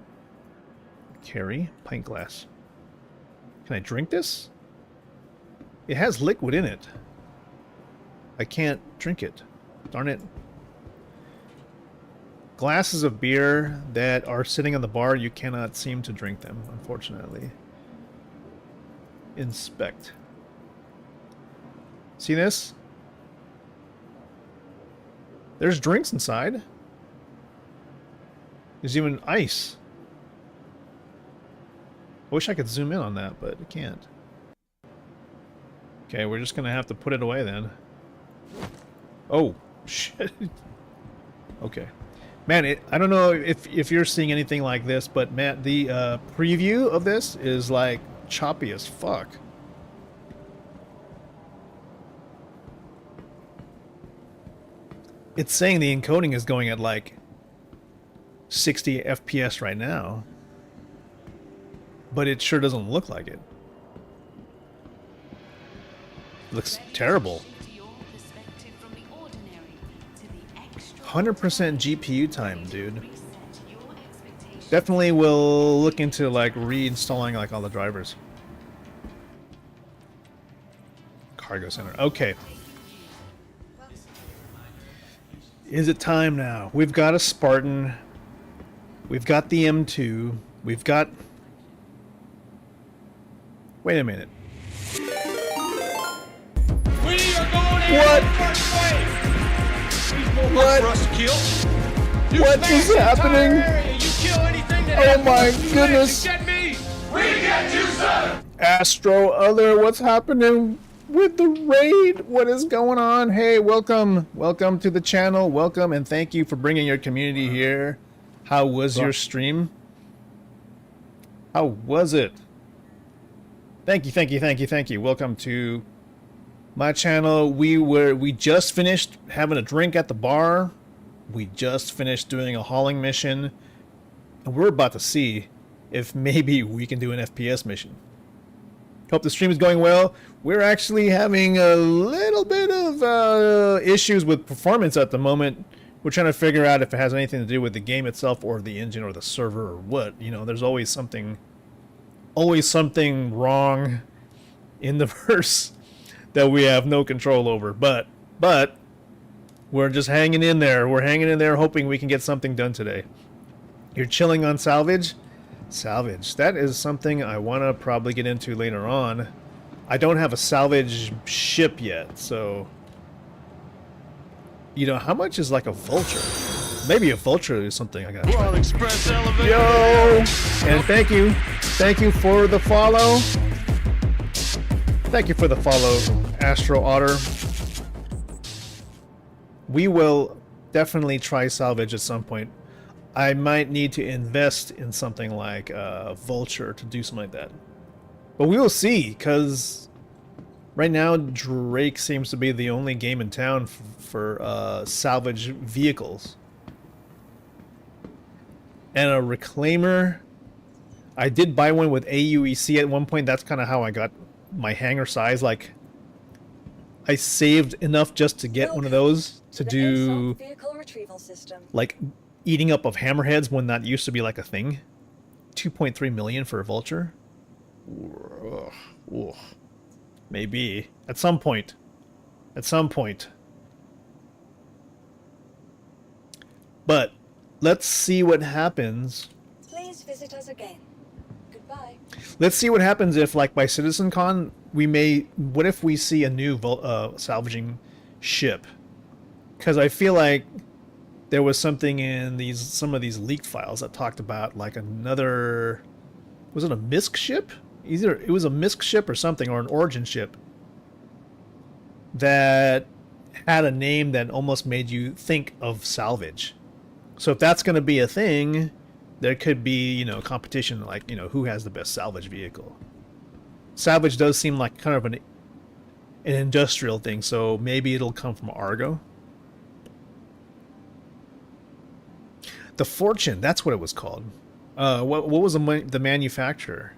S1: Carry pint glass. Can I drink this? It has liquid in it. I can't drink it. Darn it. Glasses of beer that are sitting on the bar, you cannot seem to drink them, unfortunately. Inspect. See this? There's drinks inside. There's even ice. I wish I could zoom in on that, but I can't. Okay, we're just gonna have to put it away then. Oh, shit. Okay. Man, I don't know if you're seeing anything like this, but man, the preview of this is like choppy as fuck. It's saying the encoding is going at like 60 FPS right now, but it sure doesn't look like it. Looks terrible. 100% GPU time, dude. Definitely will look into like reinstalling like all the drivers. Cargo center. Okay. Is it time now? We've got a Spartan. We've got the M2. We've got... Wait a minute. What? What? What is happening? Oh my goodness. Astro Other, what's happening with the raid? What is going on? Hey, welcome. Welcome to the channel. Welcome and thank you for bringing your community here. How was your stream? How was it? Thank you, thank you, thank you, thank you. Welcome to my channel. We just finished having a drink at the bar. We just finished doing a hauling mission. And we're about to see if maybe we can do an FPS mission. Hope the stream is going well. We're actually having a little bit of issues with performance at the moment we're trying to figure out if it has anything to do with the game itself or the engine or the server or what. You know, there's always something wrong in the verse that we have no control over. But we're just hanging in there. We're hanging in there hoping we can get something done today. You're chilling on salvage? Salvage. That is something I want to probably get into later on. I don't have a salvage ship yet, so... You know, how much is like a vulture? Maybe a vulture is something I gotta try.
S5: Express elevator.
S1: Yo! And thank you. Thank you for the follow. Thank you for the follow, Astro Otter. We will definitely try salvage at some point. I might need to invest in something like Vulture to do something like that. But we will see, because right now Drake seems to be the only game in town for salvage vehicles. And a Reclaimer. I did buy one with AUEC at one point. That's kind of how I got my hangar size. Like, I saved enough just to get one of those to do
S6: vehicle retrieval system.
S1: like eating up of hammerheads when that used to be like a thing. 2.3 million for a vulture. Ugh. Ugh. Maybe at some point. At some point. But let's see what happens.
S6: Please visit us again. Goodbye.
S1: Let's see what happens if, like, by CitizenCon, we may... What if we see a new salvaging ship? Because I feel like there was something in some of these leaked files that talked about, like, another... Was it a MISC ship? Either it was a MISC ship or something, or an Origin ship that had a name that almost made you think of salvage. So if that's going to be a thing, there could be, you know, competition, like, you know, who has the best salvage vehicle. Salvage does seem like kind of an industrial thing, so maybe it'll come from Argo. The Fortune, that's what it was called. What was the manufacturer?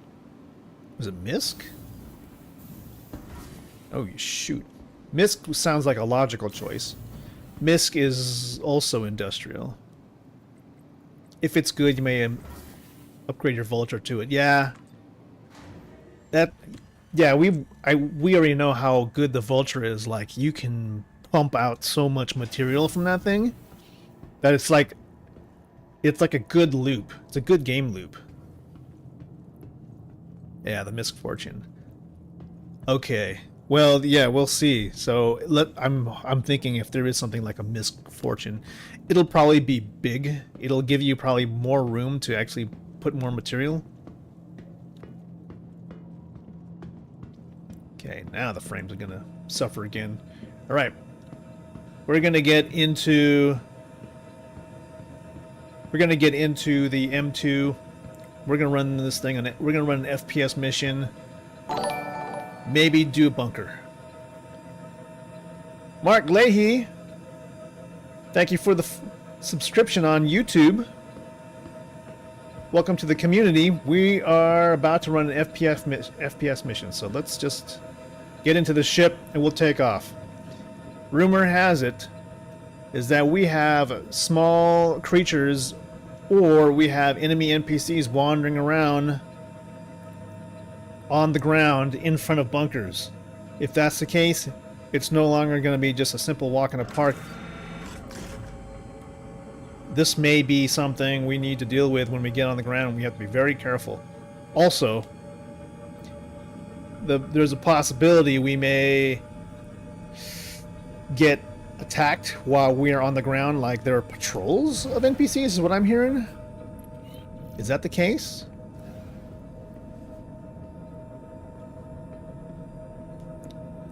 S1: Was it MISC? Oh, shoot. MISC sounds like a logical choice. MISC is also industrial. If it's good, you may upgrade your Vulture to it. Yeah. Yeah, we already know how good the Vulture is. Like, you can pump out so much material from that thing that it's like a good loop. It's a good game loop. Yeah, the MISC Fortune. Okay. Well, yeah, we'll see. So I'm thinking if there is something like a MISC Fortune, it'll probably be big. It'll give you probably more room to actually put more material. Okay, now the frames are gonna suffer again. All right, we're gonna get into the M2. We're gonna run this thing on it. We're gonna run an FPS mission. Maybe do a bunker. Mark Leahy, thank you for the subscription on YouTube. Welcome to the community. We are about to run an FPS mission, so let's just get into the ship and we'll take off. Rumor has it is that we have small creatures or we have enemy NPCs wandering around on the ground in front of bunkers. If that's the case, it's no longer going to be just a simple walk in a park. This may be something we need to deal with when we get on the ground. We have to be very careful. Also, there's a possibility we may get attacked while we are on the ground, like there are patrols of NPCs, is what I'm hearing. Is that the case?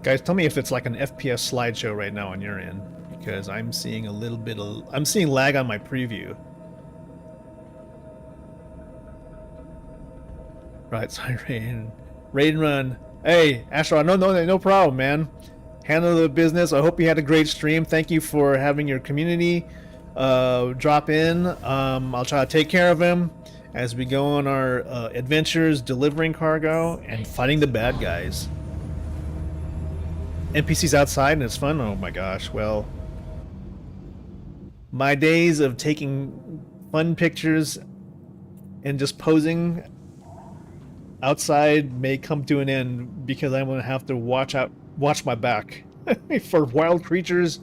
S1: Guys, tell me if it's like an FPS slideshow right now on your end, because I'm seeing a little bit of... I'm seeing lag on my preview. Right, sorry, Raiden. Raiden run. Hey, Astro, no problem, man. Handle the business. I hope you had a great stream. Thank you for having your community drop in. I'll try to take care of him as we go on our adventures, delivering cargo and fighting the bad guys. NPCs outside and it's fun? Oh my gosh, well... My days of taking fun pictures and just posing outside may come to an end because I'm gonna have to watch my back for wild creatures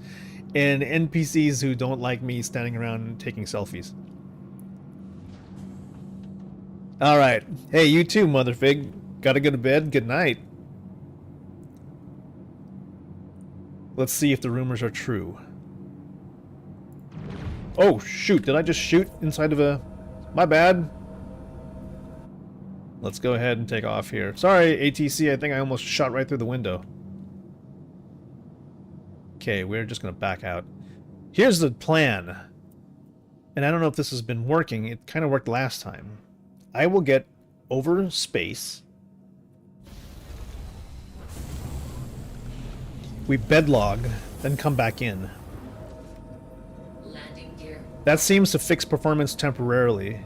S1: and NPCs who don't like me standing around taking selfies. All right, hey, you too, Motherfig. Gotta go to bed. Good night. Let's see if the rumors are true. Oh shoot! Did I just shoot inside of a? My bad. Let's go ahead and take off here. Sorry, ATC, I think I almost shot right through the window. Okay, we're just gonna back out. Here's the plan. And I don't know if this has been working. It kind of worked last time. I will get over space. We bedlog, then come back in.
S3: Landing gear.
S1: That seems to fix performance temporarily.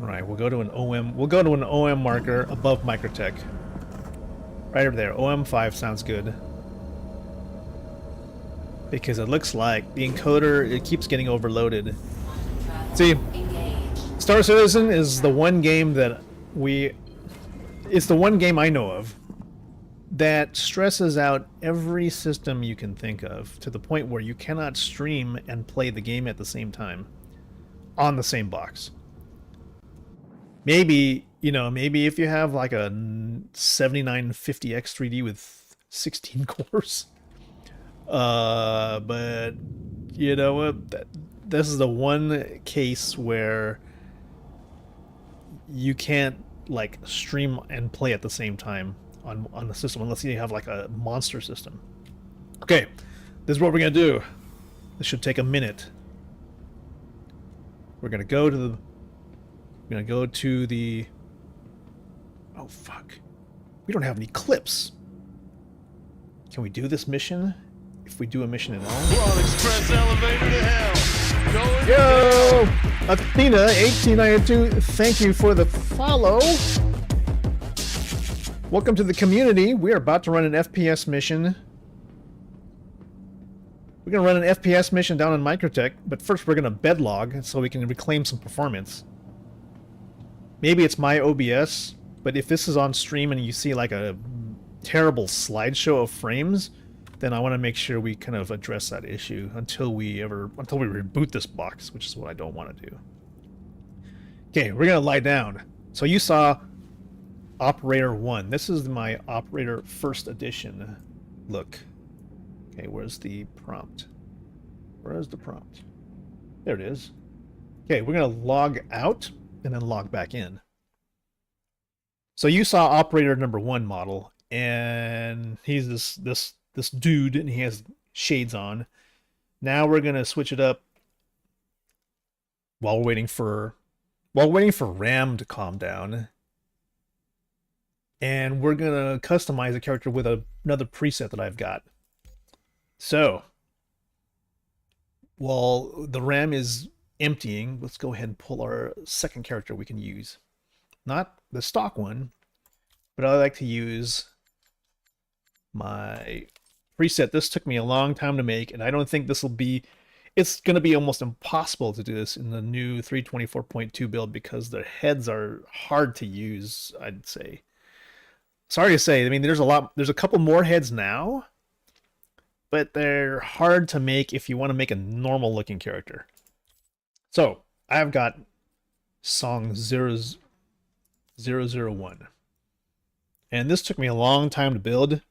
S1: Alright, we'll go to an OM. We'll go to an OM marker above Microtech. Right over there. OM5 sounds good. Because it looks like the encoder, it keeps getting overloaded.
S3: Quantum travel.
S1: See,
S3: Engage.
S1: Star Citizen is the one game that it's the one game I know of that stresses out every system you can think of to the point where you cannot stream and play the game at the same time on the same box. Maybe, maybe if you have like a 7950X 3D with 16 cores. But you know what? This is the one case where you can't like stream and play at the same time on the system unless you have like a monster system. Okay, this is what we're gonna do. This should take a minute. We're gonna go to the oh fuck. We don't have any clips. Can we do this mission? If we do a mission at all.
S5: We're on express elevator to hell. Going
S1: Yo! Athena 1892, thank you for the follow. Welcome to the community. We are about to run an FPS mission. We're going to run an FPS mission down in Microtech, but first we're going to bedlog so we can reclaim some performance. Maybe it's my OBS, but if this is on stream and you see like a terrible slideshow of frames, then I want to make sure we kind of address that issue until we reboot this box, which is what I don't want to do. Okay, we're going to lie down. So you saw Operator 1. This is my Operator First Edition look. Okay, where's the prompt? Where's the prompt? There it is. Okay, we're going to log out and then log back in. So you saw Operator number 1 model, and he's this dude, and he has shades on. Now we're gonna switch it up while we're waiting for RAM to calm down, and we're gonna customize the character with another preset that I've got. So while the RAM is emptying, let's go ahead and pull our second character we can use. Not the stock one, but I like to use my preset. This took me a long time to make, and I don't think this will be... It's going to be almost impossible to do this in the new 324.2 build because the heads are hard to use, I'd say. Sorry to say, I mean, there's a couple more heads now, but they're hard to make if you want to make a normal looking character. So, I've got song 001. And this took me a long time to build,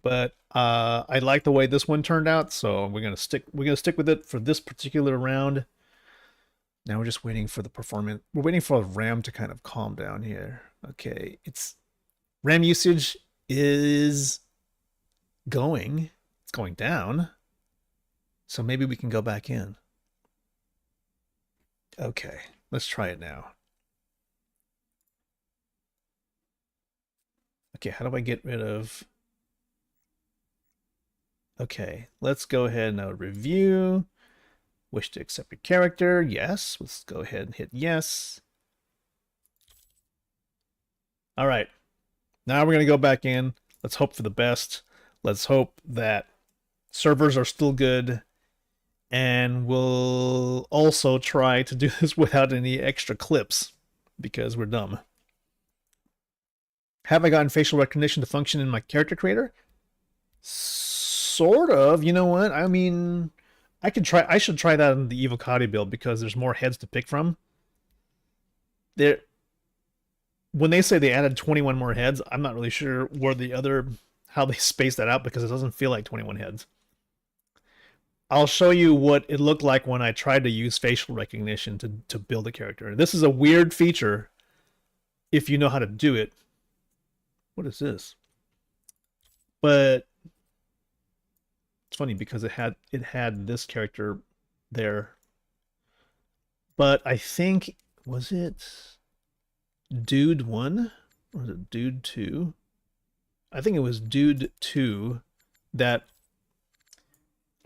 S1: but I like the way this one turned out, so we're gonna stick with it for this particular round. Now we're just waiting for the performance. We're waiting for RAM to kind of calm down here. Okay, RAM usage is going. It's going down. So maybe we can go back in. Okay, let's try it now. Okay, how do I get rid of... Okay, let's go ahead and now review. Wish to accept your character. Yes, let's go ahead and hit yes. All right, now we're going to go back in. Let's hope for the best. Let's hope that Servers are still good. And we'll also try to do this without any extra clips because we're dumb. Have I gotten facial recognition to function in my character creator? Sort of. You know what? I mean, I should try that in the Evocati build because there's more heads to pick from. When they say they added 21 more heads, I'm not really sure how they spaced that out because it doesn't feel like 21 heads. I'll show you what it looked like when I tried to use facial recognition to build a character. This is a weird feature if you know how to do it. What is this? But it's funny because it had this character there. But I think, was it Dude 1 or was it Dude 2? I think it was Dude 2 that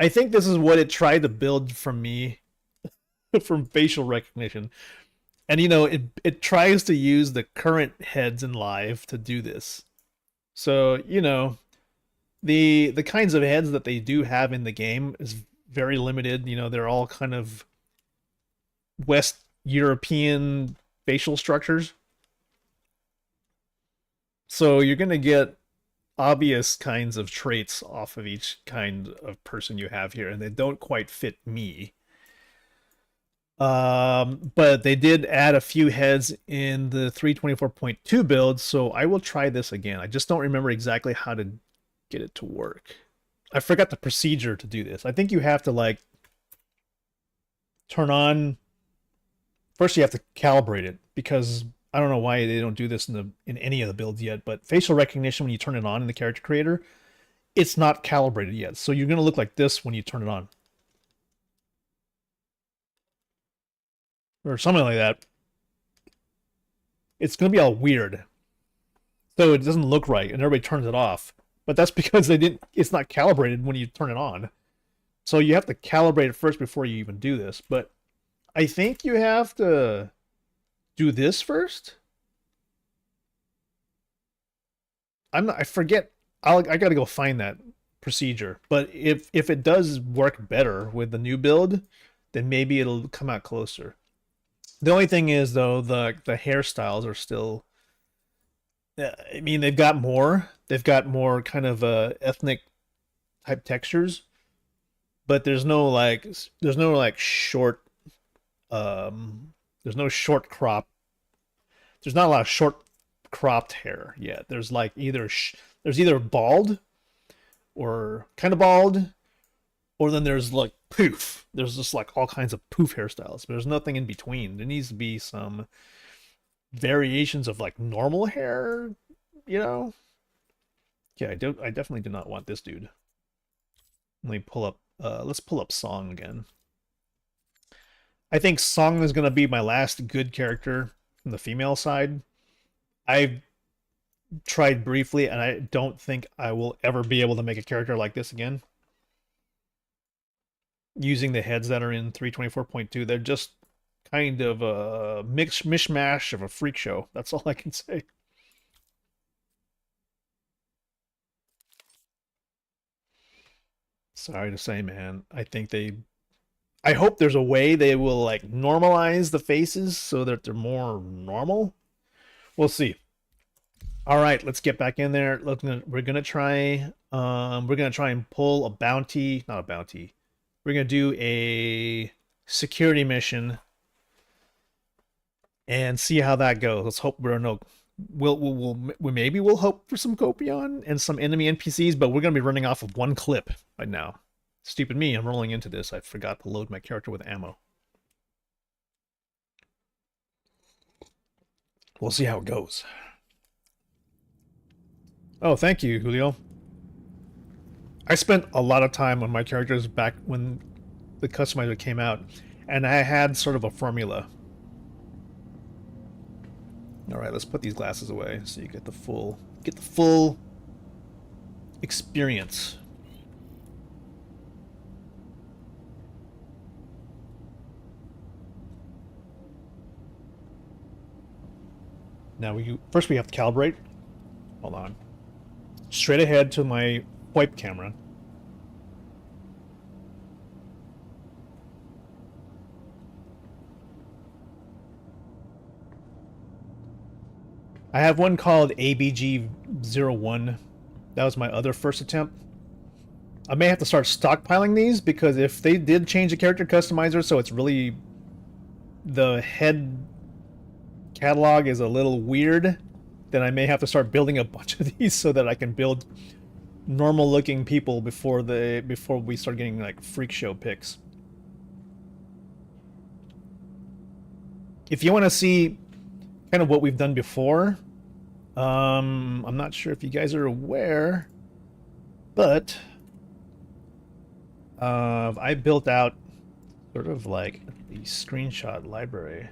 S1: I think this is what it tried to build from me from facial recognition. And it tries to use the current heads in live to do this. So, the kinds of heads that they do have in the game is very limited. They're all kind of West European facial structures. So you're going to get obvious kinds of traits off of each kind of person you have here, and they don't quite fit me. But they did add a few heads in the 324.2 build, so I will try this again. I just don't remember exactly how to get it to work. I forgot the procedure to do this. I think you have to turn on. First you have to calibrate it because I don't know why they don't do this in any of the builds yet, but facial recognition, when you turn it on in the character creator, it's not calibrated yet. So you're going to look like this when you turn it on. Or something like that. It's going to be all weird. So it doesn't look right, and everybody turns it off. But that's because it's not calibrated when you turn it on. So you have to calibrate it first before you even do this. But I think you have to do this first. I forget. I gotta go find that procedure. But if it does work better with the new build, then maybe it'll come out closer. The only thing is though, the hairstyles are still. I mean, they've got more. They've got more kind of ethnic type textures, but there's no short. There's no short crop. There's not a lot of short cropped hair yet. There's there's either bald or kind of bald, or then there's poof. There's just all kinds of poof hairstyles. But there's nothing in between. There needs to be some variations of normal hair, Yeah, I definitely do not want this dude. Let me pull up. Let's pull up Song again. I think Song is going to be my last good character from the female side. I've tried briefly, and I don't think I will ever be able to make a character like this again. Using the heads that are in 324.2, they're just kind of a mishmash of a freak show. That's all I can say. Sorry to say, man. I hope there's a way they will normalize the faces so that they're more normal. We'll see. All right, let's get back in there. We're gonna try and pull a bounty, not a bounty. We're gonna do a security mission and see how that goes. Let's hope maybe we'll hope for some Copion and some enemy NPCs, but we're gonna be running off of one clip right now. Stupid me, I'm rolling into this. I forgot to load my character with ammo. We'll see how it goes. Oh, thank you, Julio. I spent a lot of time on my characters back when the customizer came out, and I had sort of a formula. Alright, let's put these glasses away so you get the full experience. Now first we have to calibrate. Hold on. Straight ahead to my wipe camera. I have one called ABG-01. That was my other first attempt. I may have to start stockpiling these because if they did change the character customizer so it's really... the head catalog is a little weird, then I may have to start building a bunch of these so that I can build normal looking people before we start getting like freak show pics. If you want to see kind of what we've done before, I'm not sure if you guys are aware, but I built out sort of like the screenshot library.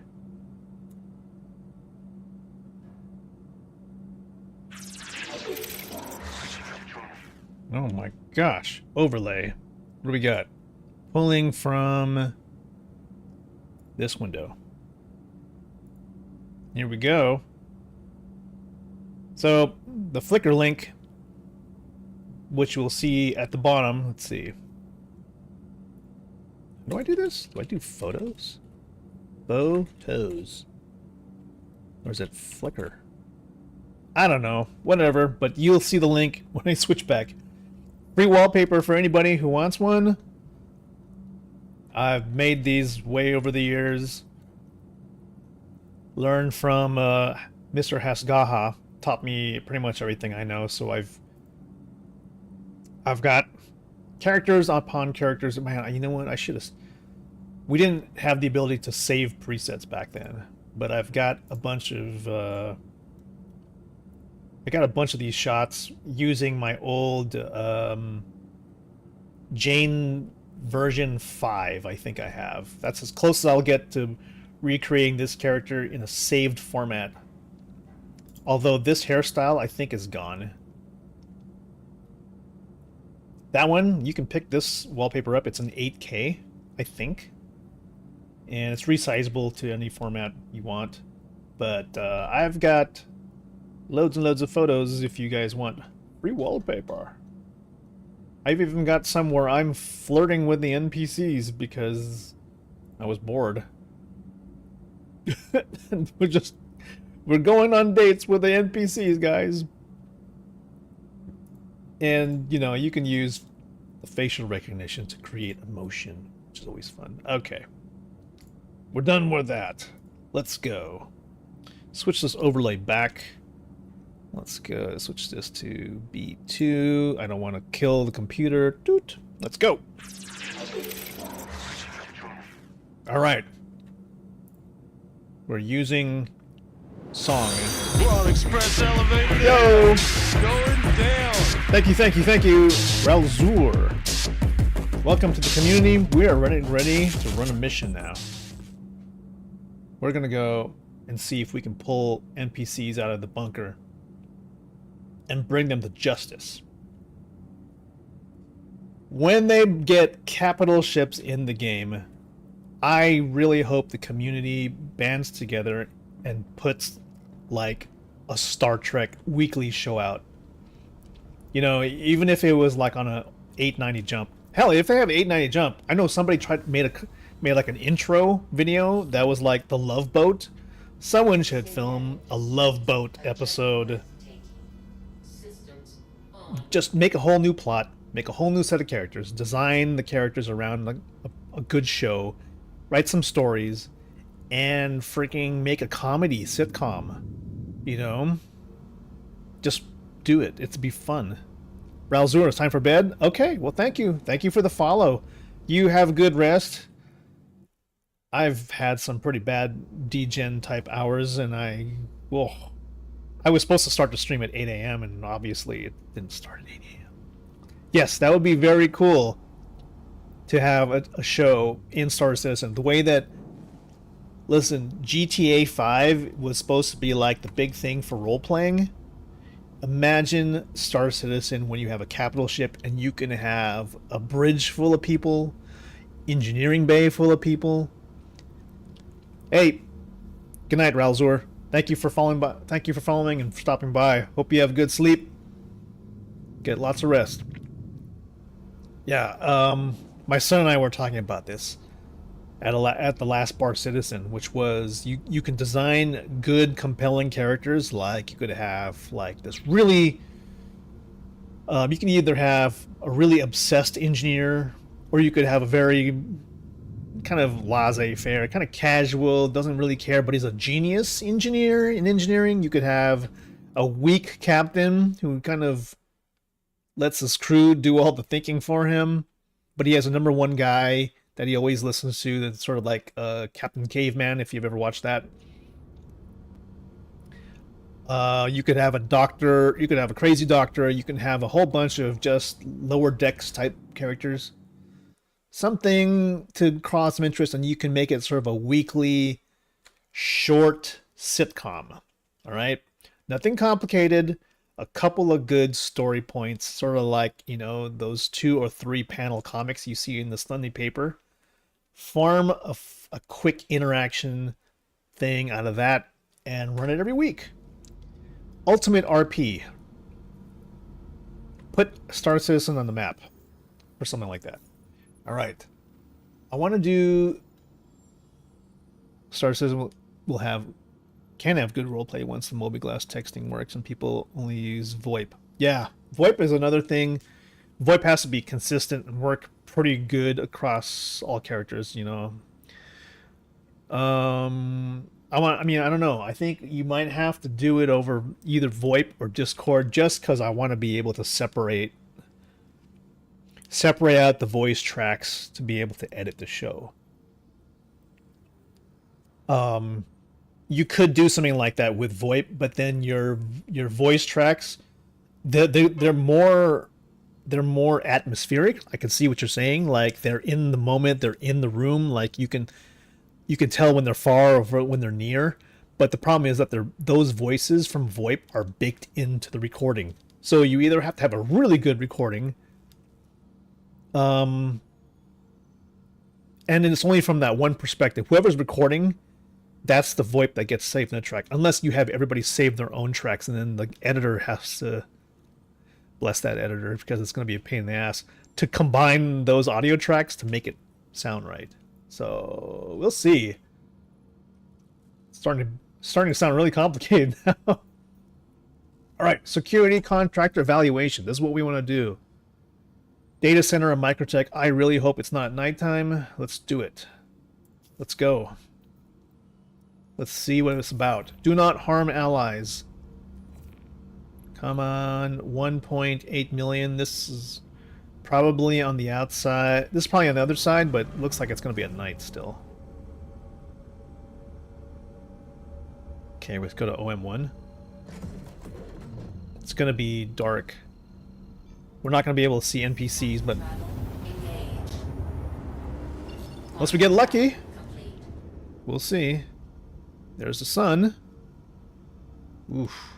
S1: Oh my gosh. Overlay. What do we got? Pulling from this window. Here we go. So, the Flickr link, which we'll see at the bottom. Let's see. Do I do this? Do I do photos? Photos. Or is it Flickr? I don't know. Whatever. But you'll see the link when I switch back. Free wallpaper for anybody who wants one. I've made these way over the years. Learned from Mr. Hasgaha. Taught me pretty much everything I know. So I've got characters upon characters. Man, you know what? I should have... We didn't have the ability to save presets back then. But I've got a bunch of... I got a bunch of these shots using my old Jane version 5, I think I have. That's as close as I'll get to recreating this character in a saved format. Although this hairstyle, I think, is gone. That one, you can pick this wallpaper up. It's an 8K, I think. And it's resizable to any format you want. But I've got... loads and loads of photos if you guys want free wallpaper. I've even got some where I'm flirting with the NPCs because I was bored. And we're going on dates with the NPCs, guys. And, you know, you can use the facial recognition to create emotion, which is always fun. Okay. We're done with that. Let's go. Switch this overlay back. Let's go switch this to B2. I don't want to kill the computer. Doot. Let's go. All right. We're using song.
S5: We're on express elevator.
S1: Yo!
S5: Going down.
S1: Thank you, Ralzur. Welcome to the community. We are ready to run a mission now. We're gonna go and see if we can pull NPCs out of the bunker and bring them to justice. When they get capital ships in the game, I really hope the community bands together and puts like a Star Trek weekly show out. You know, even if it was like on a 890 jump. Hell, if they have 890 jump, I know somebody made like an intro video that was like the Love Boat. Someone should film a Love Boat episode. Just make a whole new plot, make a whole new set of characters, design the characters around like a good show, write some stories, and freaking make a comedy sitcom. You know? Just do it. It'd be fun. Ralzur, it's time for bed? Okay, well thank you. Thank you for the follow. You have good rest. I've had some pretty bad degen type hours and I was supposed to start the stream at 8 a.m. and obviously it didn't start at 8 a.m. Yes, that would be very cool to have a show in Star Citizen. The way that, listen, GTA 5 was supposed to be like the big thing for role-playing. Imagine Star Citizen when you have a capital ship and you can have a bridge full of people, engineering bay full of people. Hey, good night, Ralzur. Thank you for following by. Thank you for following and for stopping by. Hope you have good sleep. Get lots of rest. Yeah, my son and I were talking about this. at the last Bar Citizen, which was you can design good, compelling characters. Like you could have like this really. You can either have a really obsessed engineer, or you could have a very kind of laissez-faire, kind of casual, doesn't really care, but he's a genius engineer in engineering. You could have a weak captain who kind of lets his crew do all the thinking for him, but he has a number one guy that he always listens to. That's sort of like Captain Caveman, if you've ever watched that. You could have a doctor, you could have a crazy doctor, you can have a whole bunch of just lower decks type characters. Something to cross some interest, and you can make it sort of a weekly, short sitcom. All right? Nothing complicated, a couple of good story points, sort of like, you know, those 2 or 3 panel comics you see in the Sunday paper. Farm a quick interaction thing out of that and run it every week. Ultimate RP. Put Star Citizen on the map. Or something like that. Alright. I want to do... Star Citizen can have good roleplay once the mobiGlass texting works and people only use VoIP. Yeah, VoIP is another thing. VoIP has to be consistent and work pretty good across all characters, you know. I don't know. I think you might have to do it over either VoIP or Discord just because I want to be able to separate out the voice tracks to be able to edit the show. You could do something like that with VoIP, but then your voice tracks, they're more atmospheric. I can see what you're saying. Like they're in the moment, they're in the room. Like you can tell when they're far or when they're near. But the problem is that those voices from VoIP are baked into the recording. So you either have to have a really good recording, and then it's only from that one perspective. Whoever's recording, that's the VoIP that gets saved in the track. Unless you have everybody save their own tracks, and then the editor has to, bless that editor, because it's going to be a pain in the ass, to combine those audio tracks to make it sound right. So we'll see. It's starting to sound really complicated now. All right, security contractor evaluation. This is what we want to do. Data center and microtech. I really hope it's not nighttime. Let's do it. Let's go. Let's see what it's about. Do not harm allies. Come on, 1.8 million. This is probably on the outside. This is probably on the other side, but it looks like it's going to be at night still. Okay, let's go to OM1. It's going to be dark. We're not going to be able to see NPCs, but unless we get lucky, we'll see. There's the sun. Oof.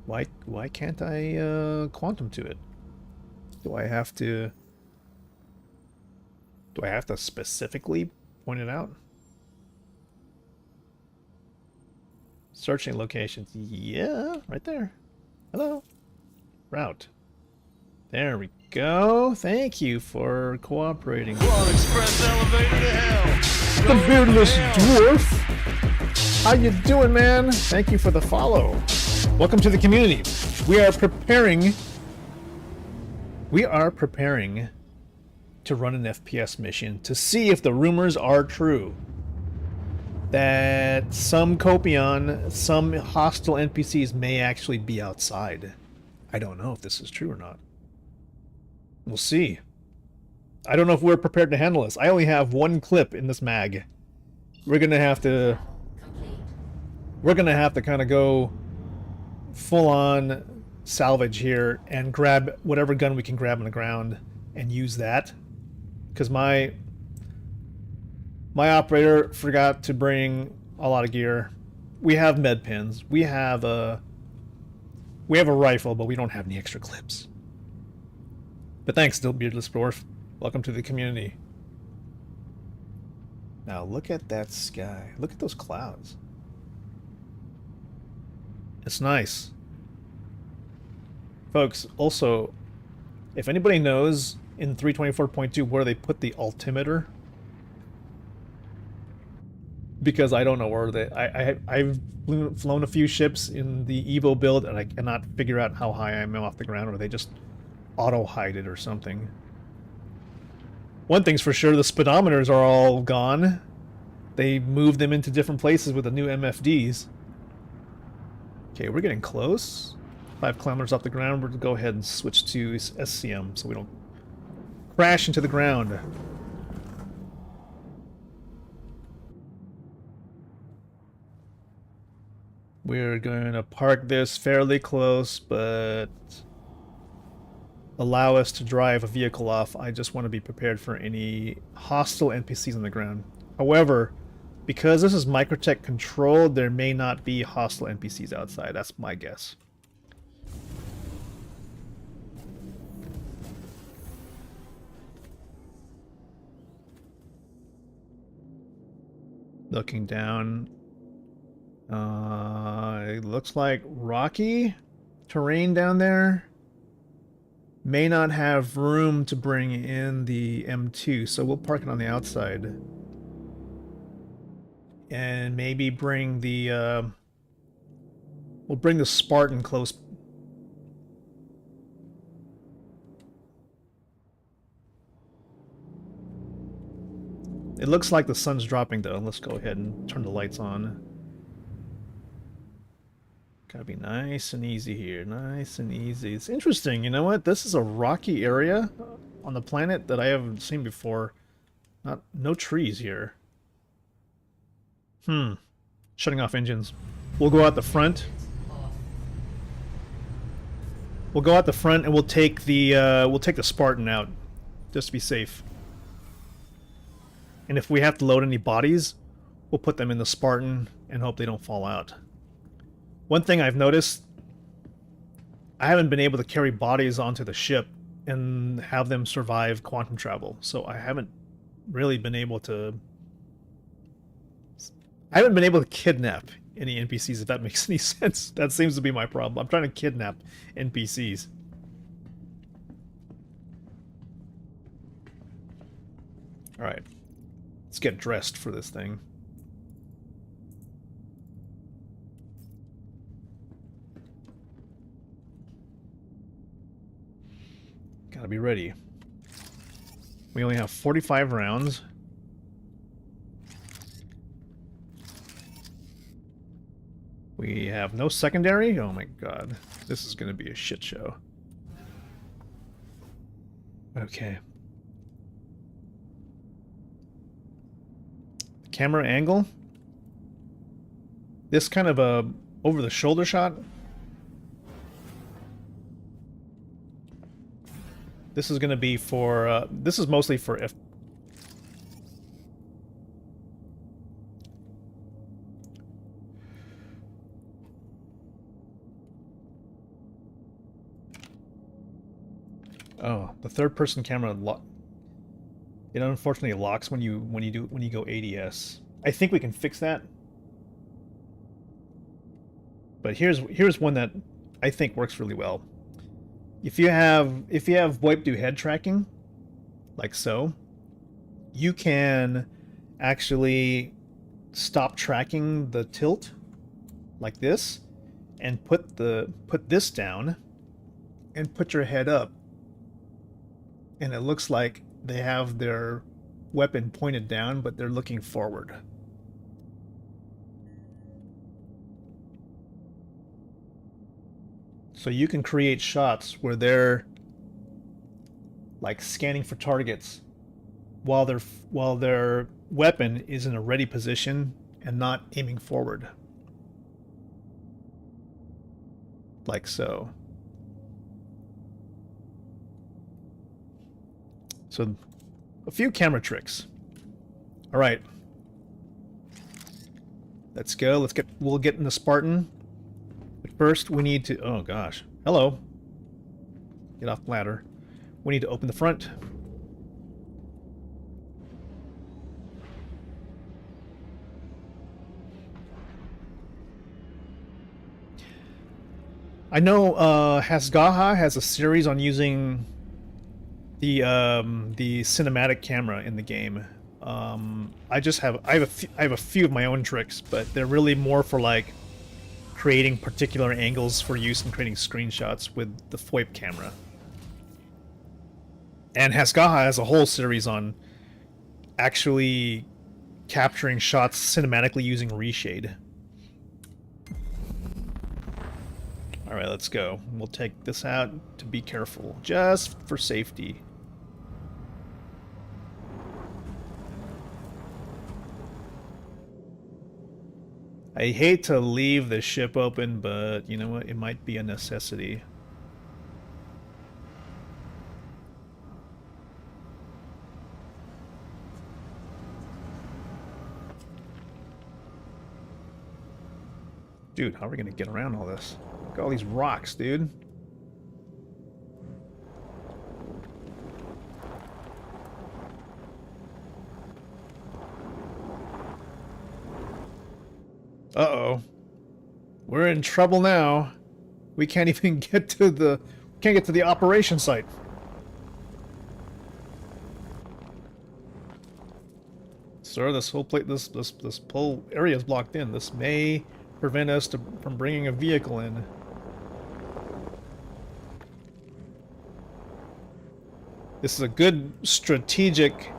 S1: Why can't I quantum to it? Do I have to specifically point it out? Searching locations. Yeah, right there. Hello. Route. There we go. Thank you for cooperating.
S5: Quad Express elevator to hell.
S1: The beardless dwarf. How you doing, man? Thank you for the follow. Welcome to the community. We are preparing to run an FPS mission to see if the rumors are true that some Copion, some hostile NPCs may actually be outside. I don't know if this is true or not. We'll see. I don't know if we're prepared to handle this. I only have one clip in this mag. We're gonna have to kind of go full on salvage here and grab whatever gun we can grab on the ground and use that, because my operator forgot to bring a lot of gear. We have med pins, we have a rifle, but we don't have any extra clips. But thanks, still beardless dwarf. Welcome to the community. Now look at that sky. Look at those clouds. It's nice. Folks, also, if anybody knows in 324.2 where they put the altimeter, because I don't know where they. I've flown a few ships in the Evo build, and I cannot figure out how high I am off the ground, or they just auto-hide it or something. One thing's for sure, the speedometers are all gone. They moved them into different places with the new MFDs. Okay, we're getting close. 5 kilometers off the ground. We're going to go ahead and switch to SCM so we don't crash into the ground. We're going to park this fairly close, but allow us to drive a vehicle off. I just want to be prepared for any hostile NPCs on the ground. However, because this is Microtech controlled, there may not be hostile NPCs outside. That's my guess. Looking down, it looks like rocky terrain down there. May not have room to bring in the M2, so we'll park it on the outside. And maybe bring the, we'll bring the Spartan close. It looks like the sun's dropping though. Let's go ahead and turn the lights on. Gotta be nice and easy here. Nice and easy. It's interesting, you know what? This is a rocky area on the planet that I haven't seen before. No trees here. Shutting off engines. We'll go out the front. We'll go out the front and we'll take the Spartan out, just to be safe. And if we have to load any bodies, we'll put them in the Spartan and hope they don't fall out. One thing I've noticed, I haven't been able to carry bodies onto the ship and have them survive quantum travel. So I haven't really been able to... I haven't been able to kidnap any NPCs, if that makes any sense. That seems to be my problem. I'm trying to kidnap NPCs. Alright. Let's get dressed for this thing. Gotta be ready. We only have 45 rounds. We have no secondary? Oh my god. This is gonna be a shit show. Okay. Camera angle. This kind of a over-the-shoulder shot. This is going to be for, this is mostly for F... Oh, the third-person camera it unfortunately locks when you go ADS. I think we can fix that. But here's one that I think works really well. If you have wipe to head tracking, like so, you can actually stop tracking the tilt like this and put this down and put your head up. And it looks like they have their weapon pointed down, but they're looking forward. So you can create shots where they're like scanning for targets while their weapon is in a ready position and not aiming forward. Like so. So, a few camera tricks. All right. Let's go. We'll get in the Spartan. But first, we need to... Oh, gosh. Hello. Get off ladder. We need to open the front. I know Hasgaha has a series on using the cinematic camera in the game. I have a few of my own tricks, but they're really more for like creating particular angles for use in creating screenshots with the FOIP camera. And Haskaha has a whole series on actually capturing shots cinematically using reshade. Alright, let's go. We'll take this out to be careful, just for safety. I hate to leave the ship open, but you know what? It might be a necessity. Dude, how are we gonna get around all this? Look at all these rocks, dude. Uh-oh. We're in trouble now. We can't even get to the operation site. Sir, this whole this whole area is blocked in. This may prevent us from bringing a vehicle in. This is a good strategic...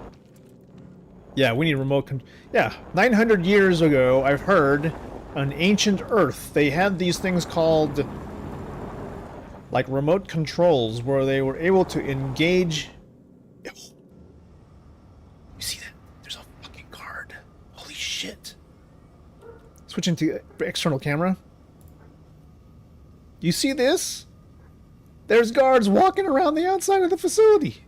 S1: Yeah, we need remote control. Yeah, 900 years ago, I've heard, on ancient Earth, they had these things called, like, remote controls, where they were able to engage... Yo. You see that? There's a fucking guard. Holy shit. Switching to external camera. You see this? There's guards walking around the outside of the facility.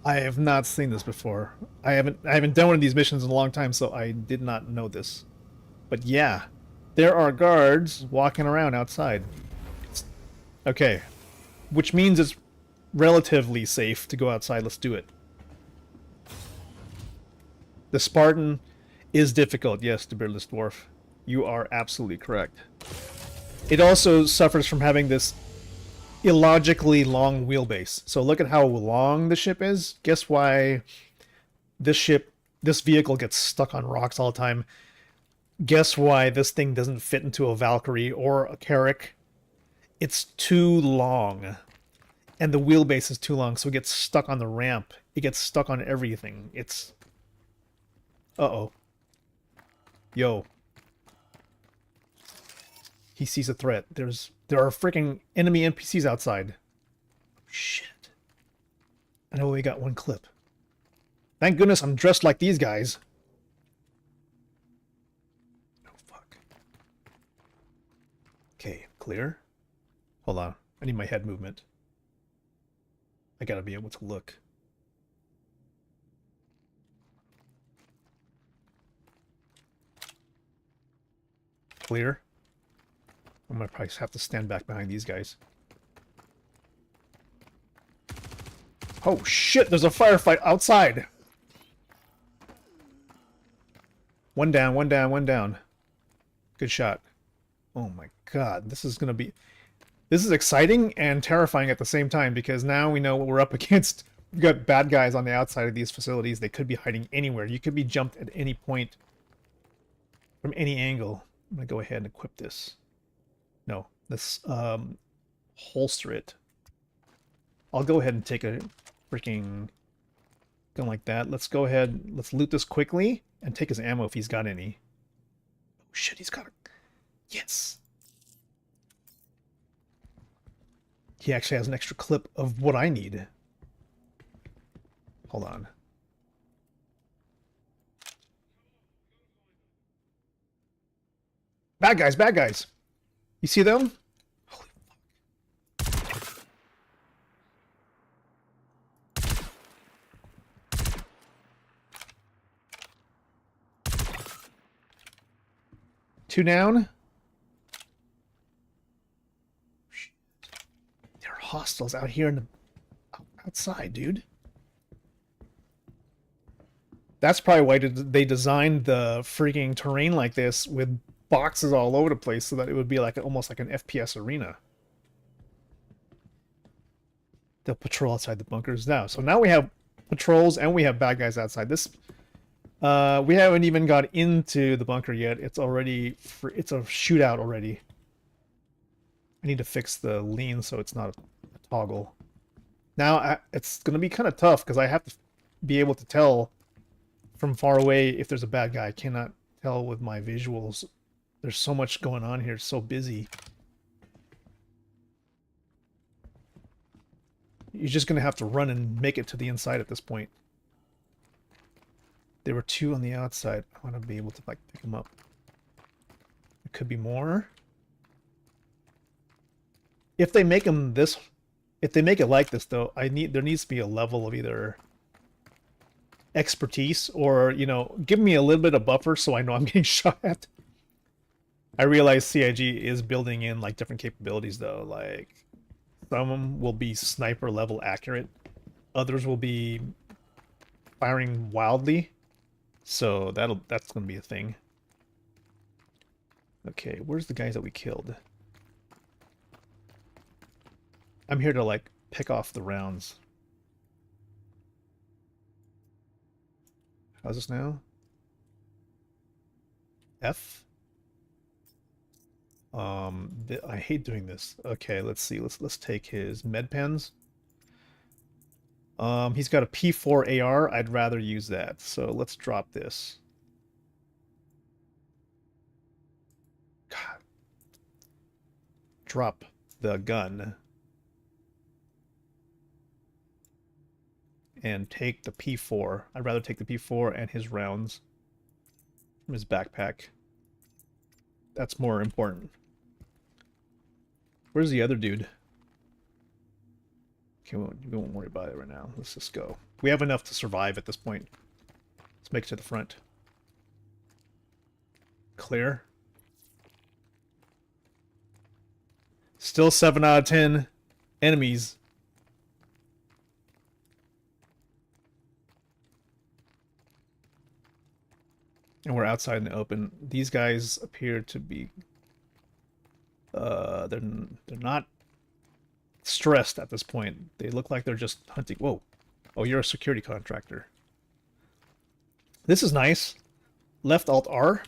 S1: I have not seen this before. I haven't done one of these missions in a long time, so I did not know this. But yeah, there are guards walking around outside. Okay, which means it's relatively safe to go outside. Let's do it. The Spartan is difficult, yes, the beardless dwarf. You are absolutely correct. It also suffers from having this illogically long wheelbase. So look at how long the ship is. Guess why this vehicle gets stuck on rocks all the time. Guess why this thing doesn't fit into a Valkyrie or a Carrack. It's too long. And the wheelbase is too long, so it gets stuck on the ramp. It gets stuck on everything. It's... Uh-oh. Yo. He sees a threat. There are freaking enemy NPCs outside. Shit. I know we got one clip. Thank goodness I'm dressed like these guys. Oh, fuck. Okay, clear. Hold on. I need my head movement. I gotta be able to look. Clear. I'm gonna probably have to stand back behind these guys. Oh shit, there's a firefight outside! One down, one down, one down. Good shot. Oh my god, this is gonna be... This is exciting and terrifying at the same time, because now we know what we're up against. We've got bad guys on the outside of these facilities. They could be hiding anywhere. You could be jumped at any point. From any angle. I'm gonna go ahead and equip this. No, let's holster it. I'll go ahead and take a freaking gun like that. Let's go ahead, let's loot this quickly and take his ammo if he's got any. Oh shit, he's got a... Yes! He actually has an extra clip of what I need. Hold on. Bad guys, bad guys! You see them? Holy fuck. Two down. There are hostiles out here in the outside, dude. That's probably why they designed the freaking terrain like this with boxes all over the place so that it would be like almost like an FPS arena. They'll patrol outside the bunkers now. So now we have patrols and we have bad guys outside. This we haven't even got into the bunker yet. It's already it's a shootout already. I need to fix the lean so it's not a toggle. Now it's going to be kind of tough because I have to be able to tell from far away if there's a bad guy. I cannot tell with my visuals. There's so much going on here. It's so busy. You're just going to have to run and make it to the inside at this point. There were 2 on the outside. I want to be able to like pick them up. It could be more. If they make them this, if they make it like this though, there needs to be a level of either expertise or, you know, give me a little bit of buffer so I know I'm getting shot at. I realize CIG is building in like different capabilities though. Like some will be sniper level accurate, others will be firing wildly. So that's going to be a thing. Okay, where's the guys that we killed? I'm here to like pick off the rounds. How's this now? F? I hate doing this. Okay, let's see. Let's take his med pens. He's got a P4 AR. I'd rather use that. So let's drop this. God. Drop the gun. And take the P4. I'd rather take the P4 and his rounds from his backpack. That's more important. Where's the other dude? Okay, we won't worry about it right now. Let's just go. We have enough to survive at this point. Let's make it to the front. Clear. Still 7 out of 10 enemies. And we're outside in the open. These guys appear to be they're not stressed at this point. They look like they're just hunting. Whoa. Oh, you're a security contractor. This is nice. Left Alt R.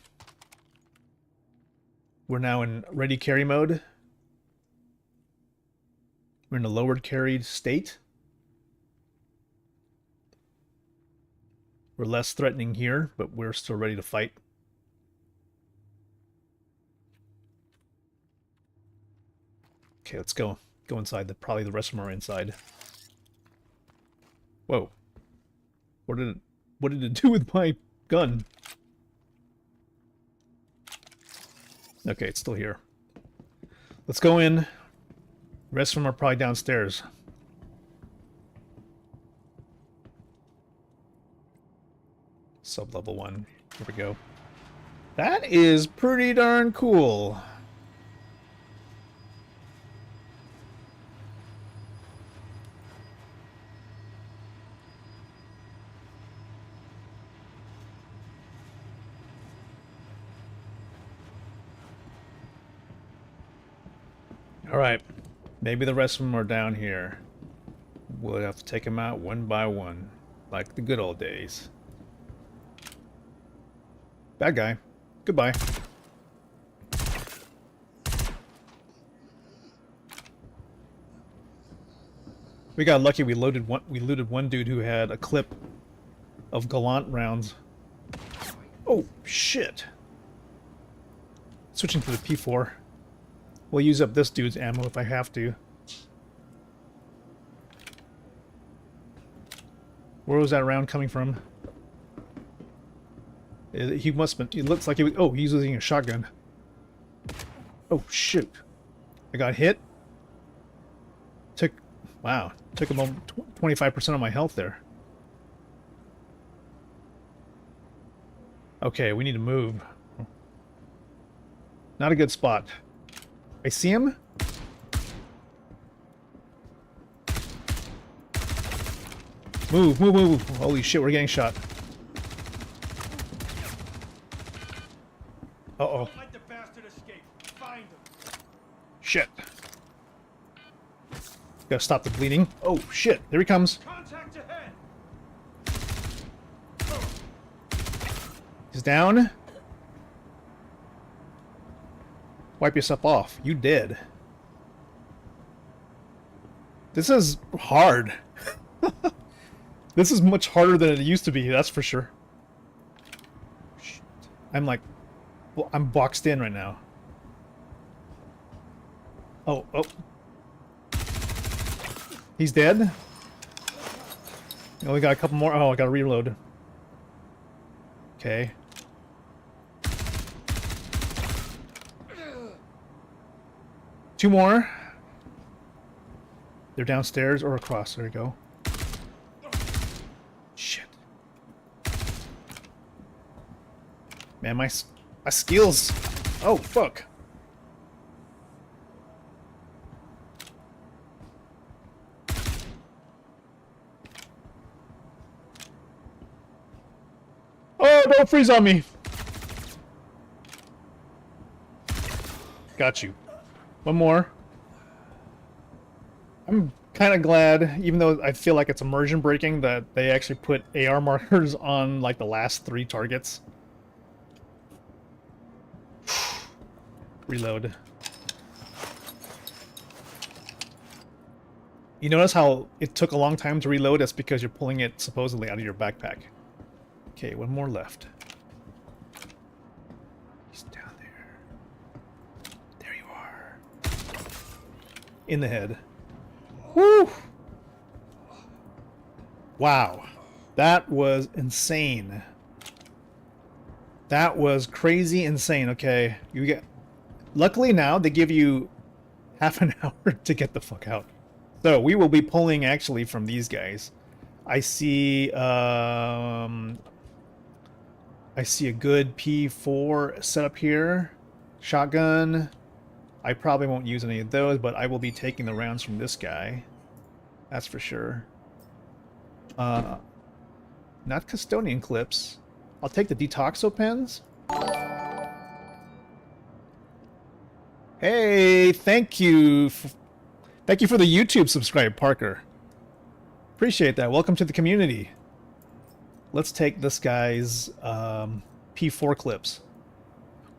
S1: We're now in ready carry mode. We're in a lowered carried state. We're less threatening here, but we're still ready to fight. Okay, let's go. Go inside. Probably the rest of them are inside. Whoa. What did it do with my gun? Okay, it's still here. Let's go in. The rest of them are probably downstairs. Sub-level 1. Here we go. That is pretty darn cool. Alright. Maybe the rest of them are down here. We'll have to take them out one by one. Like the good old days. Bad guy. Goodbye. We got lucky. We looted one dude who had a clip of Gallant rounds. Oh shit! Switching to the P4. We'll use up this dude's ammo if I have to. Where was that round coming from? He must have been. It looks like he was. Oh, he's using a shotgun. Oh shoot! I got hit. Wow, took about 25% of my health there. Okay, we need to move. Not a good spot. I see him. Move, move, move. Holy shit, we're getting shot. Uh-oh.
S5: Don't let the bastard escape. Find him.
S1: Shit. Gotta stop the bleeding. Oh shit! There he comes.
S5: Contact ahead.
S1: He's down. Wipe yourself off. You did. This is hard. This is much harder than it used to be, that's for sure. Shit. I'm like... Well, I'm boxed in right now. Oh, oh. He's dead? We only got a couple more. Oh, I gotta reload. Okay. Two more. They're downstairs or across. There we go. Shit. Man, my skills. Oh, fuck. Oh, don't freeze on me. Got you. One more. I'm kind of glad, even though I feel like it's immersion breaking, that they actually put AR markers on like the last 3 targets. Reload. You notice how it took a long time to reload? That's because you're pulling it supposedly out of your backpack. Okay, one more left. He's down there. There you are. In the head. Woo! Wow. That was insane. That was crazy insane. Okay, you get... Luckily now, they give you half an hour to get the fuck out. So, we will be pulling actually from these guys. I see a good P4 setup here. Shotgun. I probably won't use any of those, but I will be taking the rounds from this guy. That's for sure. Not custodian clips. I'll take the detoxo pens. Hey, thank you. Thank you for the YouTube subscribe, Parker. Appreciate that. Welcome to the community. Let's take this guy's P4 clips.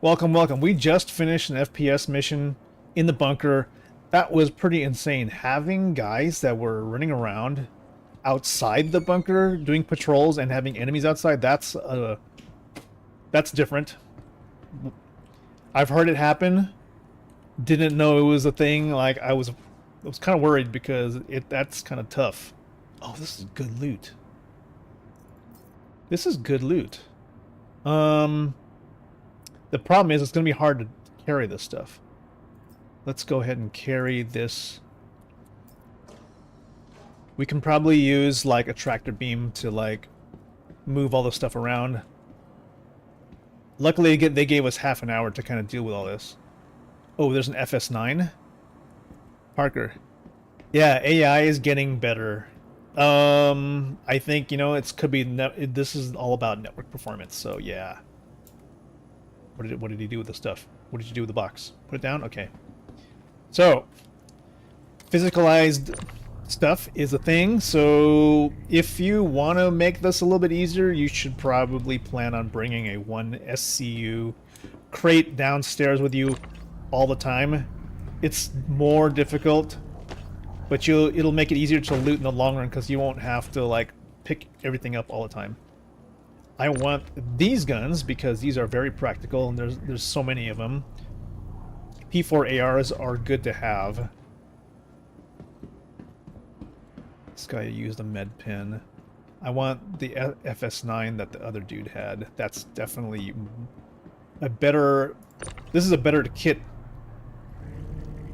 S1: Welcome, welcome. We just finished an FPS mission in the bunker. That was pretty insane. Having guys that were running around outside the bunker doing patrols and having enemies outside, that's different. I've heard it happen. Didn't know it was a thing. Like I was kind of worried because that's kind of tough. Oh, this is good loot. This is good loot. The problem is it's going to be hard to carry this stuff. Let's go ahead and carry this. We can probably use like a tractor beam to like move all the stuff around. Luckily they gave us half an hour to kind of deal with all this. Oh, there's an FS9. Parker. Yeah, AI is getting better. I think, you know, it could be this is all about network performance. So, yeah. What did he do with the stuff? What did you do with the box? Put it down? Okay. So, physicalized stuff is a thing. So, if you want to make this a little bit easier, you should probably plan on bringing a 1 SCU crate downstairs with you all the time. It's more difficult, but it'll make it easier to loot in the long run because you won't have to like pick everything up all the time. I want these guns because these are very practical and there's so many of them. P4 ARs are good to have. This guy used a med pen. I want the FS9 that the other dude had. That's definitely a better... This is a better kit.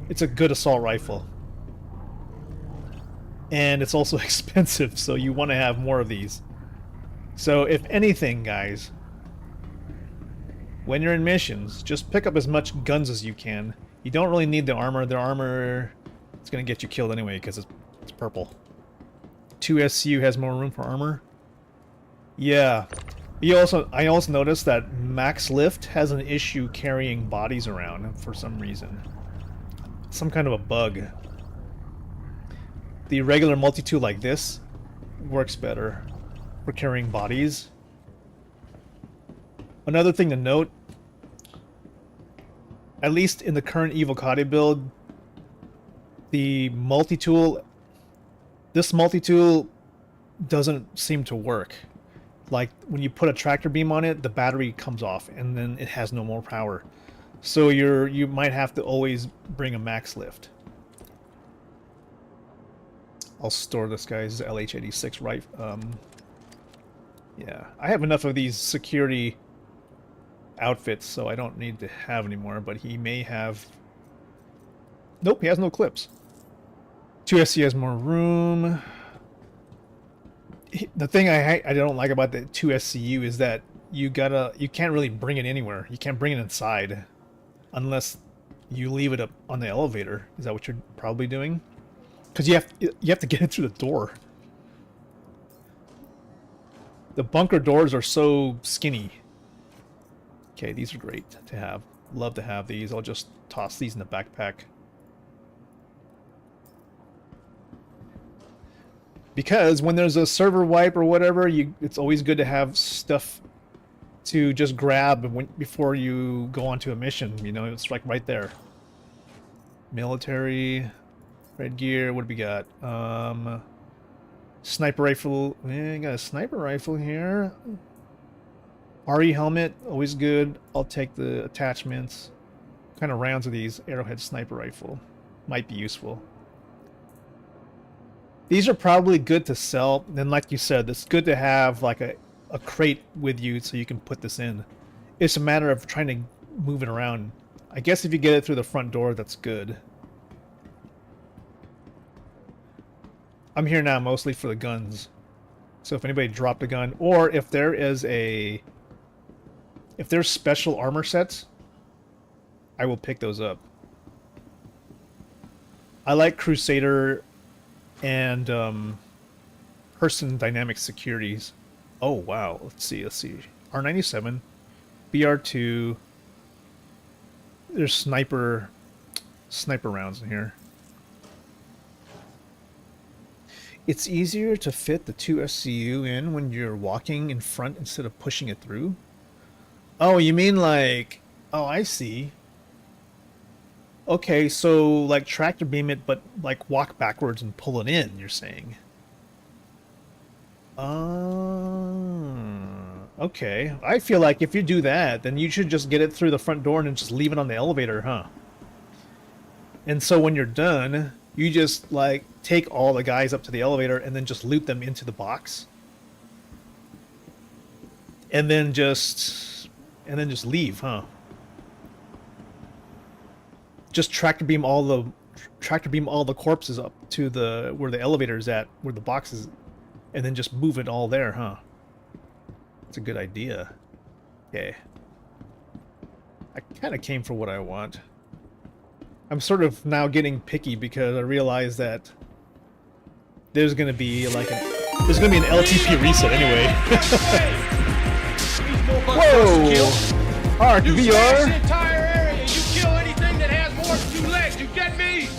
S1: It's a good assault rifle. And it's also expensive, so you want to have more of these. So if anything, guys, when you're in missions, just pick up as much guns as you can. You don't really need the armor. The armor is going to get you killed anyway because it's purple. 2 SCU has more room for armor. Yeah. I also noticed that Max Lift has an issue carrying bodies around for some reason. Some kind of a bug. the regular multi-tool like this works better for carrying bodies. Another thing to note, at least in the current Evocati build, the multi-tool, this multi-tool doesn't seem to work. Like when you put a tractor beam on it, the battery comes off and then it has no more power. So you might have to always bring a max lift. I'll store this guy's LH86 rifle. Yeah, I have enough of these security outfits, so I don't need to have anymore, but he may have... Nope, he has no clips. 2SC has more room. The thing I don't like about the 2SCU is that you can't really bring it anywhere. You can't bring it inside unless you leave it up on the elevator. Is that what you're probably doing? Because you have to get it through the door. The bunker doors are so skinny. Okay, these are great to have. Love to have these. I'll just toss these in the backpack. Because when there's a server wipe or whatever, it's always good to have stuff to just grab before you go onto a mission. You know, it's like right there. Military, red gear. What do we got? Sniper rifle. Yeah, got a sniper rifle here. RE helmet, always good. I'll take the attachments. What kind of rounds are these? Arrowhead sniper rifle. Might be useful. These are probably good to sell. Then like you said, it's good to have like a crate with you so you can put this in. It's a matter of trying to move it around. I guess if you get it through the front door, that's good. I'm here now mostly for the guns. So if anybody dropped a gun, or if there is if there's special armor sets, I will pick those up. I like Crusader and person dynamic securities. Oh wow, let's see. R97, BR2. There's sniper rounds in here. It's easier to fit the 2SCU in when you're walking in front instead of pushing it through. Oh, you mean like... Oh, I see. Okay, so like tractor beam it, but like walk backwards and pull it in, you're saying. Okay. I feel like if you do that, then you should just get it through the front door and then just leave it on the elevator, huh? And so when you're done, you just like take all the guys up to the elevator and then just loop them into the box. And then just leave, huh? Just tractor beam all the corpses up to where the elevator is at, where the box is, and then just move it all there, huh? That's a good idea. Okay. I kind of came for what I want. I'm sort of now getting picky because I realize that there's gonna be like an LTP reset anyway. Whoa! Arc VR.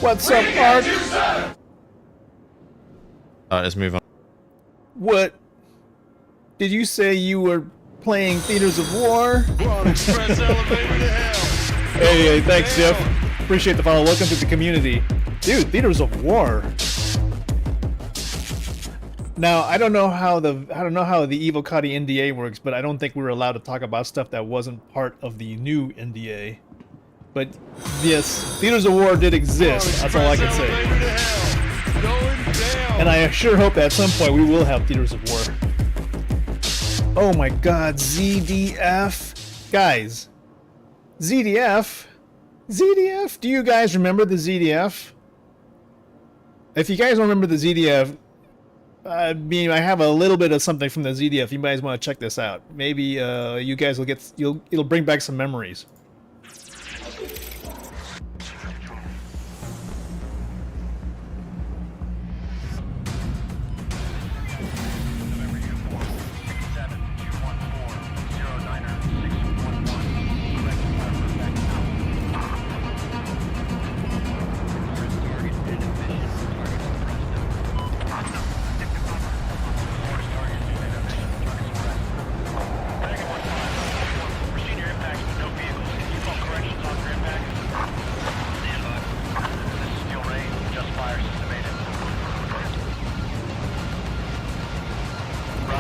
S1: What's up, Arc?
S7: Let's move on.
S1: What? Did you say you were playing Theaters of War? Hey, thanks, Jeff. Appreciate the follow. Welcome to the community. Dude, Theaters of War. Now, I don't know how the Evocati NDA works, but I don't think we were allowed to talk about stuff that wasn't part of the new NDA. But yes, Theaters of War did exist. That's all I can say. And I sure hope that at some point we will have Theaters of War. Oh my god, ZDF. Guys, ZDF? ZDF? Do you guys remember the ZDF? If you guys don't remember the ZDF, I mean, I have a little bit of something from the ZDF. You guys want to check this out. Maybe you guys will it'll bring back some memories.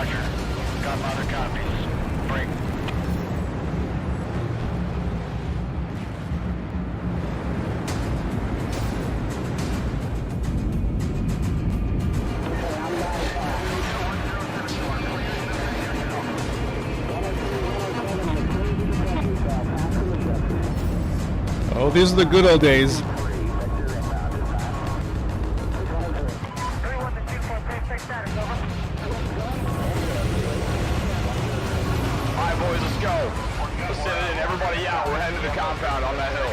S5: Roger. Godfather copies. Break.
S1: Oh, these are the good old days.
S5: Alright, boys, let's go. Let's send it in. Everybody out. We're heading to the compound on that hill.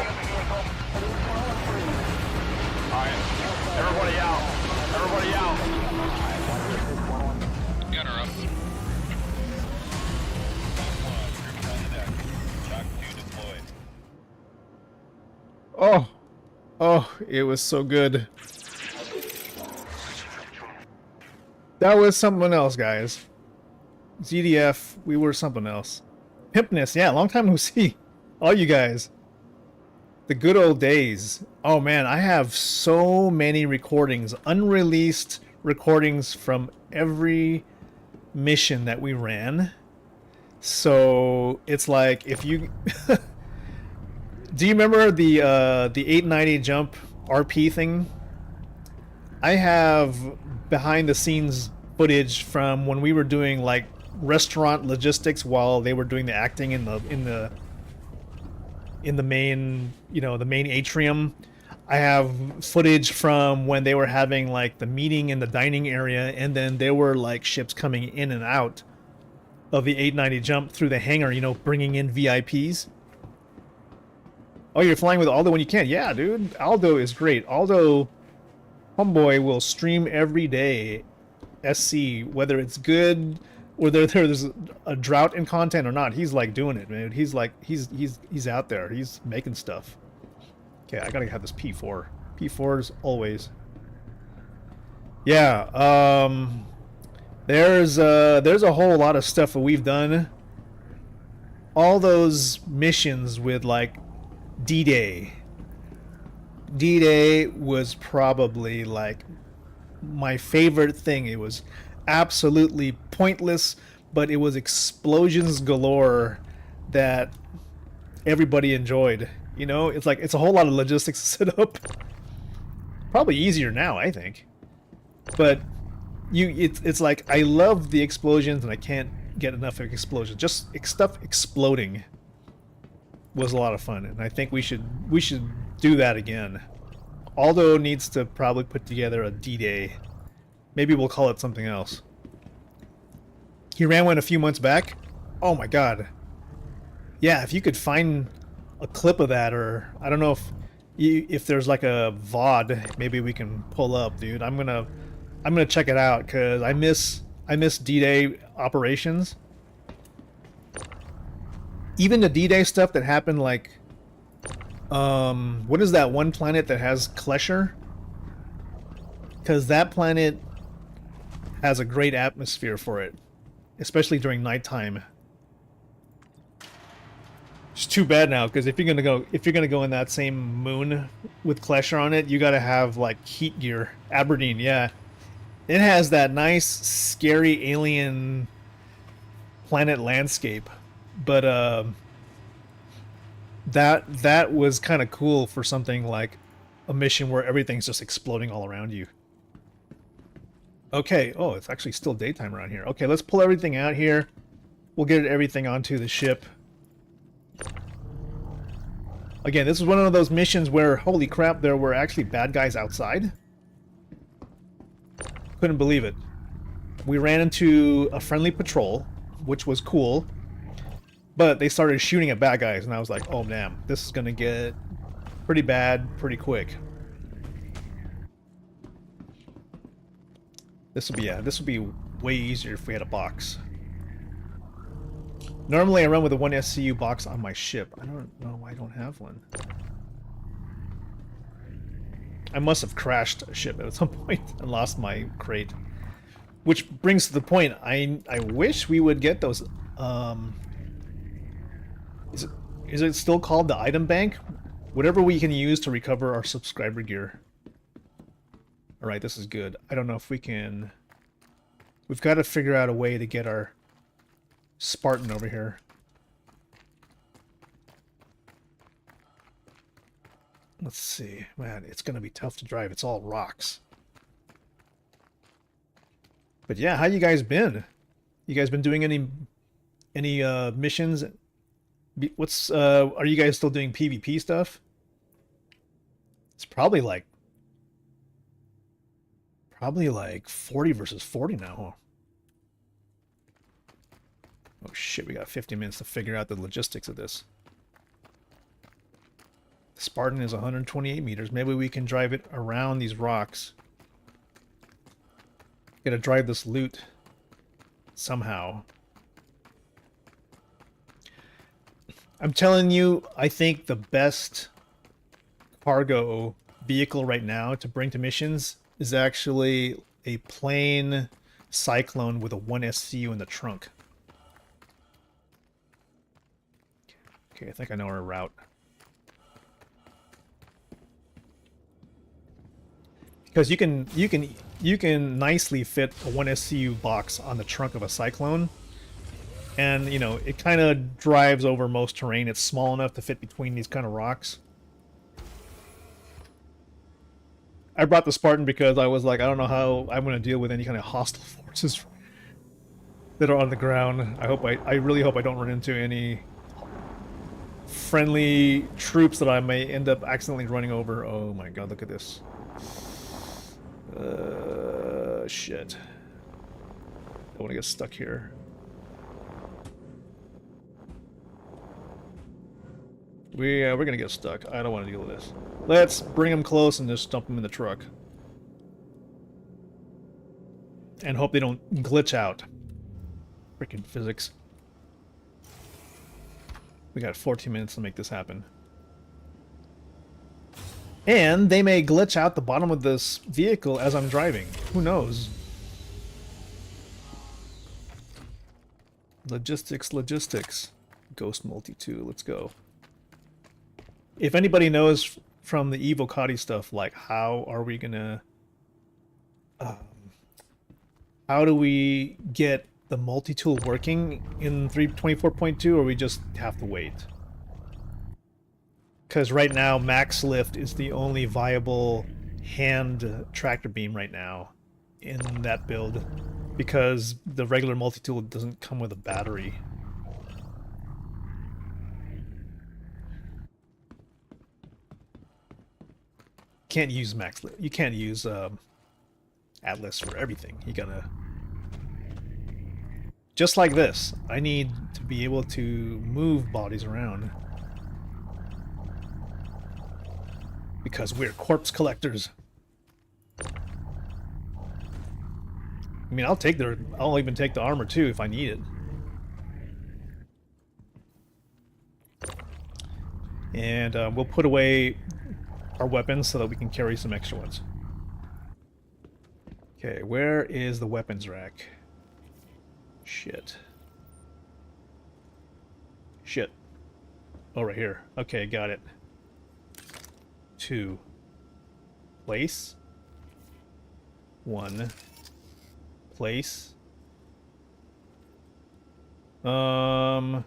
S5: Alright. Everybody out. Everybody out. Gunner up.
S1: Oh. Oh, it was so good. That was something else, guys. ZDF, we were something else. Pimpness, yeah, long time no see. All you guys. The good old days. Oh man, I have so many recordings, unreleased recordings from every mission that we ran. So it's like if you do you remember the 890 jump RP thing? I have behind the scenes footage from when we were doing like restaurant logistics while they were doing the acting in the main, you know, the main atrium. I have footage from when they were having like the meeting in the dining area, and then there were like ships coming in and out of the 890 jump through the hangar, you know, bringing in VIPs. Oh, you're flying with Aldo when you can. Yeah, dude. Aldo is great. Aldo, homeboy, will stream every day. SC, whether it's good or there's a drought in content or not, he's like doing it, man. He's like he's out there. He's making stuff. Okay, I gotta have this P4. P4s always. Yeah. There's a whole lot of stuff that we've done. All those missions with like D-Day. D-Day was probably like my favorite thing. It was absolutely pointless, but it was explosions galore that everybody enjoyed. You know, it's like it's a whole lot of logistics to set up. Probably easier now, I think. But it's like I love the explosions and I can't get enough of explosions. Just stuff exploding was a lot of fun, and I think we should do that again. Aldo needs to probably put together a D-Day. Maybe we'll call it something else. He ran one a few months back. Oh my god. Yeah, if you could find a clip of that, or I don't know if there's like a VOD, maybe we can pull up, dude. I'm gonna check it out because I miss D-Day operations. Even the D-Day stuff that happened, like, what is that one planet that has Klesher? Because that planet has a great atmosphere for it, especially during nighttime. It's too bad now, because if you're gonna go in that same moon with Klesher on it, you gotta have like heat gear. Aberdeen, yeah, it has that nice, scary alien planet landscape. But that was kind of cool for something like a mission where everything's just exploding all around you. Okay, oh, it's actually still daytime around here. Okay, let's pull everything out here. We'll get everything onto the ship. Again, this is one of those missions where, holy crap, there were actually bad guys outside. Couldn't believe it. We ran into a friendly patrol, which was cool. But they started shooting at bad guys, and I was like, oh damn, this is gonna get pretty bad pretty quick. This would be way easier if we had a box. Normally I run with a 1 SCU box on my ship. I don't know why I don't have one. I must have crashed a ship at some point and lost my crate. Which brings to the point, I wish we would get those Is it still called the item bank? Whatever we can use to recover our subscriber gear. Alright, this is good. I don't know if we can... We've got to figure out a way to get our Spartan over here. Let's see. Man, it's going to be tough to drive. It's all rocks. But yeah, how you guys been? You guys been doing any missions? What's are you guys still doing PvP stuff? It's probably like 40 versus 40 now, huh? Oh shit, we got 50 minutes to figure out the logistics of this. Spartan is 128 meters. Maybe we can drive it around these rocks. Gotta drive this loot somehow. I'm telling you, I think the best cargo vehicle right now to bring to missions is actually a plain Cyclone with a 1 SCU in the trunk. Okay, I think I know our route. Because you can nicely fit a 1 SCU box on the trunk of a Cyclone. And, you know, it kind of drives over most terrain. It's small enough to fit between these kind of rocks. I brought the Spartan because I was like, I don't know how I'm going to deal with any kind of hostile forces that are on the ground. I really hope I don't run into any friendly troops that I may end up accidentally running over. Oh my god, look at this. Shit. I don't want to get stuck here. We're gonna get stuck. I don't want to deal with this. Let's bring them close and just dump them in the truck. And hope they don't glitch out. Freaking physics. We got 14 minutes to make this happen. And they may glitch out the bottom of this vehicle as I'm driving. Who knows? Logistics, logistics. Ghost Multi 2, let's go. If anybody knows from the Evo Cody stuff, like how are we gonna... how do we get the multi-tool working in 3.24.2, or we just have to wait? Because right now, max lift is the only viable hand tractor beam right now in that build, because the regular multi-tool doesn't come with a battery. Can't use max lift. You can't use Atlas for everything. You gotta... Just like this, I need to be able to move bodies around. Because we're corpse collectors. I mean, I'll even take the armor too if I need it. And we'll put away our weapons so that we can carry some extra ones. Okay, where is the weapons rack? Shit. Shit. Oh, right here. Okay, got it. 2. Place. 1. Place. Kidding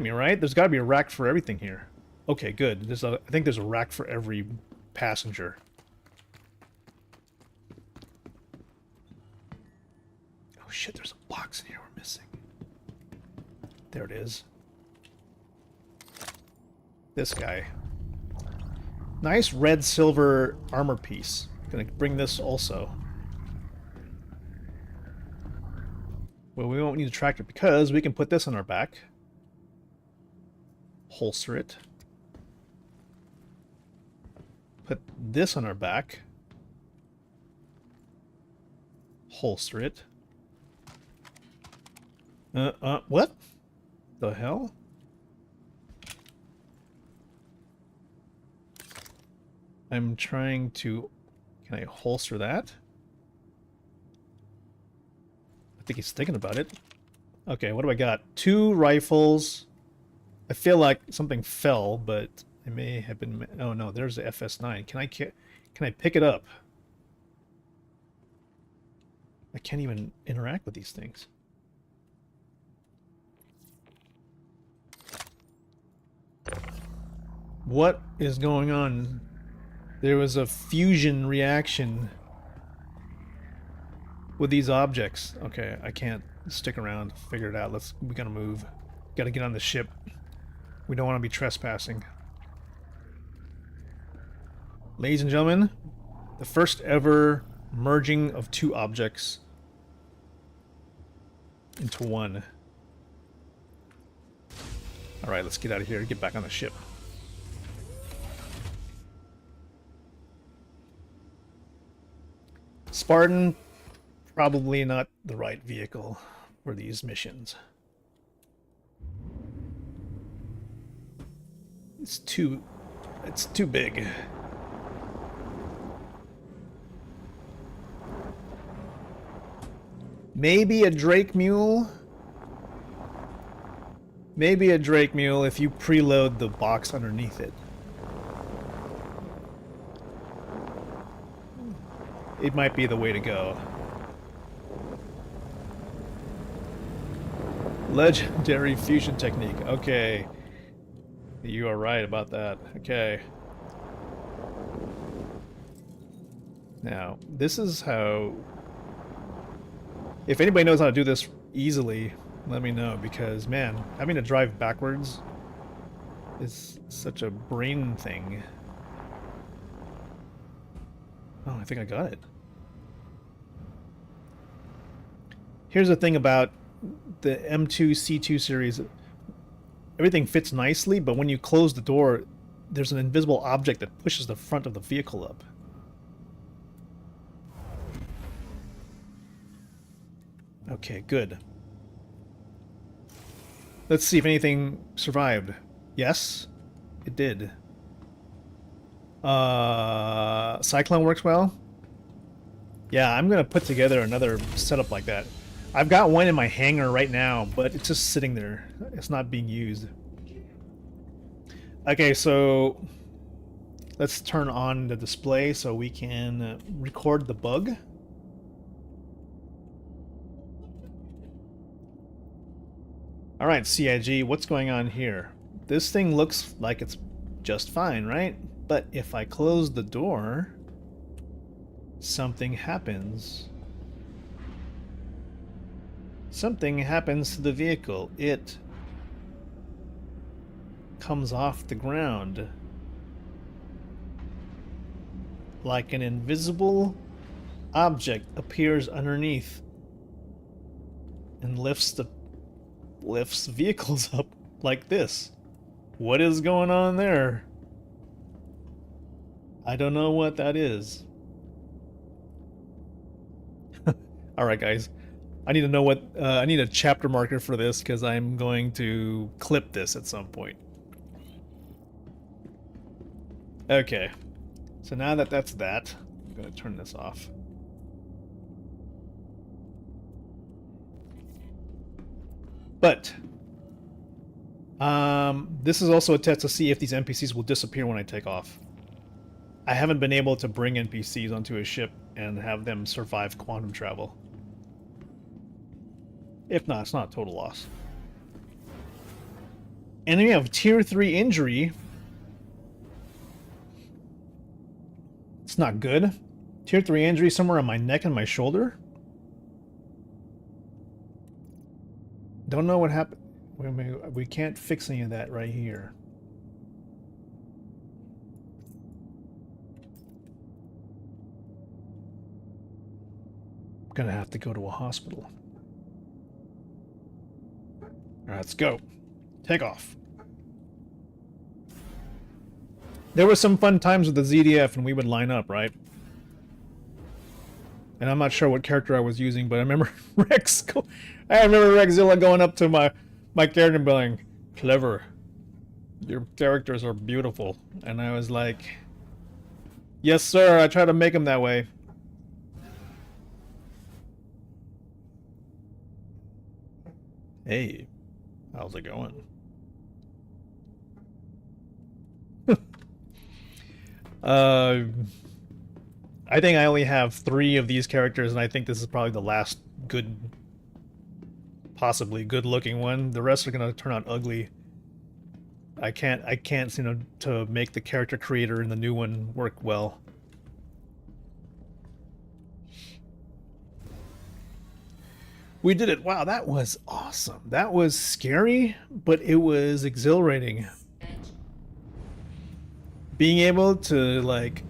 S1: me, right? There's got to be a rack for everything here. Okay, good. I think there's a rack for every passenger. Oh shit, there's a box in here we're missing. There it is. This guy. Nice red silver armor piece. Gonna bring this also. Well, we won't need a tractor because we can put this on our back. Holster it. Put this on our back. Holster it. What? The hell? I'm trying to... Can I holster that? I think he's thinking about it. Okay, what do I got? 2 rifles. I feel like something fell, but it may have been... Oh no, there's the FS9. Can I pick it up? I can't even interact with these things. What is going on? There was a fusion reaction with these objects. Okay, I can't stick around. Figure it out. We gotta move. Gotta get on the ship. We don't want to be trespassing. Ladies and gentlemen, the first ever merging of two objects into one. Alright, let's get out of here and get back on the ship. Spartan, probably not the right vehicle for these missions. It's too big. Maybe a Drake Mule? Maybe a Drake Mule if you preload the box underneath it. It might be the way to go. Legendary fusion technique. Okay. You are right about that. Okay. Now, this is how... If anybody knows how to do this easily, let me know, because, man, having to drive backwards is such a brain thing. Oh, I think I got it. Here's the thing about the M2 C2 series. Everything fits nicely, but when you close the door, there's an invisible object that pushes the front of the vehicle up. Okay, good. Let's see if anything survived. Yes, it did. Cyclone works well? Yeah, I'm gonna put together another setup like that. I've got one in my hangar right now, but it's just sitting there. It's not being used. Okay, so let's turn on the display so we can record the bug. Alright, CIG, what's going on here? This thing looks like it's just fine, right? But if I close the door, something happens. Something happens to the vehicle. It comes off the ground like an invisible object appears underneath and lifts vehicles up like this. What is going on there? I don't know what that is. Alright guys, I need to know what, I need a chapter marker for this because I'm going to clip this at some point. Okay, so now that that's that, I'm going to turn this off. But this is also a test to see if these NPCs will disappear when I take off. I haven't been able to bring NPCs onto a ship and have them survive quantum travel. If not, it's not a total loss. And then we have tier 3 injury. It's not good. Tier 3 injury somewhere on my neck and my shoulder. Don't know what happened. We can't fix any of that right here. I'm gonna have to go to a hospital. Alright, let's go. Take off. There were some fun times with the ZDF and we would line up, right? And I'm not sure what character I was using, but I remember I remember Rexzilla going up to my character and being, "Clever. Your characters are beautiful." And I was like, "Yes, sir, I try to make them that way." Hey, how's it going? I think I only have 3 of these characters, and I think this is probably the last good, possibly good-looking one. The rest are gonna turn out ugly. I can't seem to make the character creator in the new one work well. We did it. Wow, that was awesome. That was scary, but it was exhilarating. Being able to, like,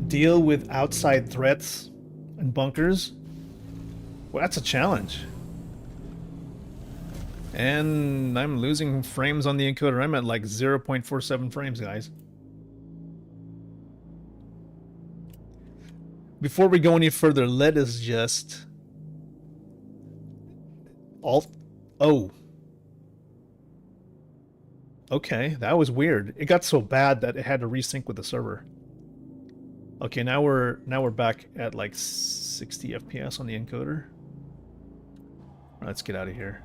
S1: deal with outside threats and bunkers, well, that's a challenge. And I'm losing frames on the encoder. I'm at like 0.47 frames, guys. Before we go any further, let us just... Alt... Oh. Okay, that was weird. It got so bad that it had to resync with the server. Okay, now we're back at like 60 FPS on the encoder. Let's get out of here.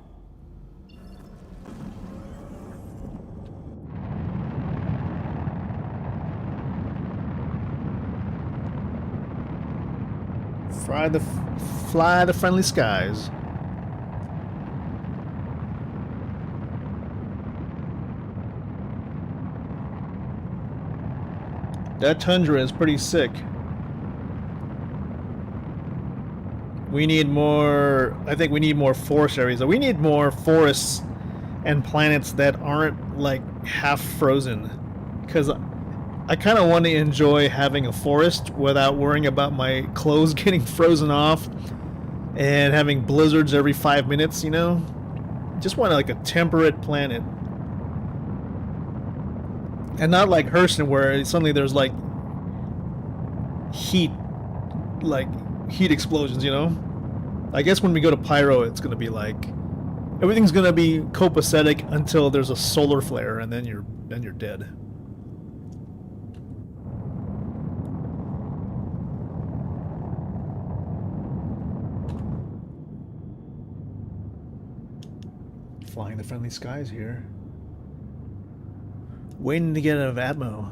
S1: Fly the friendly skies. That tundra is pretty sick. We need more... I think we need more forest areas. We need more forests and planets that aren't, like, half frozen. Because I kind of want to enjoy having a forest without worrying about my clothes getting frozen off and having blizzards every 5 minutes, you know? Just want, like, a temperate planet. And not like Hurston, where suddenly there's, like, heat explosions, you know? I guess when we go to Pyro, it's gonna be like everything's gonna be copacetic until there's a solar flare, and then you're dead. Flying the friendly skies here. Waiting to get out of Atmo.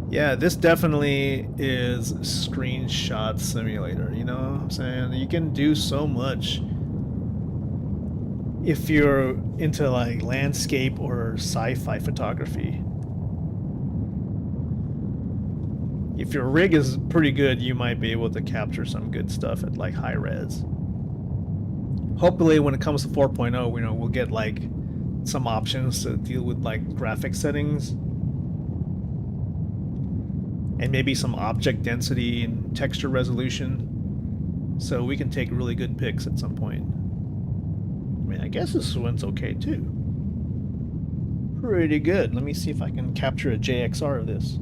S1: Yeah, this definitely is screenshot simulator, you know what I'm saying? You can do so much if you're into like landscape or sci-fi photography. If your rig is pretty good, you might be able to capture some good stuff at like high res. Hopefully when it comes to 4.0, you know, we'll get like some options to deal with like graphic settings. And maybe some object density and texture resolution. So we can take really good pics at some point. I mean, I guess this one's okay too. Pretty good. Let me see if I can capture a JXR of this.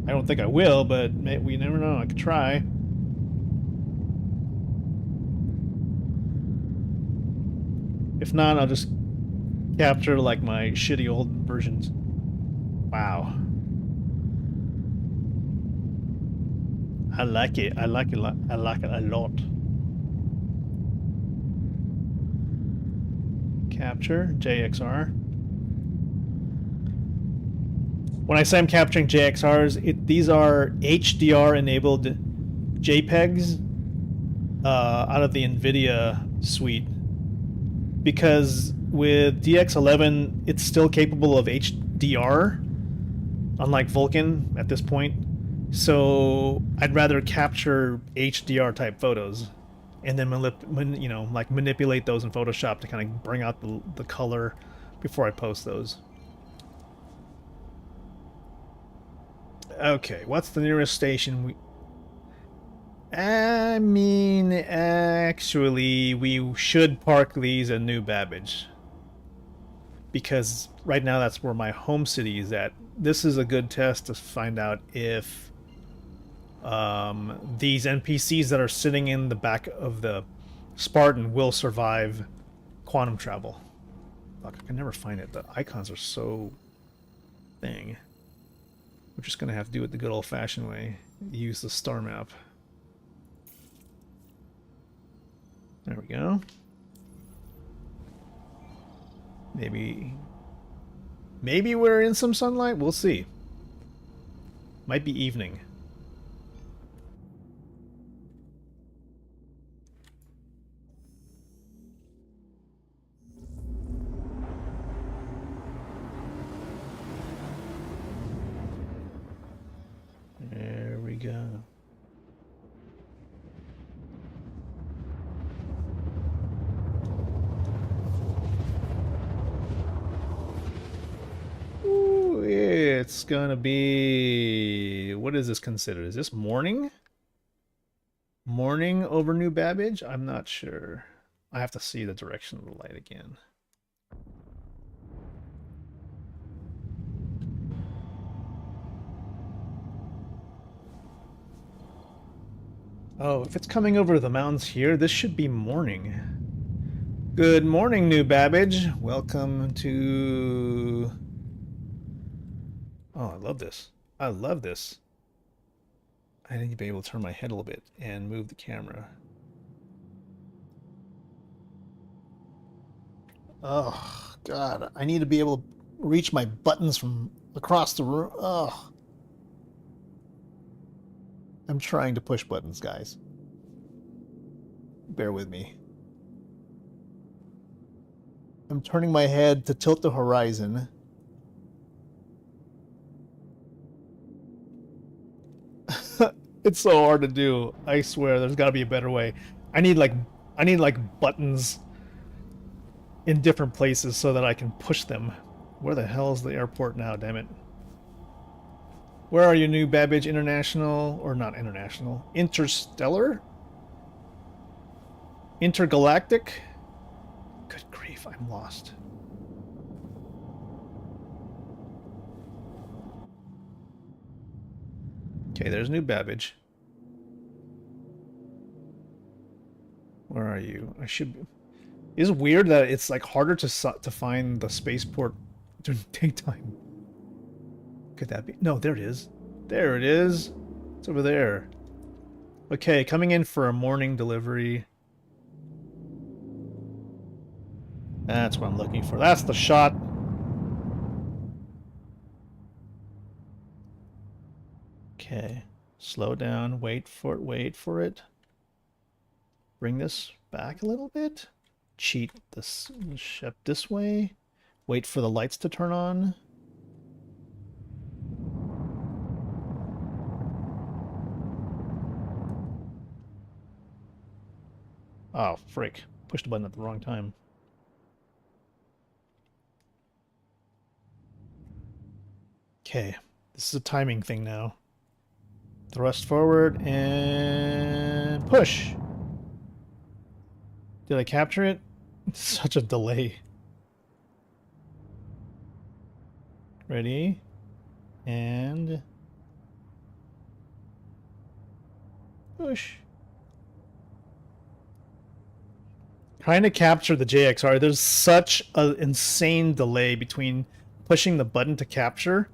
S1: I don't think I will, but we never know. I could try. If not, I'll just capture like my shitty old versions. Wow. I like it. I like it a lot. I like it a lot. Capture JXR. When I say I'm capturing JXRs, these are HDR enabled JPEGs out of the NVIDIA suite. Because with DX11, it's still capable of HDR, unlike Vulkan at this point. So I'd rather capture HDR type photos and then manipulate those in Photoshop to kind of bring out the color before I post those. Okay, what's the nearest station? I mean, actually, we should park these at New Babbage. Because right now that's where my home city is at. This is a good test to find out if these NPCs that are sitting in the back of the Spartan will survive quantum travel. Fuck, I can never find it. The icons are so thing. We're just gonna have to do it the good old-fashioned way. Use the star map. There we go. Maybe we're in some sunlight. We'll see. Might be evening. There we go. Ooh, it's gonna be... What is this considered? Is this morning? Morning over New Babbage? I'm not sure. I have to see the direction of the light again. Oh, if it's coming over the mountains here, this should be morning. Good morning, New Babbage. Welcome to... Oh, I love this. I love this. I need to be able to turn my head a little bit and move the camera. Oh, God. I need to be able to reach my buttons from across the room. Oh. I'm trying to push buttons, guys. Bear with me. I'm turning my head to tilt the horizon. It's so hard to do. I swear, there's got to be a better way. I need like buttons in different places so that I can push them. Where the hell is the airport now? Damn it! Where are you, New Babbage? International or not international? Interstellar? Intergalactic? Good grief! I'm lost. Okay, there's New Babbage. Where are you? I should be... It's weird that it's like harder to find the spaceport during daytime. Could that be? No, there it is. There it is. It's over there. Okay, coming in for a morning delivery. That's what I'm looking for. That's the shot. Okay, slow down, wait for it. Bring this back a little bit. Cheat this ship this way. Wait for the lights to turn on. Oh, frick. Pushed the button at the wrong time. Okay, this is a timing thing now. Thrust forward and push. Did I capture it? It's such a delay. Ready? And push. Trying to capture the JXR, there's such an insane delay between pushing the button to capture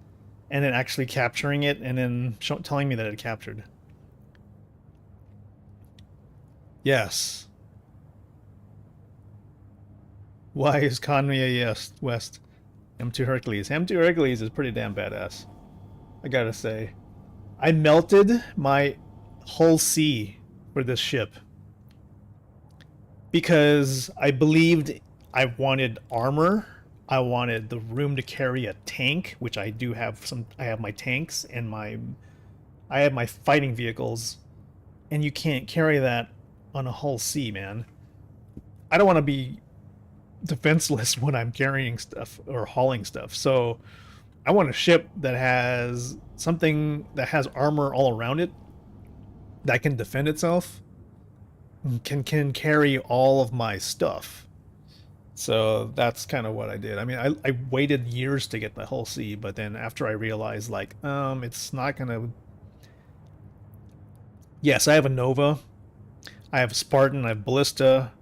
S1: and then actually capturing it and then telling me that it captured. Yes. Why is Conway yes West? M2 Hercules. M2 Hercules is pretty damn badass. I gotta say. I melted my hull C for this ship. Because I believed I wanted armor. I wanted the room to carry a tank, which I do have some. I have my tanks and I have my fighting vehicles, and you can't carry that on a hull C, man. I don't want to be defenseless when I'm carrying stuff or hauling stuff. So I want a ship that has something that has armor all around it that can defend itself, and can carry all of my stuff. So that's kind of what I did. I mean, I waited years to get the hull C, but then after I realized, like, it's not gonna... Yes, I have a Nova. I have Spartan, I have Ballista.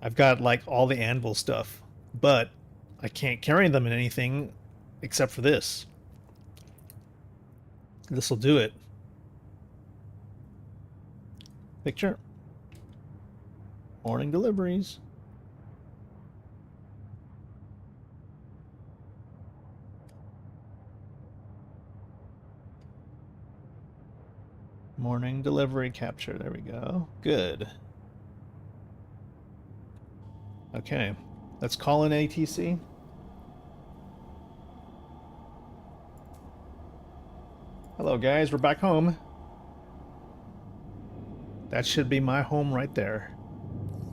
S1: I've got, like, all the Anvil stuff. But I can't carry them in anything except for this. This'll do it. Picture. Morning deliveries. Morning delivery capture. There we go. Good. Okay. Let's call in ATC. Hello, guys. We're back home. That should be my home right there.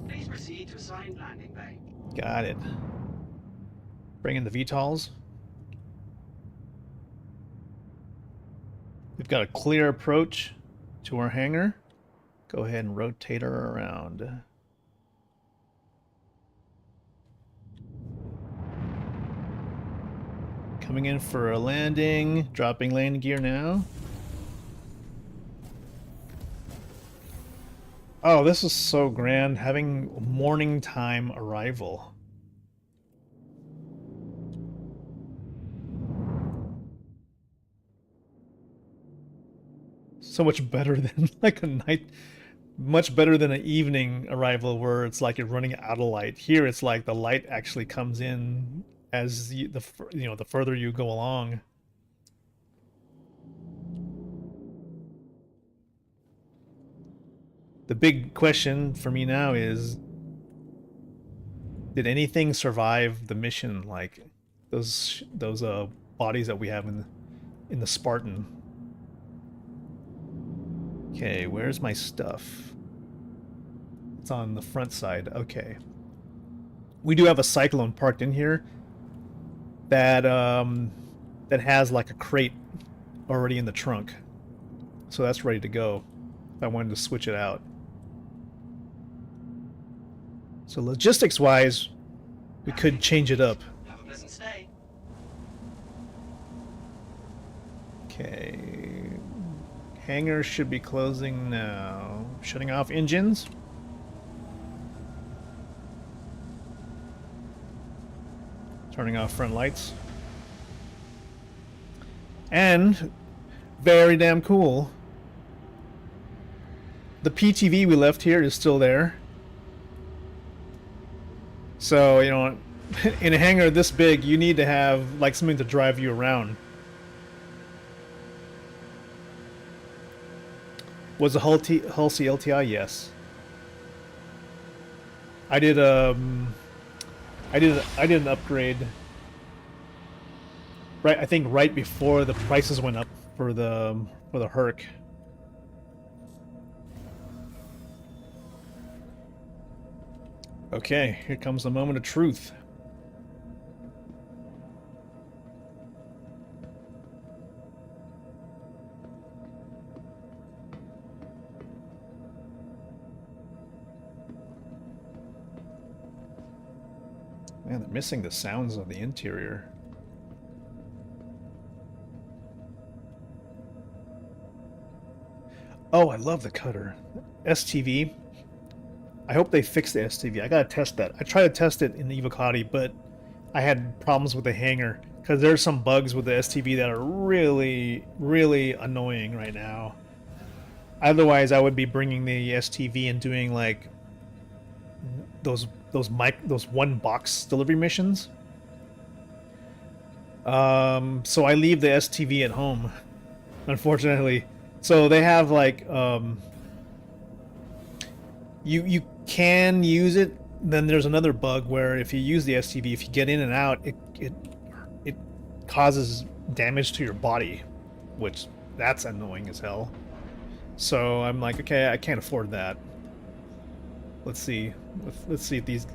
S7: Please proceed to assigned landing bay.
S1: Got it. Bring in the VTOLs. We've got a clear approach to our hangar. Go ahead and rotate her around. Coming in for a landing. Dropping landing gear now. Oh, this is so grand, having morning time arrival. So much better than like a night, much better than an evening arrival where it's like you're running out of light. Here it's like the light actually comes in as the further you go along. The big question for me now is, did anything survive the mission, like those bodies that we have in the Spartan? Okay, where's my stuff? It's on the front side. Okay. We do have a Cyclone parked in here that that has like a crate already in the trunk. So that's ready to go if I wanted to switch it out. So logistics-wise, we could change it up.
S7: Have a pleasant stay.
S1: Okay. Hangar should be closing now. Shutting off engines. Turning off front lights. And, very damn cool, the PTV we left here is still there. So, you know, in a hangar this big, you need to have like something to drive you around. Was a Halsey LTI? Yes. I did an upgrade. Right, I think right before the prices went up for the Herc. Okay, here comes the moment of truth. Man, they're missing the sounds of the interior. Oh, I love the cutter. STV. I hope they fix the STV. I gotta test that. I tried to test it in the Evocati, but I had problems with the hangar because there's some bugs with the STV that are really, really annoying right now. Otherwise, I would be bringing the STV and doing like those one box delivery missions. So I leave the STV at home, unfortunately. So they have like you can use it. Then there's another bug where if you use the STV, if you get in and out, it causes damage to your body, which that's annoying as hell. So I'm like, okay, I can't afford that. Let's see. Let's see if these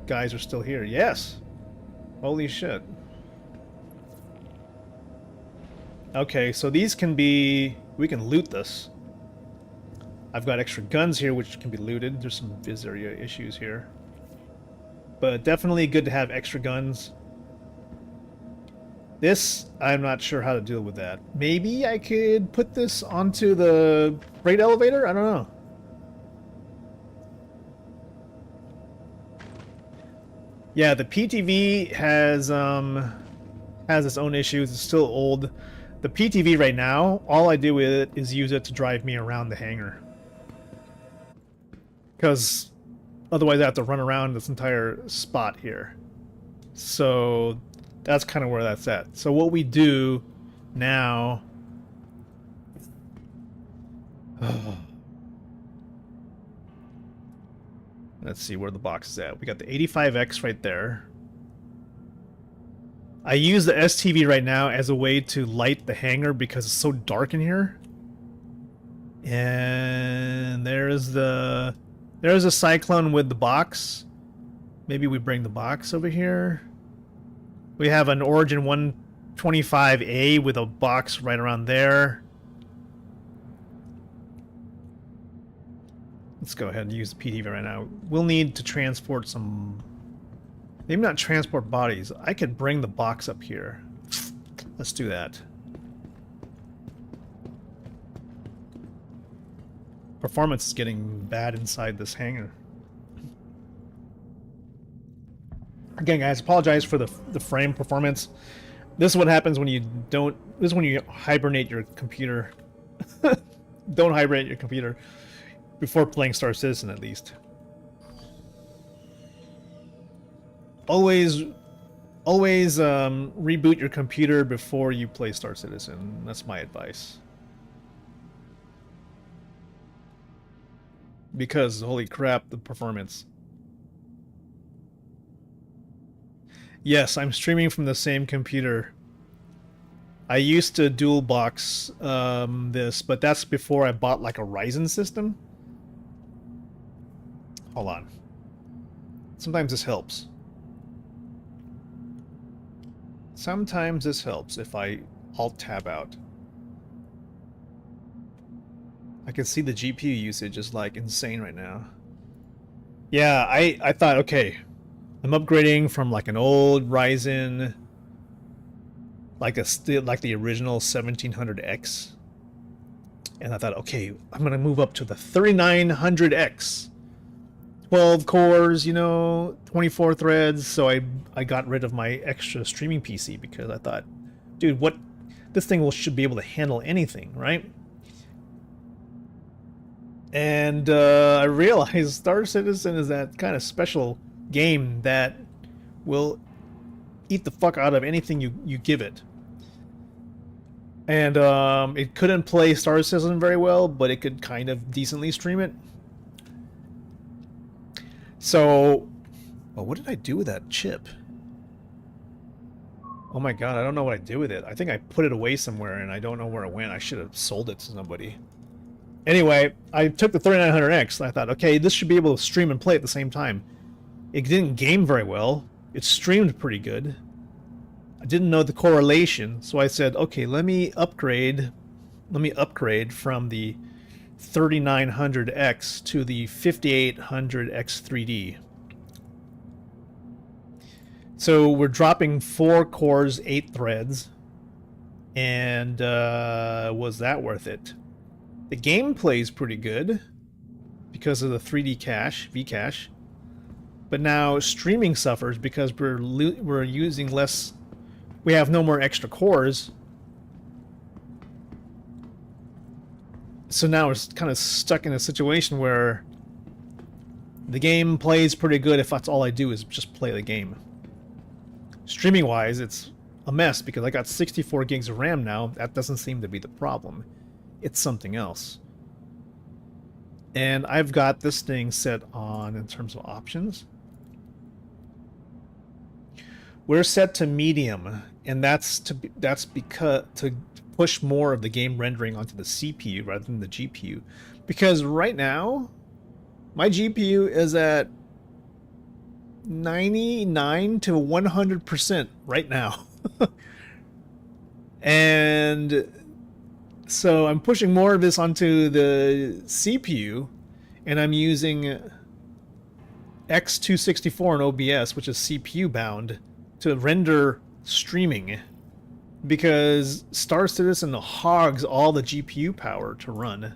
S1: guys are still here. Yes. Holy shit. Okay, so these can be... We can loot this. I've got extra guns here which can be looted. There's some Viz area issues here. But definitely good to have extra guns. This, I'm not sure how to deal with that. Maybe I could put this onto the freight elevator? I don't know. Yeah, the PTV has its own issues. It's still old. The PTV right now, all I do with it is use it to drive me around the hangar. Because Otherwise, I have to run around this entire spot here. So that's kind of where that's at. So what we do now... Let's see where the box is at. We got the 85X right there. I use the STV right now as a way to light the hangar because it's so dark in here. And there's a Cyclone with the box. Maybe we bring the box over here. We have an Origin 125A with a box right around there. Let's go ahead and use the PDV right now. We'll need to transport some... Maybe not transport bodies. I could bring the box up here. Let's do that. Performance is getting bad inside this hangar. Again, guys, apologize for the frame performance. This is what happens when you don't... This is when you hibernate your computer. Don't hibernate your computer. Before playing Star Citizen, at least. Always reboot your computer before you play Star Citizen. That's my advice. Because, holy crap, the performance. Yes, I'm streaming from the same computer. I used to dual box this, but that's before I bought like a Ryzen system. Hold on. Sometimes this helps. Sometimes this helps if I Alt-Tab out. I can see the GPU usage is like insane right now. Yeah, I thought, okay, I'm upgrading from like an old Ryzen, like the original 1700X. And I thought, okay, I'm gonna move up to the 3900X. 12 cores, you know, 24 threads. So I got rid of my extra streaming PC because I thought, dude, what, this thing should be able to handle anything, right? And I realized Star Citizen is that kind of special game that will eat the fuck out of anything you give it. And it couldn't play Star Citizen very well, but it could kind of decently stream it. So, well, what did I do with that chip? Oh my god, I don't know what I did with it. I think I put it away somewhere and I don't know where it went. I should have sold it to somebody. Anyway, I took the 3900X and I thought, okay, this should be able to stream and play at the same time. It didn't game very well. It streamed pretty good. I didn't know the correlation, so I said, okay, let me upgrade from the 3900X to the 5800X3D. So we're dropping 4 cores, 8 threads, and was that worth it? The gameplay is pretty good because of the 3D cache, Vcache, but now streaming suffers because we're using less. We have no more extra cores. So now we're kind of stuck in a situation where the game plays pretty good if that's all I do is just play the game. Streaming wise, it's a mess because I got 64 gigs of RAM now. That doesn't seem to be the problem. It's something else. And I've got this thing set on in terms of options. We're set to medium, and that's because to push more of the game rendering onto the CPU rather than the GPU. Because right now, my GPU is at 99 to 100% right now. And so I'm pushing more of this onto the CPU, and I'm using X264 in OBS, which is CPU bound, to render streaming, because Star Citizen hogs all the GPU power to run.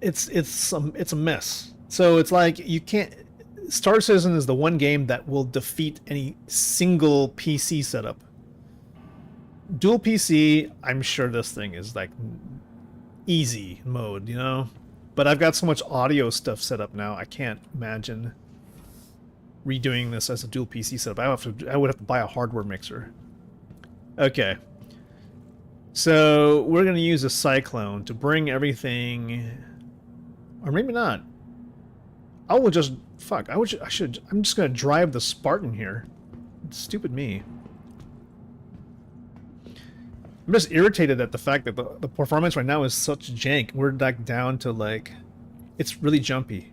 S1: It's a mess. So it's like you can't. Star Citizen is the one game that will defeat any single PC setup. Dual PC, I'm sure this thing is like easy mode, you know? But I've got so much audio stuff set up now, I can't imagine redoing this as a dual PC setup. I would have to buy a hardware mixer. Okay. So we're gonna use a cyclone to bring everything, or maybe not. I will just fuck. I'm just gonna drive the Spartan here. Stupid me. I'm just irritated at the fact that the performance right now is such jank. We're like down to like, it's really jumpy.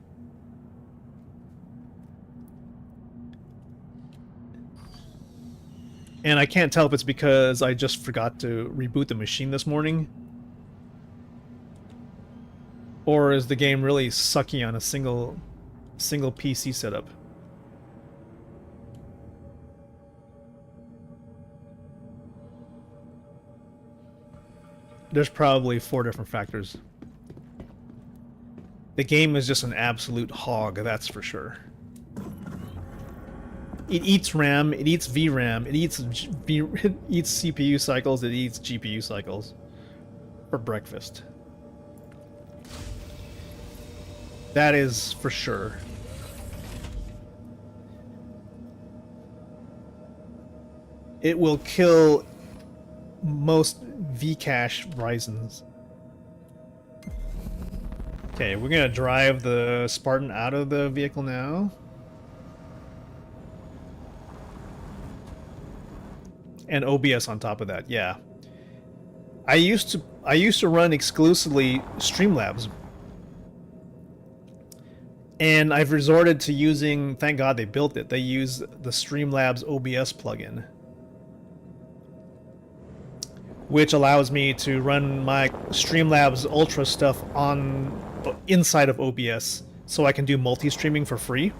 S1: And I can't tell if it's because I just forgot to reboot the machine this morning, or is the game really sucky on a single PC setup. There's probably 4 different factors. The game is just an absolute hog, that's for sure. It eats RAM, it eats VRAM, it eats it eats CPU cycles, it eats GPU cycles for breakfast. That is for sure. It will kill most Vcache Ryzens. Okay, we're gonna drive the Spartan out of the vehicle now. And OBS on top of that, yeah. I used to run exclusively Streamlabs. And I've resorted to using, thank God they built it, they use the Streamlabs OBS plugin, which allows me to run my Streamlabs Ultra stuff inside of OBS, so I can do multi-streaming for free.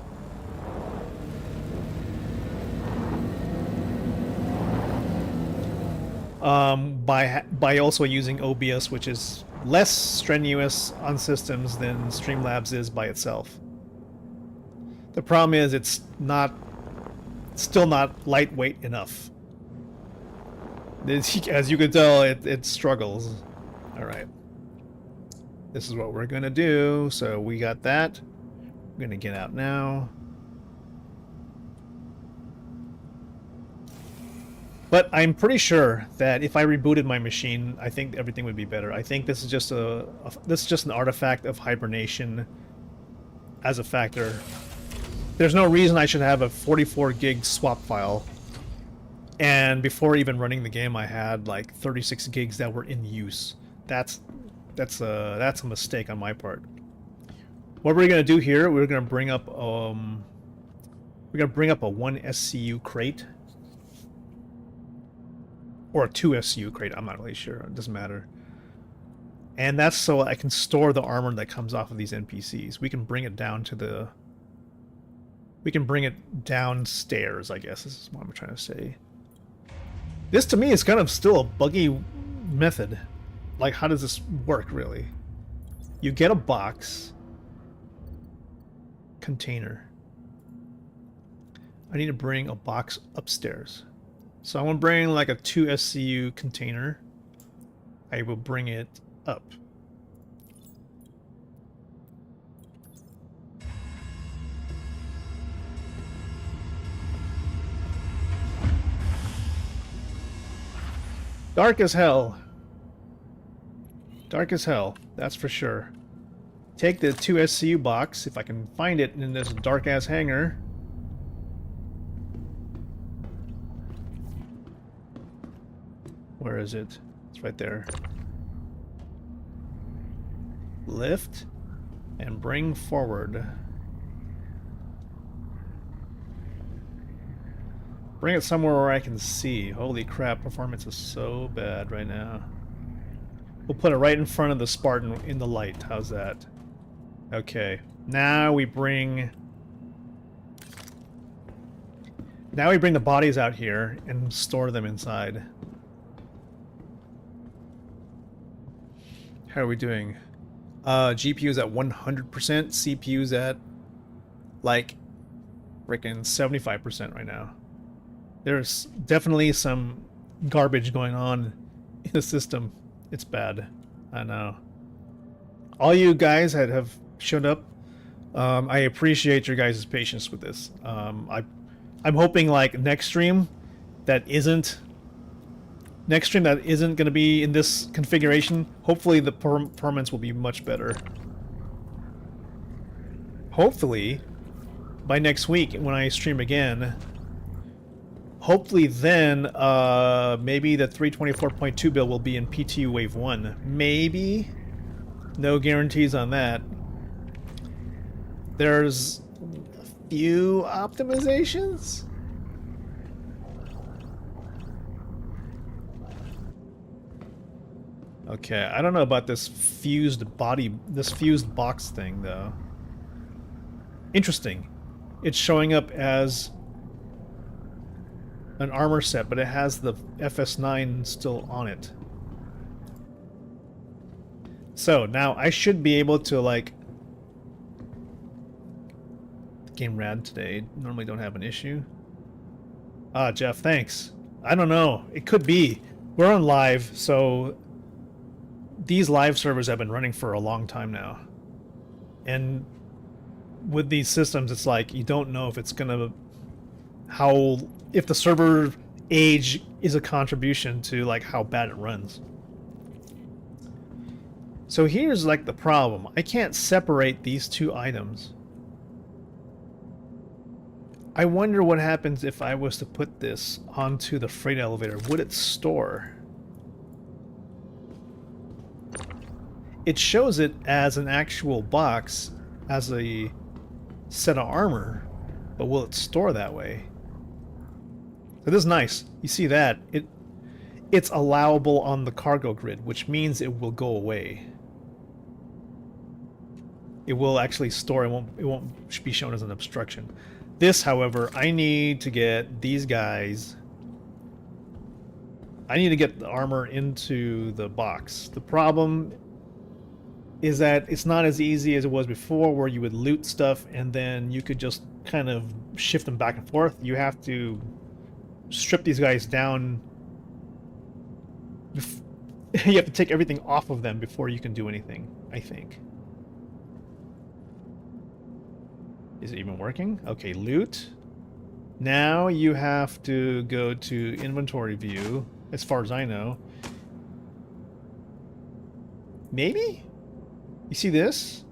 S1: By also using OBS, which is less strenuous on systems than Streamlabs is by itself. The problem is it's still not lightweight enough. As you can tell, it struggles. Alright. This is what we're gonna do. So we got that. We're gonna get out now. But I'm pretty sure that if I rebooted my machine, I think everything would be better. I think this is just an artifact of hibernation as a factor. There's no reason I should have a 44 gig swap file. And before even running the game, I had like 36 gigs that were in use. That's a mistake on my part. What we're gonna do here, we're gonna bring up a 1 SCU crate. Or a 2 SCU crate, I'm not really sure. It doesn't matter. And that's so I can store the armor that comes off of these NPCs. We can bring it down to the... We can bring it downstairs, I guess. This is what I'm trying to say. This, to me, is kind of still a buggy method. Like, how does this work, really? You get a box. Container. I need to bring a box upstairs. So I want to bring like a 2 SCU container. I will bring it up. Dark as hell. Dark as hell, that's for sure. Take the 2 SCU box, if I can find it in this dark ass hangar. Where is it? It's right there. Lift and bring forward. Bring it somewhere where I can see. Holy crap, performance is so bad right now. We'll put it right in front of the Spartan in the light. How's that? Okay. Now we bring the bodies out here and store them inside. How are we doing? GPU's at 100%, CPU's at like freaking 75% right now. There's definitely some garbage going on in the system. It's bad. I know. all you guys that have showed up, I appreciate your guys' patience with this. I'm hoping like next stream that isn't going to be in this configuration. Hopefully the performance will be much better. Hopefully by next week when I stream again, hopefully then maybe the 324.2 build will be in PTU Wave 1. Maybe. No guarantees on that. There's a few optimizations. Okay, I don't know about this fused box thing though. Interesting. It's showing up as an armor set, but it has the FS9 still on it. So now I should be able to like game rad today. Normally don't have an issue. Ah, Jeff, thanks. I don't know. It could be. We're on live, so these live servers have been running for a long time now. And with these systems, it's like you don't know if it's gonna if the server age is a contribution to like how bad it runs. So here's like the problem. I can't separate these two items. I wonder what happens if I was to put this onto the freight elevator. Would it store? It shows it as an actual box, as a set of armor, but will it store that way? So this is nice. You see that? It's allowable on the cargo grid, which means it will go away. It will actually store. It won't be shown as an obstruction. This, however, I need to get these guys. I need to get the armor into the box. The problem is that it's not as easy as it was before, where you would loot stuff and then you could just kind of shift them back and forth. You have to strip these guys down. You have to take everything off of them before you can do anything, I think. Is it even working? Okay, loot. Now you have to go to inventory view, as far as I know. Maybe? You see this?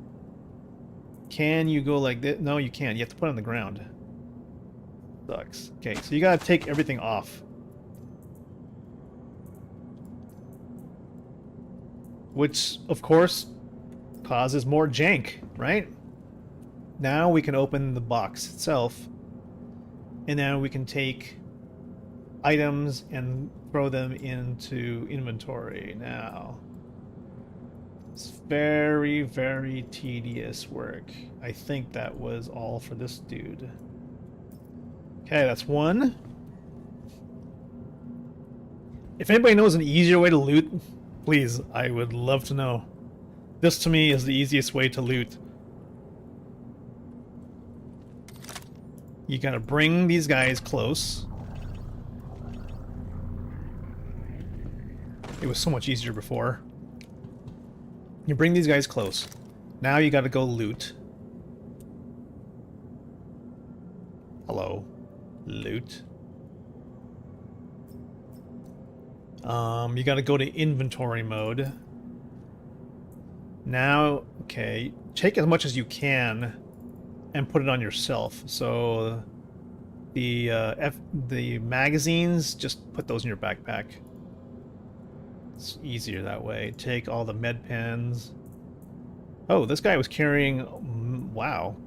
S1: Can you go like this? No, you can't. You have to put it on the ground. Sucks. Okay, so you gotta take everything off. Which, of course, causes more jank, right? Now we can open the box itself, and now we can take items and throw them into inventory. Now, it's very, very tedious work. I think that was all for this dude. Okay, that's one. If anybody knows an easier way to loot, please, I would love to know. This to me is the easiest way to loot. You gotta bring these guys close. It was so much easier before. You bring these guys close. Now you gotta go loot. Hello. Loot. You gotta go to inventory mode. Now, okay, take as much as you can and put it on yourself. So the magazines, just put those in your backpack. It's easier that way. Take all the med pens. Oh, this guy was carrying, wow,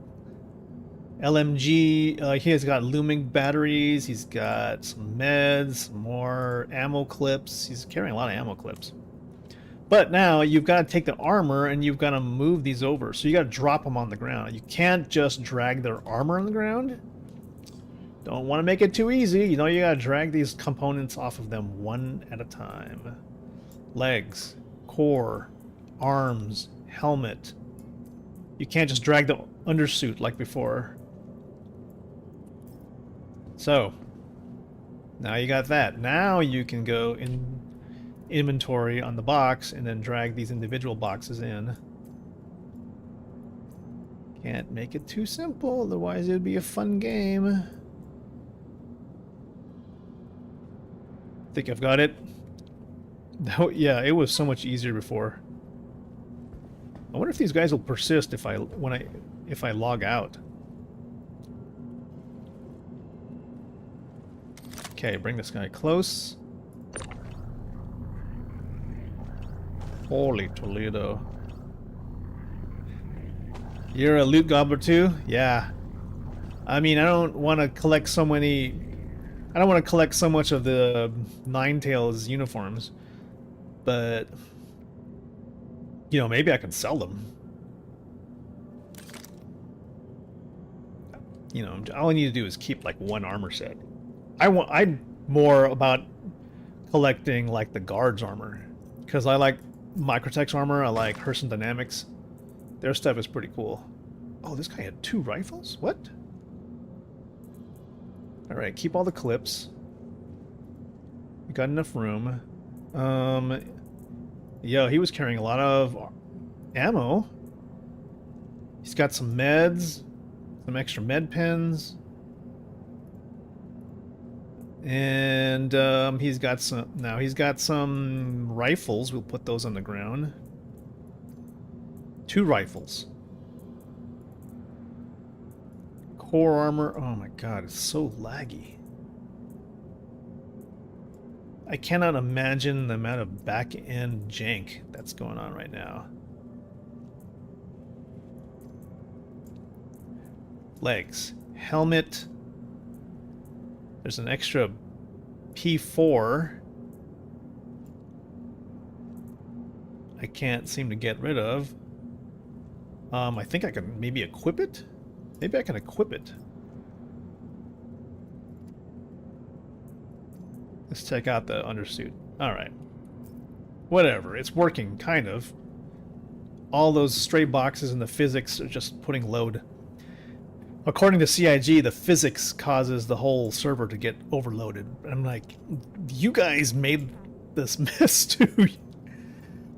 S1: LMG. He has got looming batteries. He's got some meds, some more ammo clips. He's carrying a lot of ammo clips. But now you've got to take the armor and you've got to move these over. So you got to drop them on the ground. You can't just drag their armor on the ground. Don't want to make it too easy. You know, you got to drag these components off of them one at a time. Legs, core, arms, helmet. You can't just drag the undersuit like before. So, now you got that. Now you can go in inventory on the box and then drag these individual boxes in. Can't make it too simple, otherwise it would be a fun game. Think I've got it. Oh, yeah, it was so much easier before. I wonder if these guys will persist if I log out. Okay, bring this guy close. Holy Toledo. You're a loot gobbler too? Yeah. I mean, I don't want to collect so many... I don't want to collect so much of the Ninetales uniforms. But... you know, maybe I can sell them. You know, all I need to do is keep like one armor set. I'm more about collecting like the guards armor. Because I like Microtech's armor, I like Herson Dynamics. Their stuff is pretty cool. Oh, this guy had 2 rifles? What? Alright, keep all the clips. We got enough room. Yo, he was carrying a lot of ammo. He's got some meds, some extra med pens. And he's got some rifles. We'll put those on the ground. 2 rifles. Core armor. Oh my god, it's so laggy. I cannot imagine the amount of back-end jank that's going on right now. Legs. Helmet. There's an extra P4. I can't seem to get rid of. I think I can maybe equip it? Maybe I can equip it. Let's check out the undersuit. Alright. Whatever, it's working, kind of. All those stray boxes in the physics are just putting load. According to CIG, the physics causes the whole server to get overloaded. I'm like, you guys made this mess too.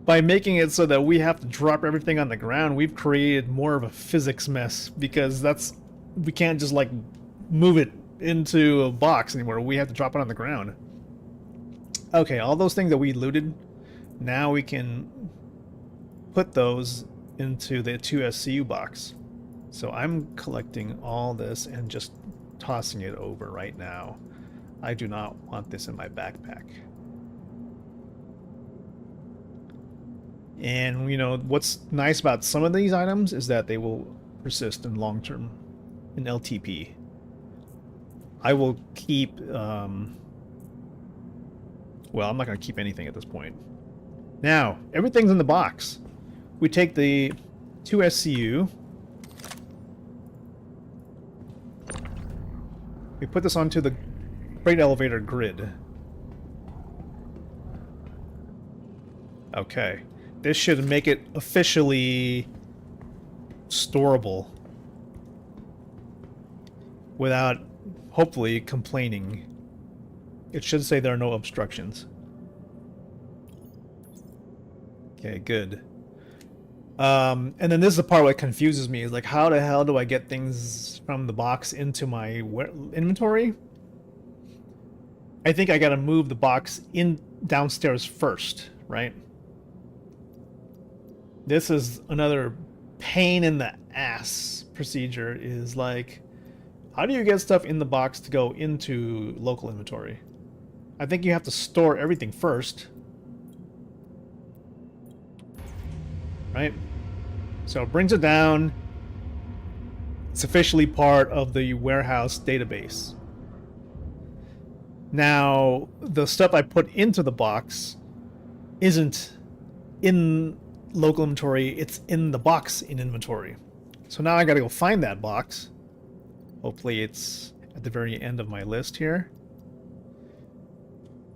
S1: By making it so that we have to drop everything on the ground, we've created more of a physics mess, because we can't just like move it into a box anymore. We have to drop it on the ground. Okay, all those things that we looted, now we can put those into the 2SCU box. So I'm collecting all this and just tossing it over right now. I do not want this in my backpack. And, you know, what's nice about some of these items is that they will persist in long term, in LTP. I will keep, well, I'm not going to keep anything at this point. Now, everything's in the box. We take the 2SCU. We put this onto the freight elevator grid. Okay. This should make it officially storable without, hopefully, complaining. It should say there are no obstructions. Okay, good. And then this is the part that confuses me, is like, how the hell do I get things from the box into my inventory? I think I gotta move the box in downstairs first, right? This is another pain in the ass procedure, is like, how do you get stuff in the box to go into local inventory? I think you have to store everything first. Right? So it brings it down. It's officially part of the warehouse database. Now, the stuff I put into the box isn't in local inventory, it's in the box in inventory. So now I gotta go find that box. Hopefully it's at the very end of my list here.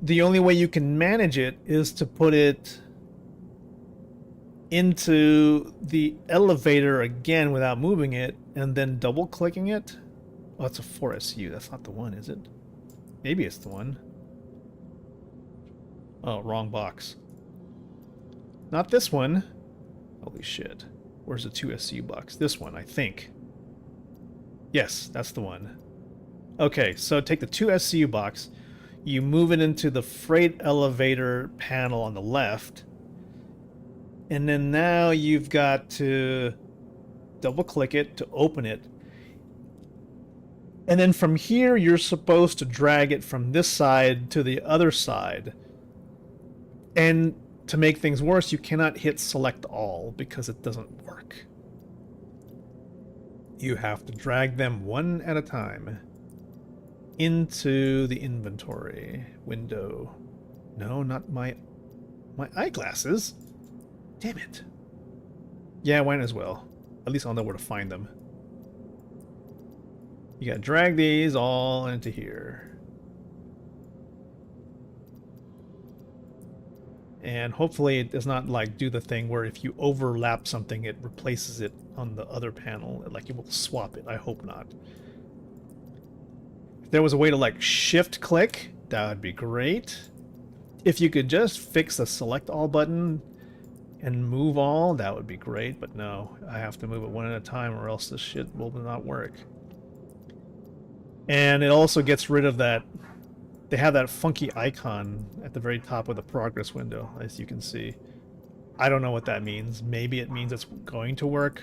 S1: The only way you can manage it is to put it into the elevator again without moving it, and then double clicking it. Oh, it's a 4SU. That's not the one, is it? Maybe it's the one. Oh, wrong box. Not this one. Holy shit. Where's the 2 SCU box? This one, I think. Yes, that's the one. Okay, so take the 2 SCU box, you move it into the freight elevator panel on the left, and then now you've got to double click it to open it. And then from here, you're supposed to drag it from this side to the other side. And to make things worse, you cannot hit select all because it doesn't work. You have to drag them one at a time into the inventory window. No, not my eyeglasses. Damn it. Yeah, might as well. At least I'll know where to find them. You gotta drag these all into here. And hopefully it does not like do the thing where if you overlap something, it replaces it on the other panel. Like it will swap it. I hope not. If there was a way to like shift click, that would be great. If you could just fix the select all button and move all, that would be great. But no, I have to move it one at a time or else this shit will not work. And it also gets rid of that. They have that funky icon at the very top of the progress window, as you can see. I don't know what that means. Maybe it means it's going to work.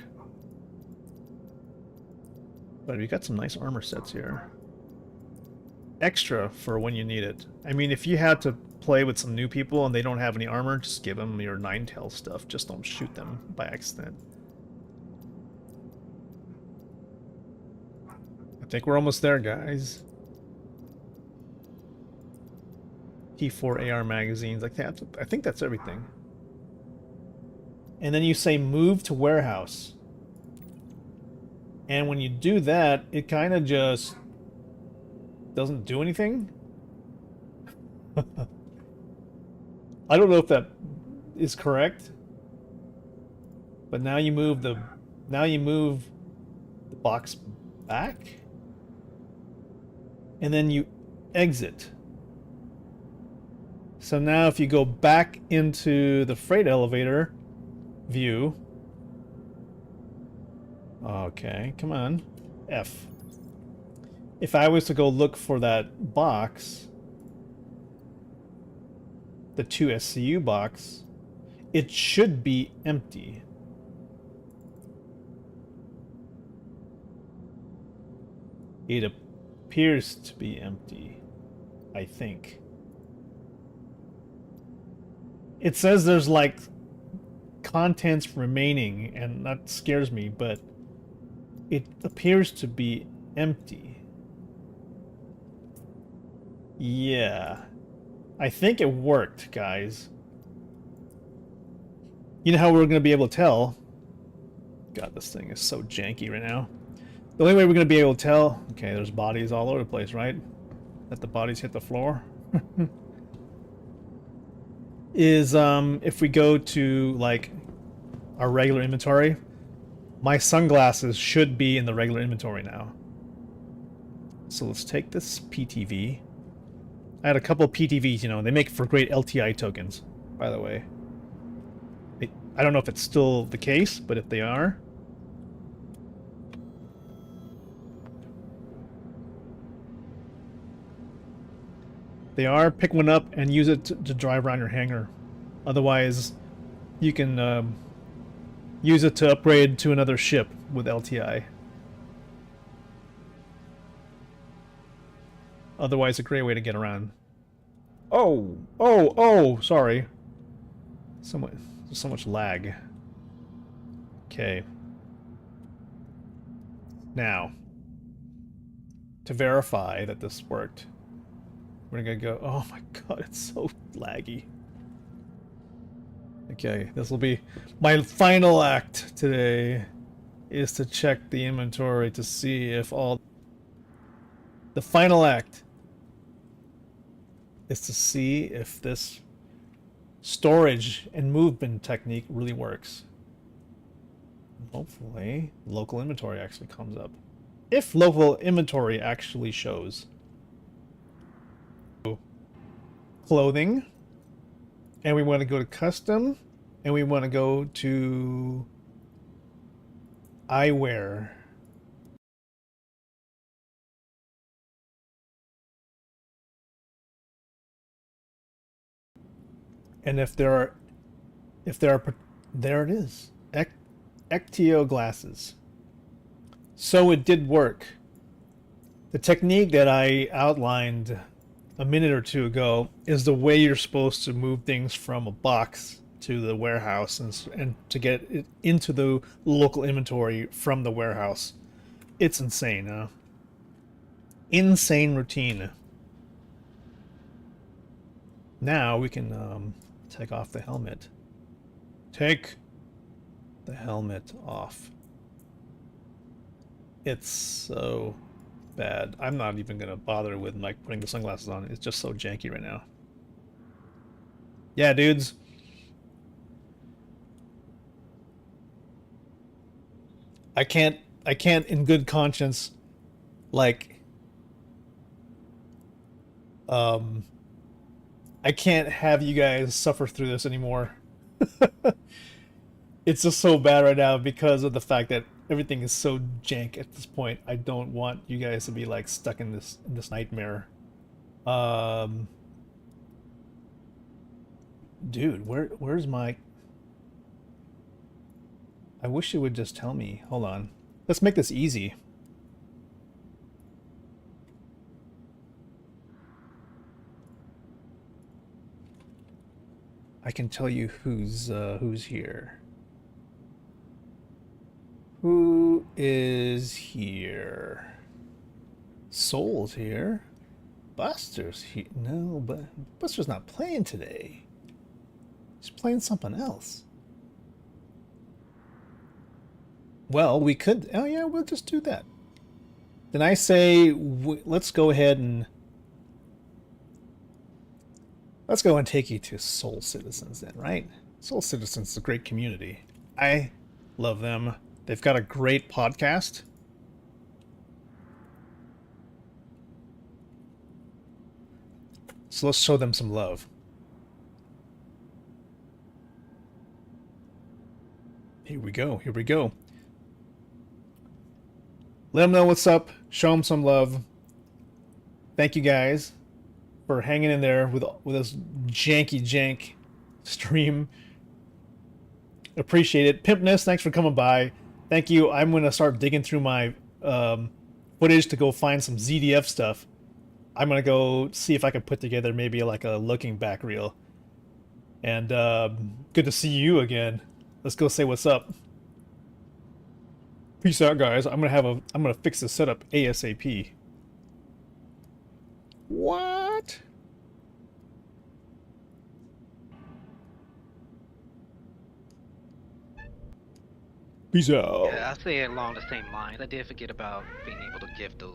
S1: But we got some nice armor sets here. Extra for when you need it. I mean, if you had to play with some new people and they don't have any armor, just give them your Ninetales stuff. Just don't shoot them by accident. I think we're almost there, guys. T4 AR magazines, like that. I think that's everything. And then you say move to warehouse. And when you do that, it kind of just doesn't do anything. I don't know if that is correct. But now you move the box back. And then you exit. So now if you go back into the freight elevator view. Okay, come on. F. If I was to go look for that box, the 2 SCU box, it should be empty. It appears to be empty, I think. It says there's like contents remaining, and that scares me, but it appears to be empty. Yeah. I think it worked, guys. You know how we're going to be able to tell? God, this thing is so janky right now. The only way we're going to be able to tell... Okay, there's bodies all over the place, right? Let the bodies hit the floor. Is if we go to like our regular inventory, my sunglasses should be in the regular inventory now. So let's take this PTV. I had a couple of PTVs, you know, and they make for great LTI tokens, by the way. I don't know if it's still the case, but if they are... They are, pick one up and use it to drive around your hangar. Otherwise, you can use it to upgrade to another ship with LTI. Otherwise, a great way to get around. Oh, sorry. So much lag. Okay. Now, to verify that this worked, we're gonna go, oh my god, it's so laggy. Okay, this will be my final act today, is to check the inventory to see if all... The final act is to see if this storage and movement technique really works. Hopefully, local inventory actually comes up. If local inventory actually shows. Clothing, and we want to go to custom, and we want to go to eyewear. And if there are, there it is. Ectio glasses. So it did work. The technique that I outlined a minute or two ago is the way you're supposed to move things from a box to the warehouse and to get it into the local inventory from the warehouse. It's insane, huh? Insane routine. Now we can take off the helmet. Take the helmet off. It's so bad. I'm not even gonna bother with like putting the sunglasses on. It's just so janky right now. Yeah, dudes. I can't in good conscience like I can't have you guys suffer through this anymore. It's just so bad right now because of the fact that everything is so jank at this point. I don't want you guys to be like stuck in this nightmare. Dude, where's my... I wish it would just tell me. Hold on. Let's make this easy. I can tell you who's here. Who is here? Soul's here. Buster's here. No, but Buster's not playing today. He's playing something else. Well, we could... Oh yeah, we'll just do that. Then I say, let's go ahead and... Let's go and take you to Soul Citizens then, right? Soul Citizens is a great community. I love them. They've got a great podcast. So let's show them some love. Here we go. Here we go. Let them know what's up. Show them some love. Thank you guys for hanging in there with this janky jank stream. Appreciate it. Pimpness, thanks for coming by. Thank you. I'm going to start digging through my footage to go find some ZDF stuff. I'm going to go see if I can put together maybe like a looking back reel. And good to see you again. Let's go say what's up. Peace out, guys. I'm gonna fix this setup ASAP. What? Peace out.
S8: Yeah, I say along the same lines. I did forget about being able to gift those